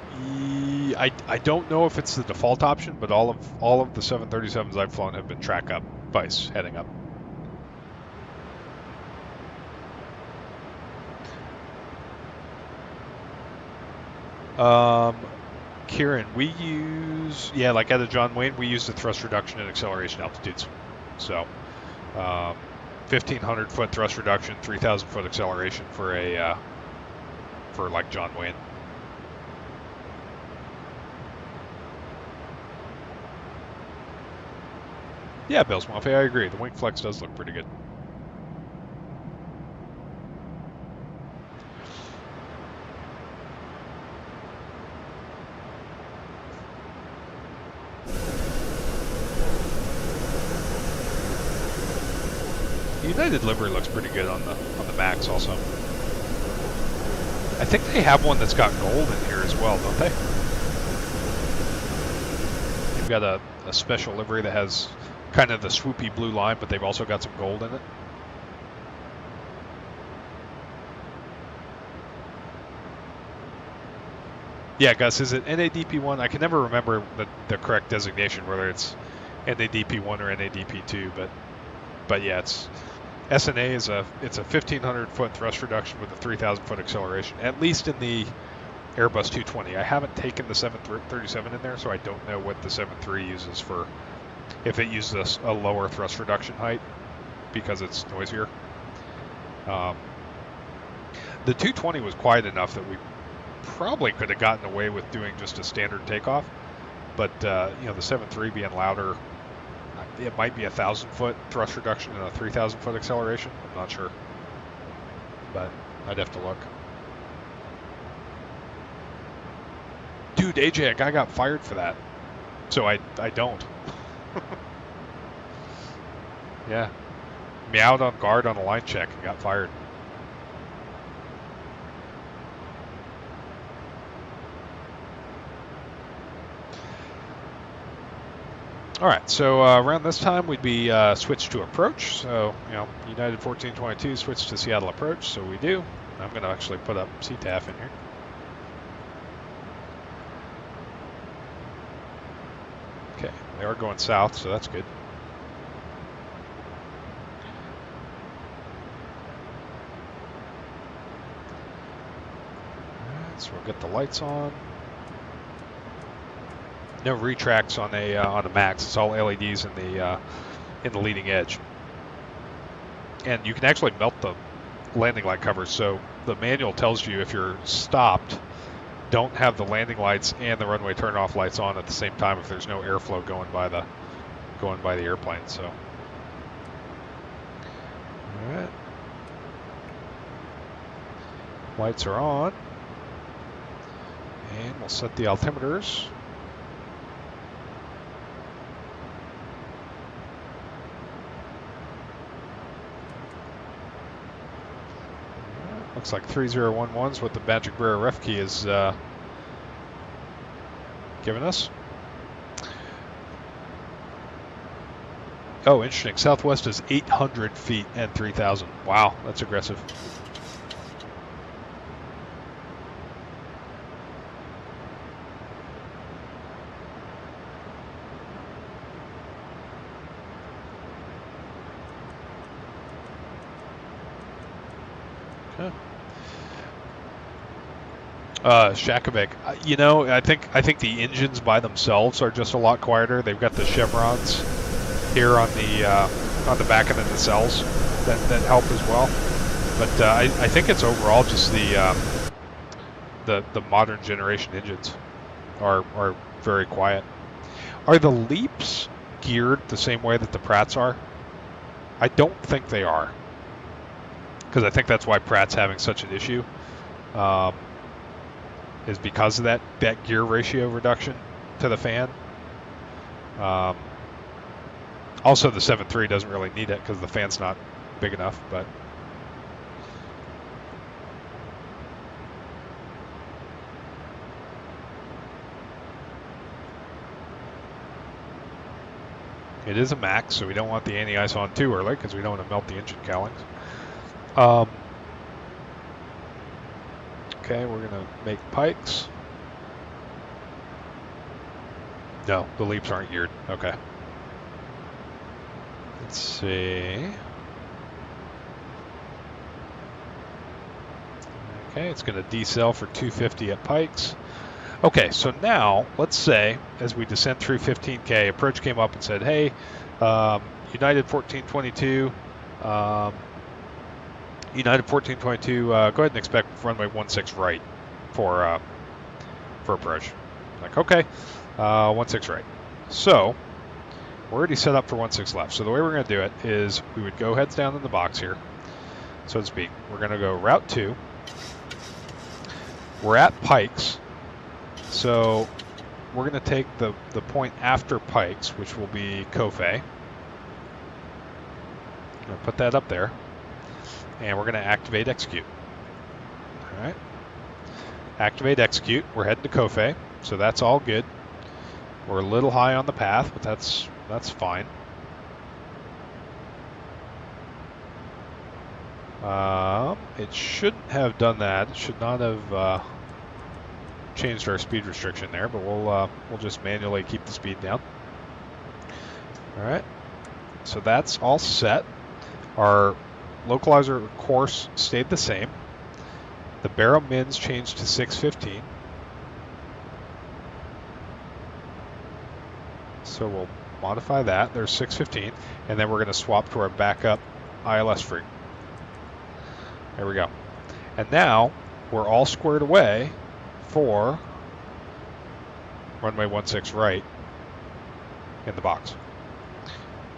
Speaker 1: I don't know if it's the default option, but all of the 737s I've flown have been track up vice heading up. Kieran, we use like at a John Wayne, we use the thrust reduction and acceleration altitudes. So 1,500 foot thrust reduction, 3,000 foot acceleration for a for like John Wayne. Yeah, Bill's Mafia, I agree. The wing flex does look pretty good. The United livery looks pretty good on the MAX also. I think they have one that's got gold in here as well, don't they? They've got a special livery that has kind of the swoopy blue line, but they've also got some gold in it. Yeah, Gus, is it NADP1? I can never remember the correct designation, whether it's NADP1 or NADP2, but yeah, it's SNA is it's a 1,500 foot thrust reduction with a 3,000 foot acceleration, at least in the Airbus 220. I haven't taken the 737 in there, so I don't know what the 73 uses for, if it uses a lower thrust reduction height because it's noisier. The 220 was quiet enough that we probably could have gotten away with doing just a standard takeoff, but the 73 being louder, it might be 1,000 foot thrust reduction and a 3,000 foot acceleration. I'm not sure, but I'd have to look. Dude, AJ, a guy got fired for that, so I don't. Yeah, meowed on guard on a line check and got fired. All right, so around this time we'd be switched to approach. So United 1422 switched to Seattle approach. So we do. I'm going to actually put up CTAF in here. Okay, they are going south, so that's good. All right, so we'll get the lights on. No retracts on a MAX. It's all LEDs in the leading edge, and you can actually melt the landing light covers. So the manual tells you if you're stopped, don't have the landing lights and the runway turn-off lights on at the same time if there's no airflow going by the airplane. So, all right, lights are on, and we'll set the altimeters. Looks like 3011's what the Magic Bearer ref key is giving us. Oh, interesting. Southwest is 800 feet and 3,000. Wow, that's aggressive. Okay. Shakovic, you know, I think the engines by themselves are just a lot quieter. They've got the chevrons here on the back end of the nacelles that help as well. But I think it's overall just the modern generation engines are very quiet. Are the Leaps geared the same way that the Pratts are? I don't think they are, because I think that's why Pratt's having such an issue, is because of that gear ratio reduction to the fan. Also, the 7.3 doesn't really need it because the fan's not big enough, but it is a MAX, so we don't want the anti-ice on too early because we don't want to melt the engine cowlings. Okay, we're going to make pikes. No, the Leaps aren't geared. Okay. Let's see. Okay, it's going to decel for 250 at pikes. Okay, so now, let's say, as we descend through 15K, approach came up and said, hey, United 1422, United 1422, go ahead and expect runway 16 right for approach. Like, okay, 16 right. So, we're already set up for 16 left. So the way we're going to do it is we would go heads down in the box here, so to speak. We're going to go route 2. We're at pikes. So we're going to take the point after pikes, which will be KSFO. I'm going to put that up there. And we're going to activate execute. All right. Activate execute. We're heading to KSFO, so that's all good. We're a little high on the path, but that's fine. It shouldn't have done that. It should not have changed our speed restriction there, but we'll just manually keep the speed down. All right. So that's all set. Our localizer course stayed the same. The baro mins changed to 615. So we'll modify that. There's 615. And then we're going to swap to our backup ILS free. There we go. And now we're all squared away for runway 16 right in the box.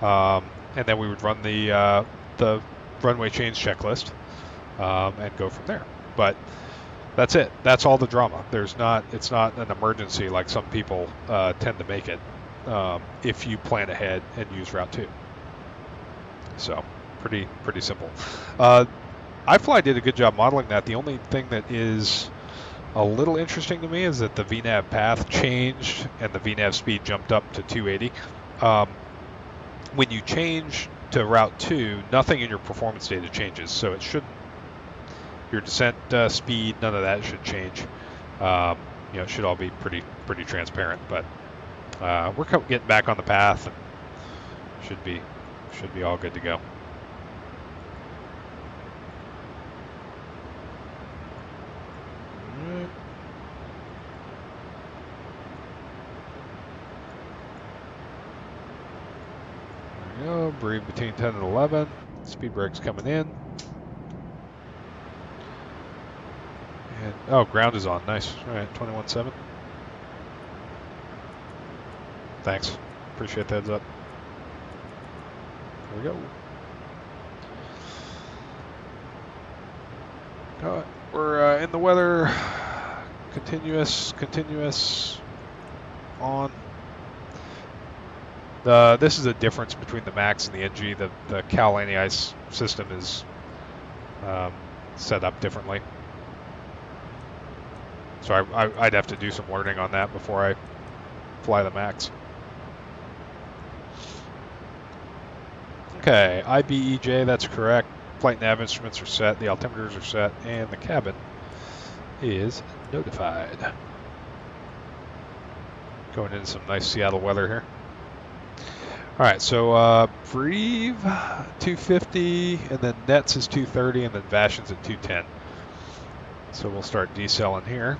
Speaker 1: And then we would run the runway change checklist and go from there. But that's it. That's all the drama. It's not an emergency like some people tend to make it if you plan ahead and use Route 2. So pretty simple. iFly did a good job modeling that. The only thing that is a little interesting to me is that the VNAV path changed and the VNAV speed jumped up to 280. When you change to Route 2, nothing in your performance data changes, so it shouldn't. Your descent speed, none of that should change. It should all be pretty transparent. But we're getting back on the path, and should be all good to go. There we go. Breathe between 10 and 11. Speed brake's coming in. And, oh, ground is on. Nice. All right, 21.7. Thanks. Appreciate the heads up. There we go. All right, we're in the weather. Continuous on. This is a difference between the MAX and the NG. The Cal anti-ice system is set up differently. So I'd have to do some learning on that before I fly the MAX. Okay, IBEJ, that's correct. Flight nav instruments are set, the altimeters are set, and the cabin is notified. Going into some nice Seattle weather here. All right, so Breve 250, and then Nets is 230, and then Vashon's at 210. So we'll start decelling here.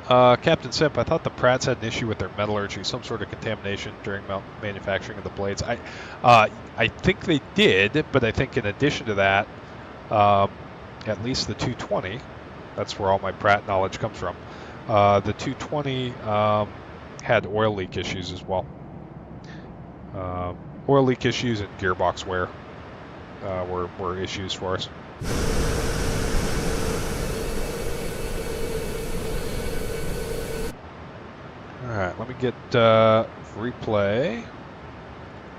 Speaker 1: Captain Simp, I thought the Pratts had an issue with their metallurgy, some sort of contamination during manufacturing of the blades. I think they did, but I think in addition to that, at least the 220, that's where all my Pratt knowledge comes from. The 220 had oil leak issues as well. Oil leak issues and gearbox wear were issues for us. All right, let me get replay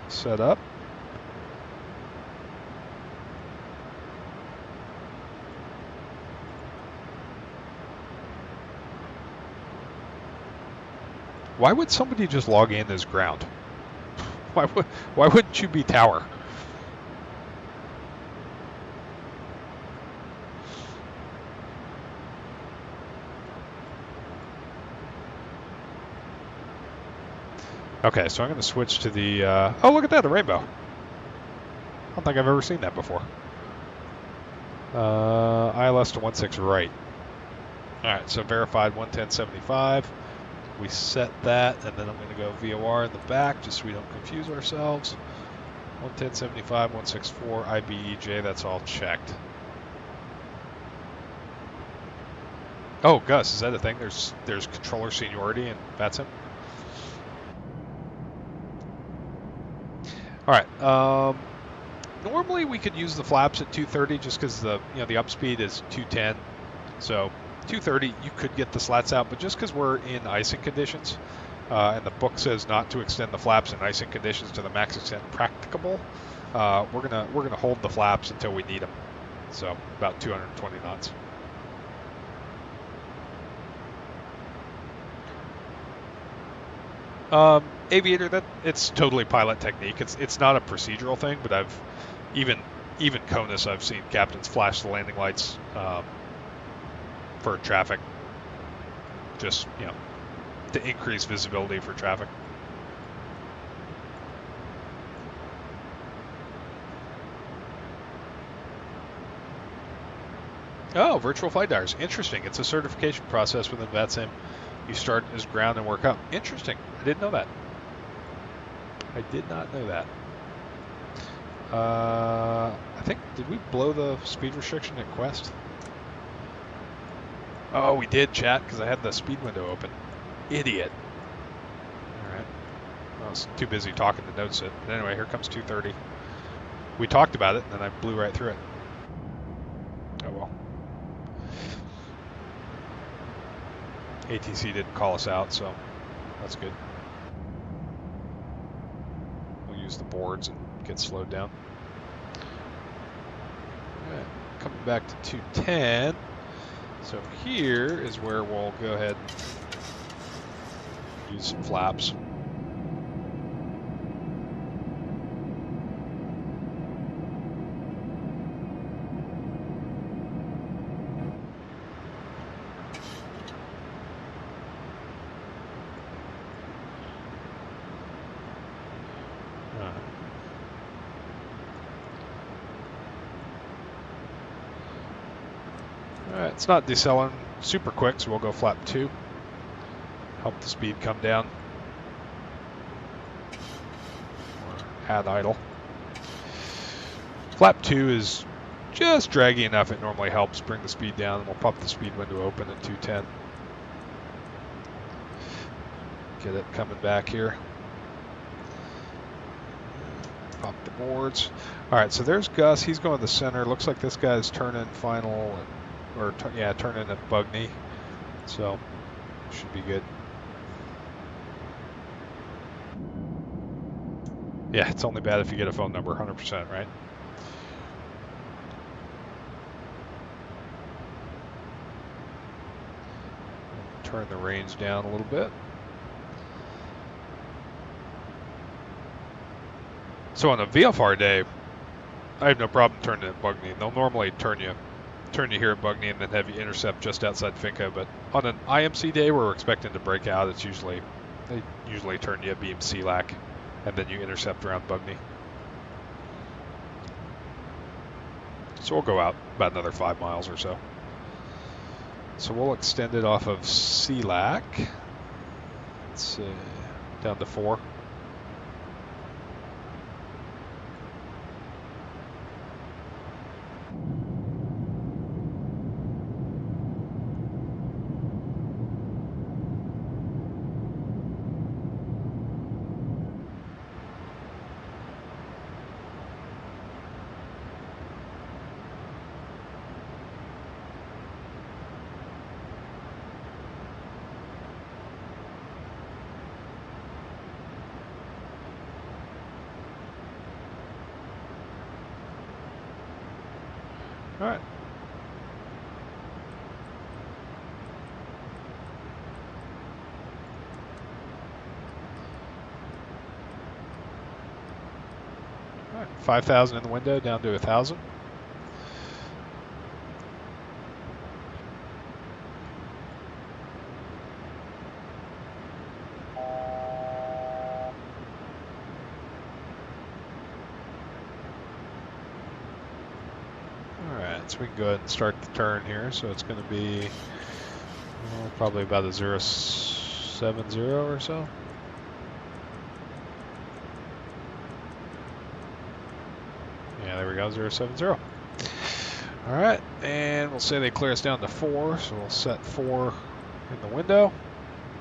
Speaker 1: set up. Why would somebody just log in as ground? Why wouldn't you be tower? Okay, so I'm going to switch to the... oh, look at that, a rainbow. I don't think I've ever seen that before. ILS to 16 right. All right, so verified 110.75. We set that, and then I'm going to go VOR in the back just so we don't confuse ourselves. 110.75, 164, IBEJ, that's all checked. Oh, Gus, is that a thing? There's controller seniority in VATSIM? All right. Normally we could use the flaps at 230 just because the upspeed is 210. So 230 you could get the slats out, but just because we're in icing conditions, and the book says not to extend the flaps in icing conditions to the max extent practicable, we're gonna hold the flaps until we need them. So about 220 knots. Aviator, it's totally pilot technique. It's not a procedural thing, but I've even CONUS, I've seen captains flash the landing lights for traffic, just to increase visibility for traffic. Oh, virtual flight diars. Interesting. It's a certification process within VATSIM. You start as ground and work up. Interesting. I didn't know that. I did not know that. I think, did we blow the speed restriction at Quest? Oh, we did, chat, because I had the speed window open. Idiot. All right. I was too busy talking to notice it. But anyway, here comes 230. We talked about it, and then I blew right through it. Oh well. ATC didn't call us out, so that's good. We'll use the boards and get slowed down. All right, coming back to 210. So here is where we'll go ahead and use some flaps. Alright, it's not decelerating super quick, so we'll go flap 2. Help the speed come down. Or add idle. Flap 2 is just draggy enough, it normally helps bring the speed down, and we'll pop the speed window open at 210. Get it coming back here. Pop the boards. Alright, so there's Gus, he's going to the center. Looks like this guy's turning final, turning at Bugney. So, should be good. Yeah, it's only bad if you get a phone number, 100%, right? Turn the reins down a little bit. So on a VFR day, I have no problem turning at Bugney. They'll normally turn you turn you here at Bugny and then have you intercept just outside Finca. But on an IMC day where we're expecting to break out, they usually turn you beam CLAC, and then you intercept around Bugny. So we'll go out about another 5 miles or so. So we'll extend it off of CLAC. Let's see, down to 4. All right. All right, 5,000 in the window, down to 1,000. So we can go ahead and start the turn here. So it's going to be probably about a 070 or so. Yeah, there we go, 070. All right, and we'll say they clear us down to 4, so we'll set 4 in the window,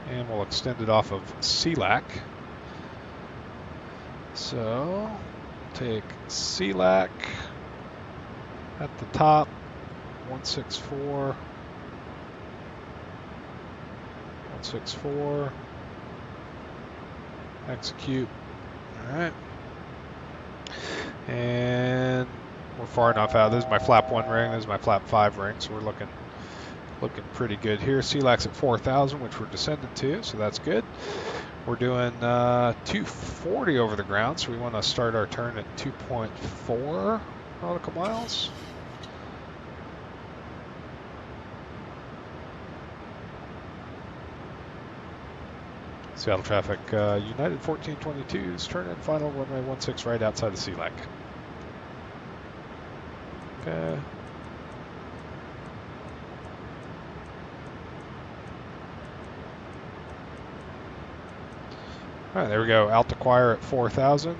Speaker 1: and we'll extend it off of CLAC. So take CLAC at the top, 164, 164, execute. All right, and we're far enough out. This is my flap 1 ring, this is my flap 5 ring, so we're looking pretty good here. CLAC's at 4,000, which we're descending to, so that's good. We're doing 240 over the ground, so we want to start our turn at 2.4 nautical miles. Seattle traffic, United 1422's turn in final runway 16 right outside of CLAC. Okay. All right, there we go. Alt acquire at 4,000.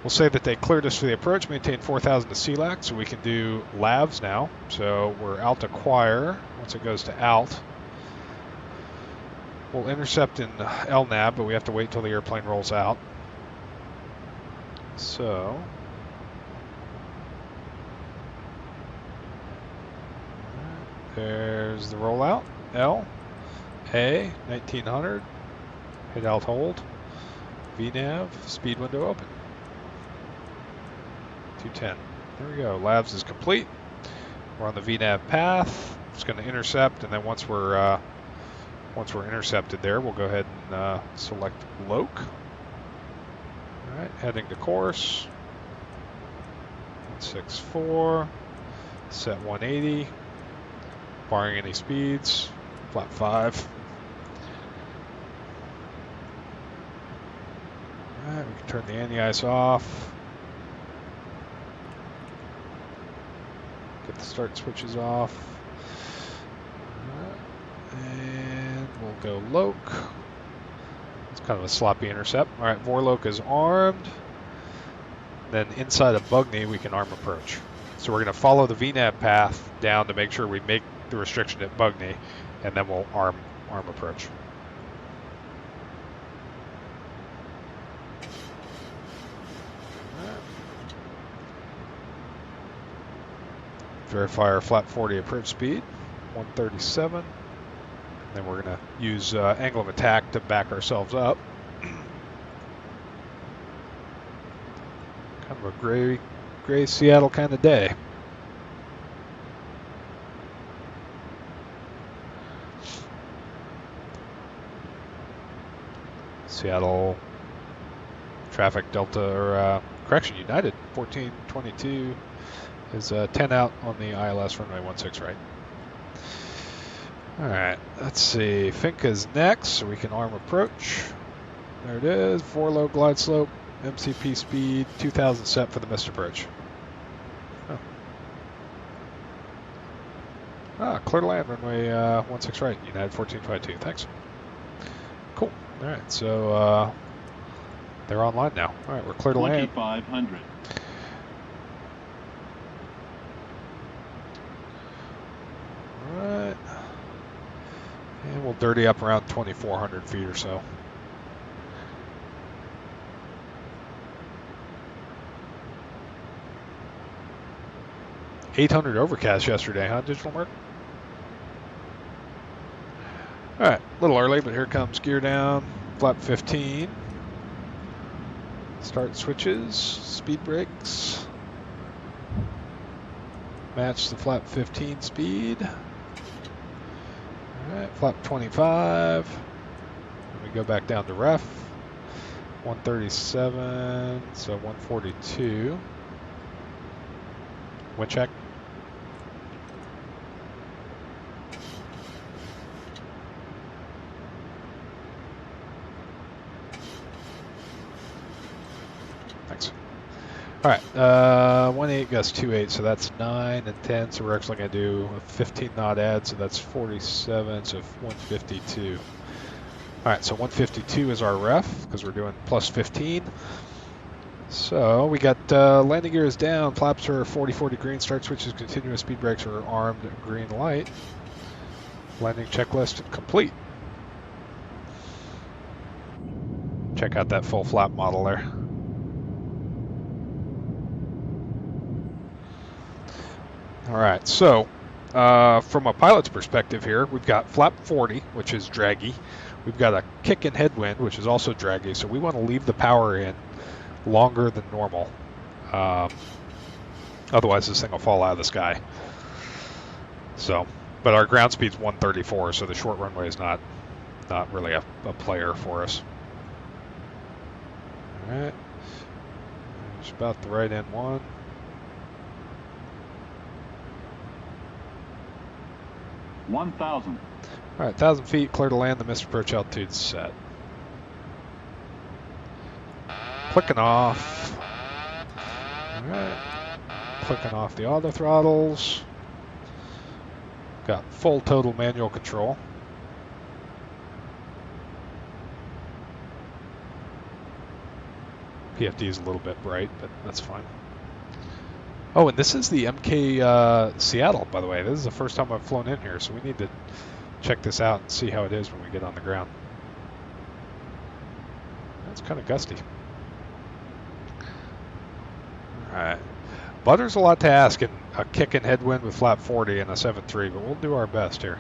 Speaker 1: We'll say that they cleared us for the approach, maintain 4,000 to CLAC, so we can do lavs now. So we're alt acquire. Once it goes to alt, we'll intercept in LNAV, but we have to wait till the airplane rolls out. So there's the rollout. L, A, 1900. Hit alt hold. VNAV, speed window open. 210. There we go. Labs is complete. We're on the VNAV path. It's going to intercept, and then once we're intercepted there, we'll go ahead and select LOC. All right, heading to course. 164. Set 180. Barring any speeds. Flap 5. All right, we can turn the anti-ice off. Get the start switches off. And we'll go LOC. It's kind of a sloppy intercept. All right, VOR-LOC is armed. Then inside of Bugny, we can arm approach. So we're going to follow the VNAV path down to make sure we make the restriction at Bugny, and then we'll arm approach. Verify our flat 40 approach speed, 137. Then we're going to use angle of attack to back ourselves up. Kind of a gray Seattle kind of day. Seattle traffic Delta, or correction, United 1422 is 10 out on the ILS runway 16 right. Alright, let's see. Finca's next, so we can arm approach. There it is. 4 low glide slope, MCP speed, 2000 set for the missed approach. Oh. Ah, clear to land, runway 16 right, United 1452. Thanks. Cool. Alright, so they're online now. Alright, we're clear to land.
Speaker 3: 2,500.
Speaker 1: Alright. And we'll dirty up around 2,400 feet or so. $800 overcast yesterday, huh, Digital Mark? Alright, a little early, but here comes gear down, flap 15. Start switches, speed brakes. Match the flap 15 speed. Alright, flap 25. Then we go back down to ref. 137, so 142. Wind check. Thanks. Alright, 1.8 gust 2.8, so that's 9 and 10, so we're actually going to do a 15 knot add, so that's 47, so 152. Alright, so 152 is our ref, because we're doing plus 15. So we got landing gear is down, flaps are 40-40 green, start switches continuous, speed brakes are armed green light. Landing checklist complete. Check out that full flap model there. Alright, so from a pilot's perspective here, we've got flap 40, which is draggy. We've got a kick and headwind, which is also draggy, so we want to leave the power in longer than normal. Otherwise this thing will fall out of the sky. So, but our ground speed's 134, so the short runway is not really a player for us. Alright. It's about the right end one.
Speaker 3: $1,000.
Speaker 1: Alright, 1,000 feet, clear to land, the missed approach altitude's set. Clicking off. Alright. Clicking off the auto throttles. Got full total manual control. PFD is a little bit bright, but that's fine. Oh, and this is the MK Seattle, by the way. This is the first time I've flown in here, so we need to check this out and see how it is when we get on the ground. It's kind of gusty. Alright. Butter's a lot to ask in a kick and headwind with flap 40 and a 7.3, but we'll do our best here.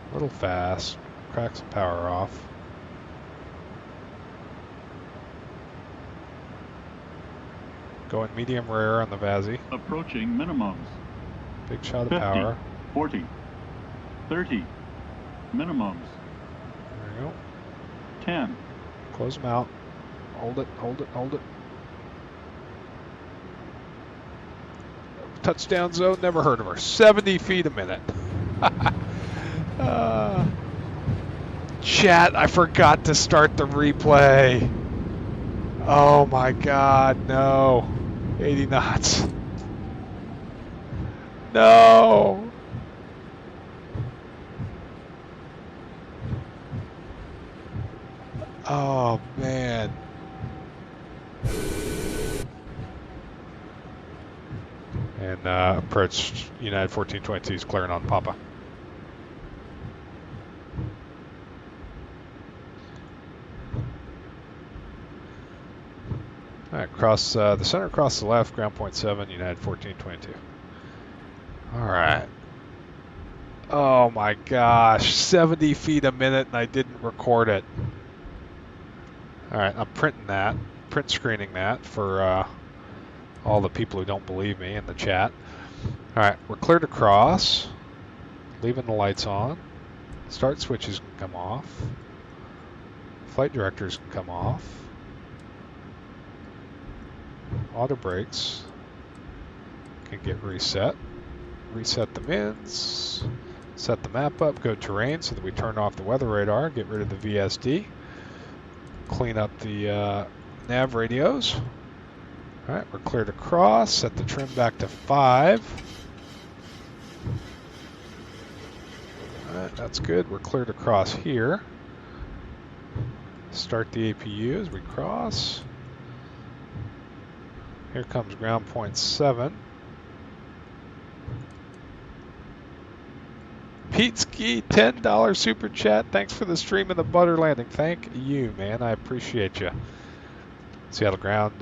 Speaker 1: A little fast. Crack some power off. Going medium rare on the VASI.
Speaker 3: Approaching minimums.
Speaker 1: Big shot of
Speaker 3: 50,
Speaker 1: power.
Speaker 3: 40, 30. Minimums.
Speaker 1: There we go.
Speaker 3: 10.
Speaker 1: Close them out. Hold it, hold it, hold it. Touchdown zone, never heard of her. 70 feet a minute. Chat, I forgot to start the replay. Oh my god, no. 80 knots. No. Oh man. And approach United 1422 is clearing on Papa. All right, cross the center, across the left, ground point 7, United 1422. All right. Oh my gosh, 70 feet a minute and I didn't record it. All right, I'm printing that, print screening that for all the people who don't believe me in the chat. All right, we're clear to cross, leaving the lights on. Start switches can come off. Flight directors can come off. Auto brakes can get reset. Reset the mins. Set the map up. Go terrain so that we turn off the weather radar. Get rid of the VSD. Clean up the nav radios. All right, we're clear to cross. Set the trim back to 5. All right, that's good. We're clear to cross here. Start the APU as we cross. Here comes ground point 7. Pete Ski, $10 super chat. Thanks for the stream and the butter landing. Thank you, man. I appreciate you. Seattle ground.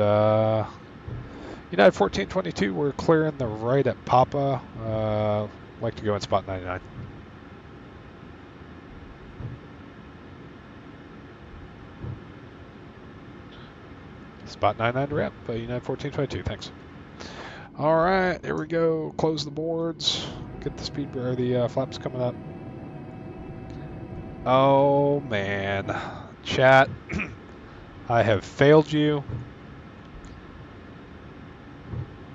Speaker 1: United 1422. We're clearing the right at Papa. Like to go in spot 99. Spot 99 to wrap. United 1422. Thanks. All right, here we go. Close the boards. Get the speed or the flaps coming up. Oh man, chat. I have failed you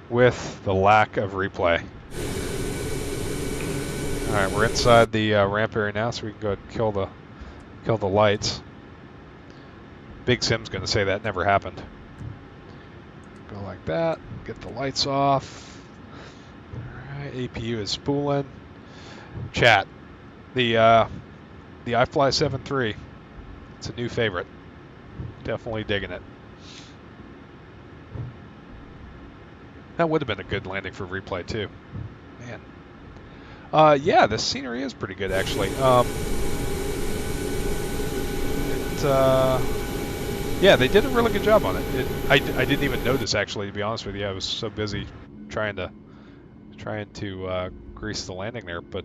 Speaker 1: with the lack of replay. All right, we're inside the ramp area now, so we can go ahead and kill the lights. Big Sim's going to say that never happened. Go like that. Get the lights off. All right, APU is spooling. Chat. The iFly 7.3. It's a new favorite. Definitely digging it. That would have been a good landing for replay too. Man. Yeah, the scenery is pretty good actually. Yeah, they did a really good job on it. I didn't even notice actually, to be honest with you. I was so busy trying to grease the landing there, but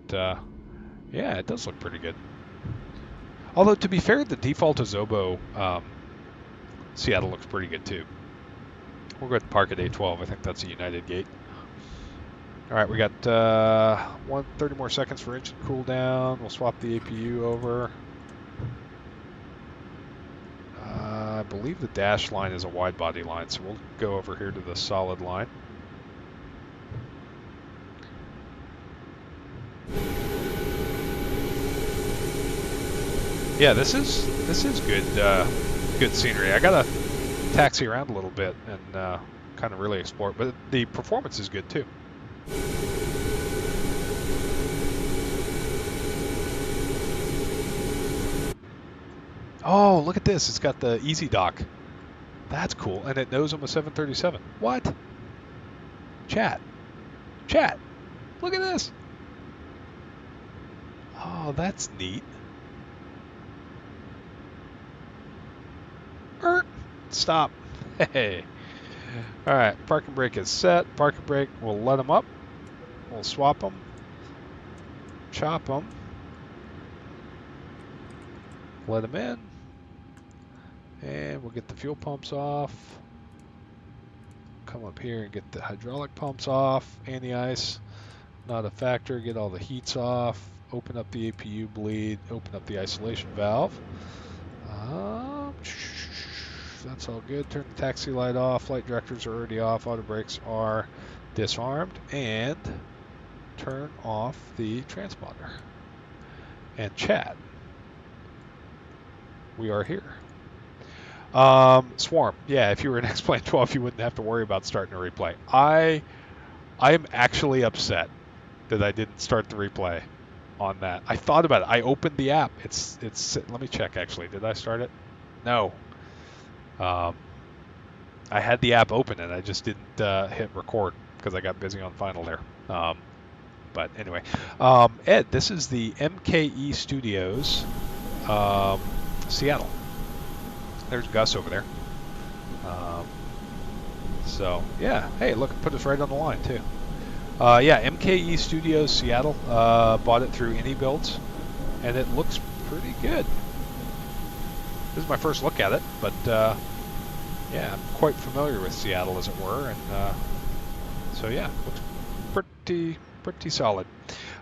Speaker 1: yeah, it does look pretty good. Although to be fair, the default Azobo Seattle looks pretty good too. We'll go ahead and park at A12. I think that's a United gate. All right, we got 30 more seconds for engine cool down. We'll swap the APU over. I believe the dash line is a wide body line, so we'll go over here to the solid line. Yeah, this is good scenery. I gotta taxi around a little bit and kind of really explore it, but the performance is good too. Oh, look at this. It's got the Easy Dock. That's cool. And it knows I'm a 737. What? Chat. Look at this. Oh, that's neat. Stop. Hey. All right. Parking brake is set. Parking brake. We'll let them up. We'll swap them. Chop them. Let them in. And we'll get the fuel pumps off. Come up here and get the hydraulic pumps off. Anti-ice, not a factor. Get all the heats off. Open up the APU bleed. Open up the isolation valve. That's all good. Turn the taxi light off. Flight directors are already off. Auto brakes are disarmed. And turn off the transponder. And chat. We are here. Swarm. Yeah, if you were in X-Plane 12, you wouldn't have to worry about starting a replay. I am actually upset that I didn't start the replay on that. I thought about it. I opened the app. It's. Let me check actually. Did I start it? No. I had the app open and I just didn't hit record because I got busy on final there. But anyway, Ed, this is the MKE Studios, Seattle. There's Gus over there. So yeah, hey, look, it put us right on the line too. Yeah, MKE Studios Seattle. Bought it through AnyBuilds, and it looks pretty good. This is my first look at it, but yeah, I'm quite familiar with Seattle, as it were, and so yeah, looks pretty solid.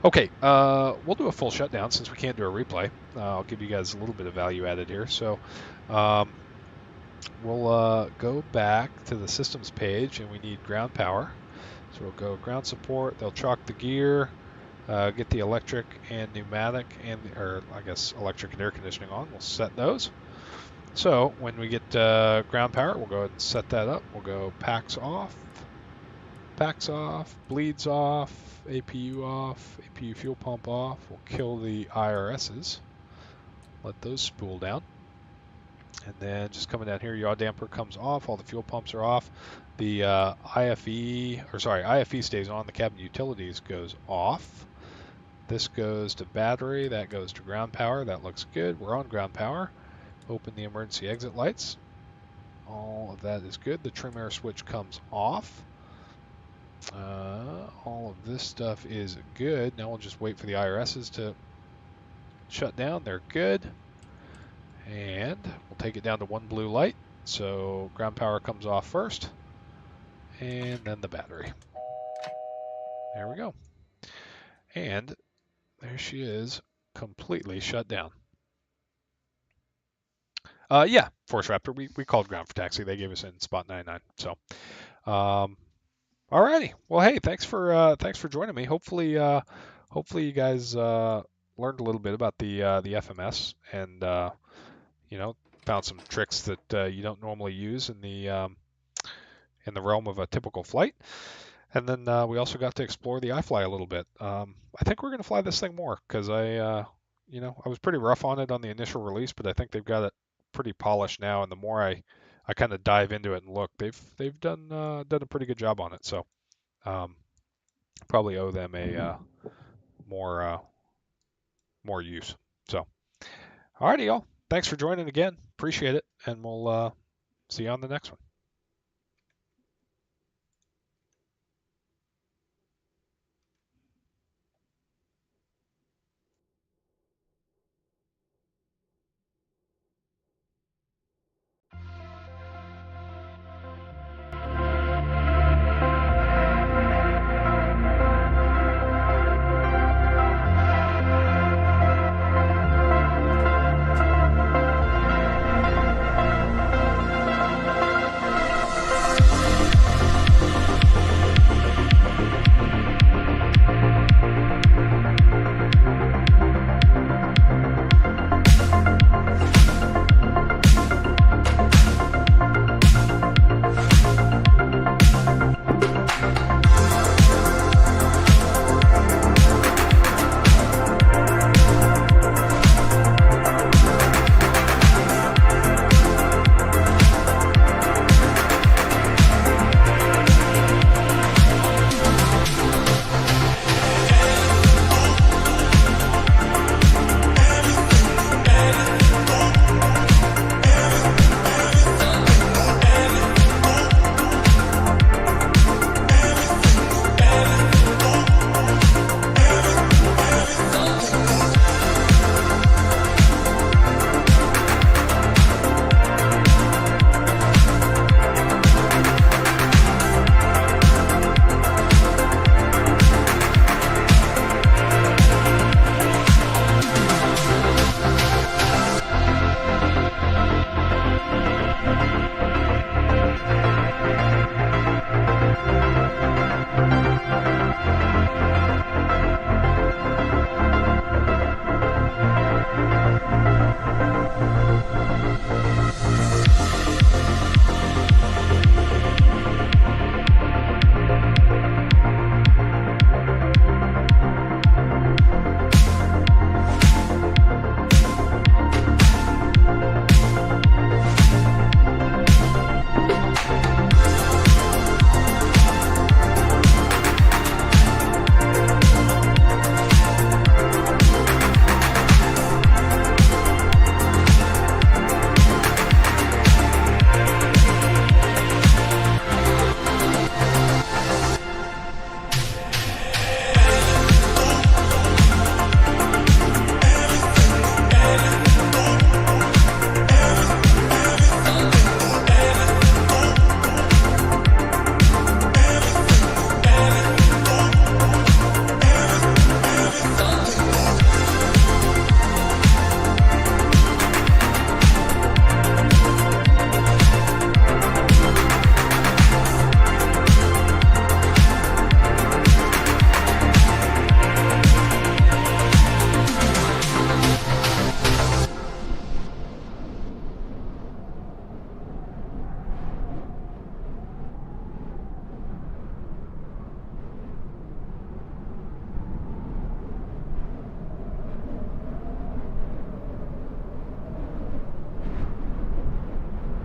Speaker 1: Okay, we'll do a full shutdown since we can't do a replay. I'll give you guys a little bit of value added here. So we'll go back to the systems page, and we need ground power. So we'll go ground support. They'll chalk the gear, get the electric and pneumatic, or I guess electric and air conditioning on. We'll set those. So when we get ground power, we'll go ahead and set that up. We'll go packs off, bleeds off, APU off, APU fuel pump off. We'll kill the IRSs, let those spool down. And then just coming down here, yaw damper comes off, all the fuel pumps are off. The IFE stays on, the cabin utilities goes off. This goes to battery, that goes to ground power, that looks good. We're on ground power. Open the emergency exit lights. All of that is good. The trim air switch comes off. All of this stuff is good. Now we'll just wait for the IRSs to shut down. They're good. And we'll take it down to one blue light. So ground power comes off first. And then the battery. There we go. And there she is, completely shut down. Yeah, Force Raptor. We called ground for taxi. They gave us in spot 99. So, alrighty. Well, hey, thanks for joining me. Hopefully you guys learned a little bit about the FMS and found some tricks that you don't normally use in the realm of a typical flight. And then we also got to explore the iFly a little bit. I think we're going to fly this thing more because I was pretty rough on it on the initial release, but I think they've got it pretty polished now. And the more I kind of dive into it and look, they've done a pretty good job on it. So probably owe them a more use. So, alrighty, y'all. Thanks for joining again. Appreciate it, and we'll see you on the next one.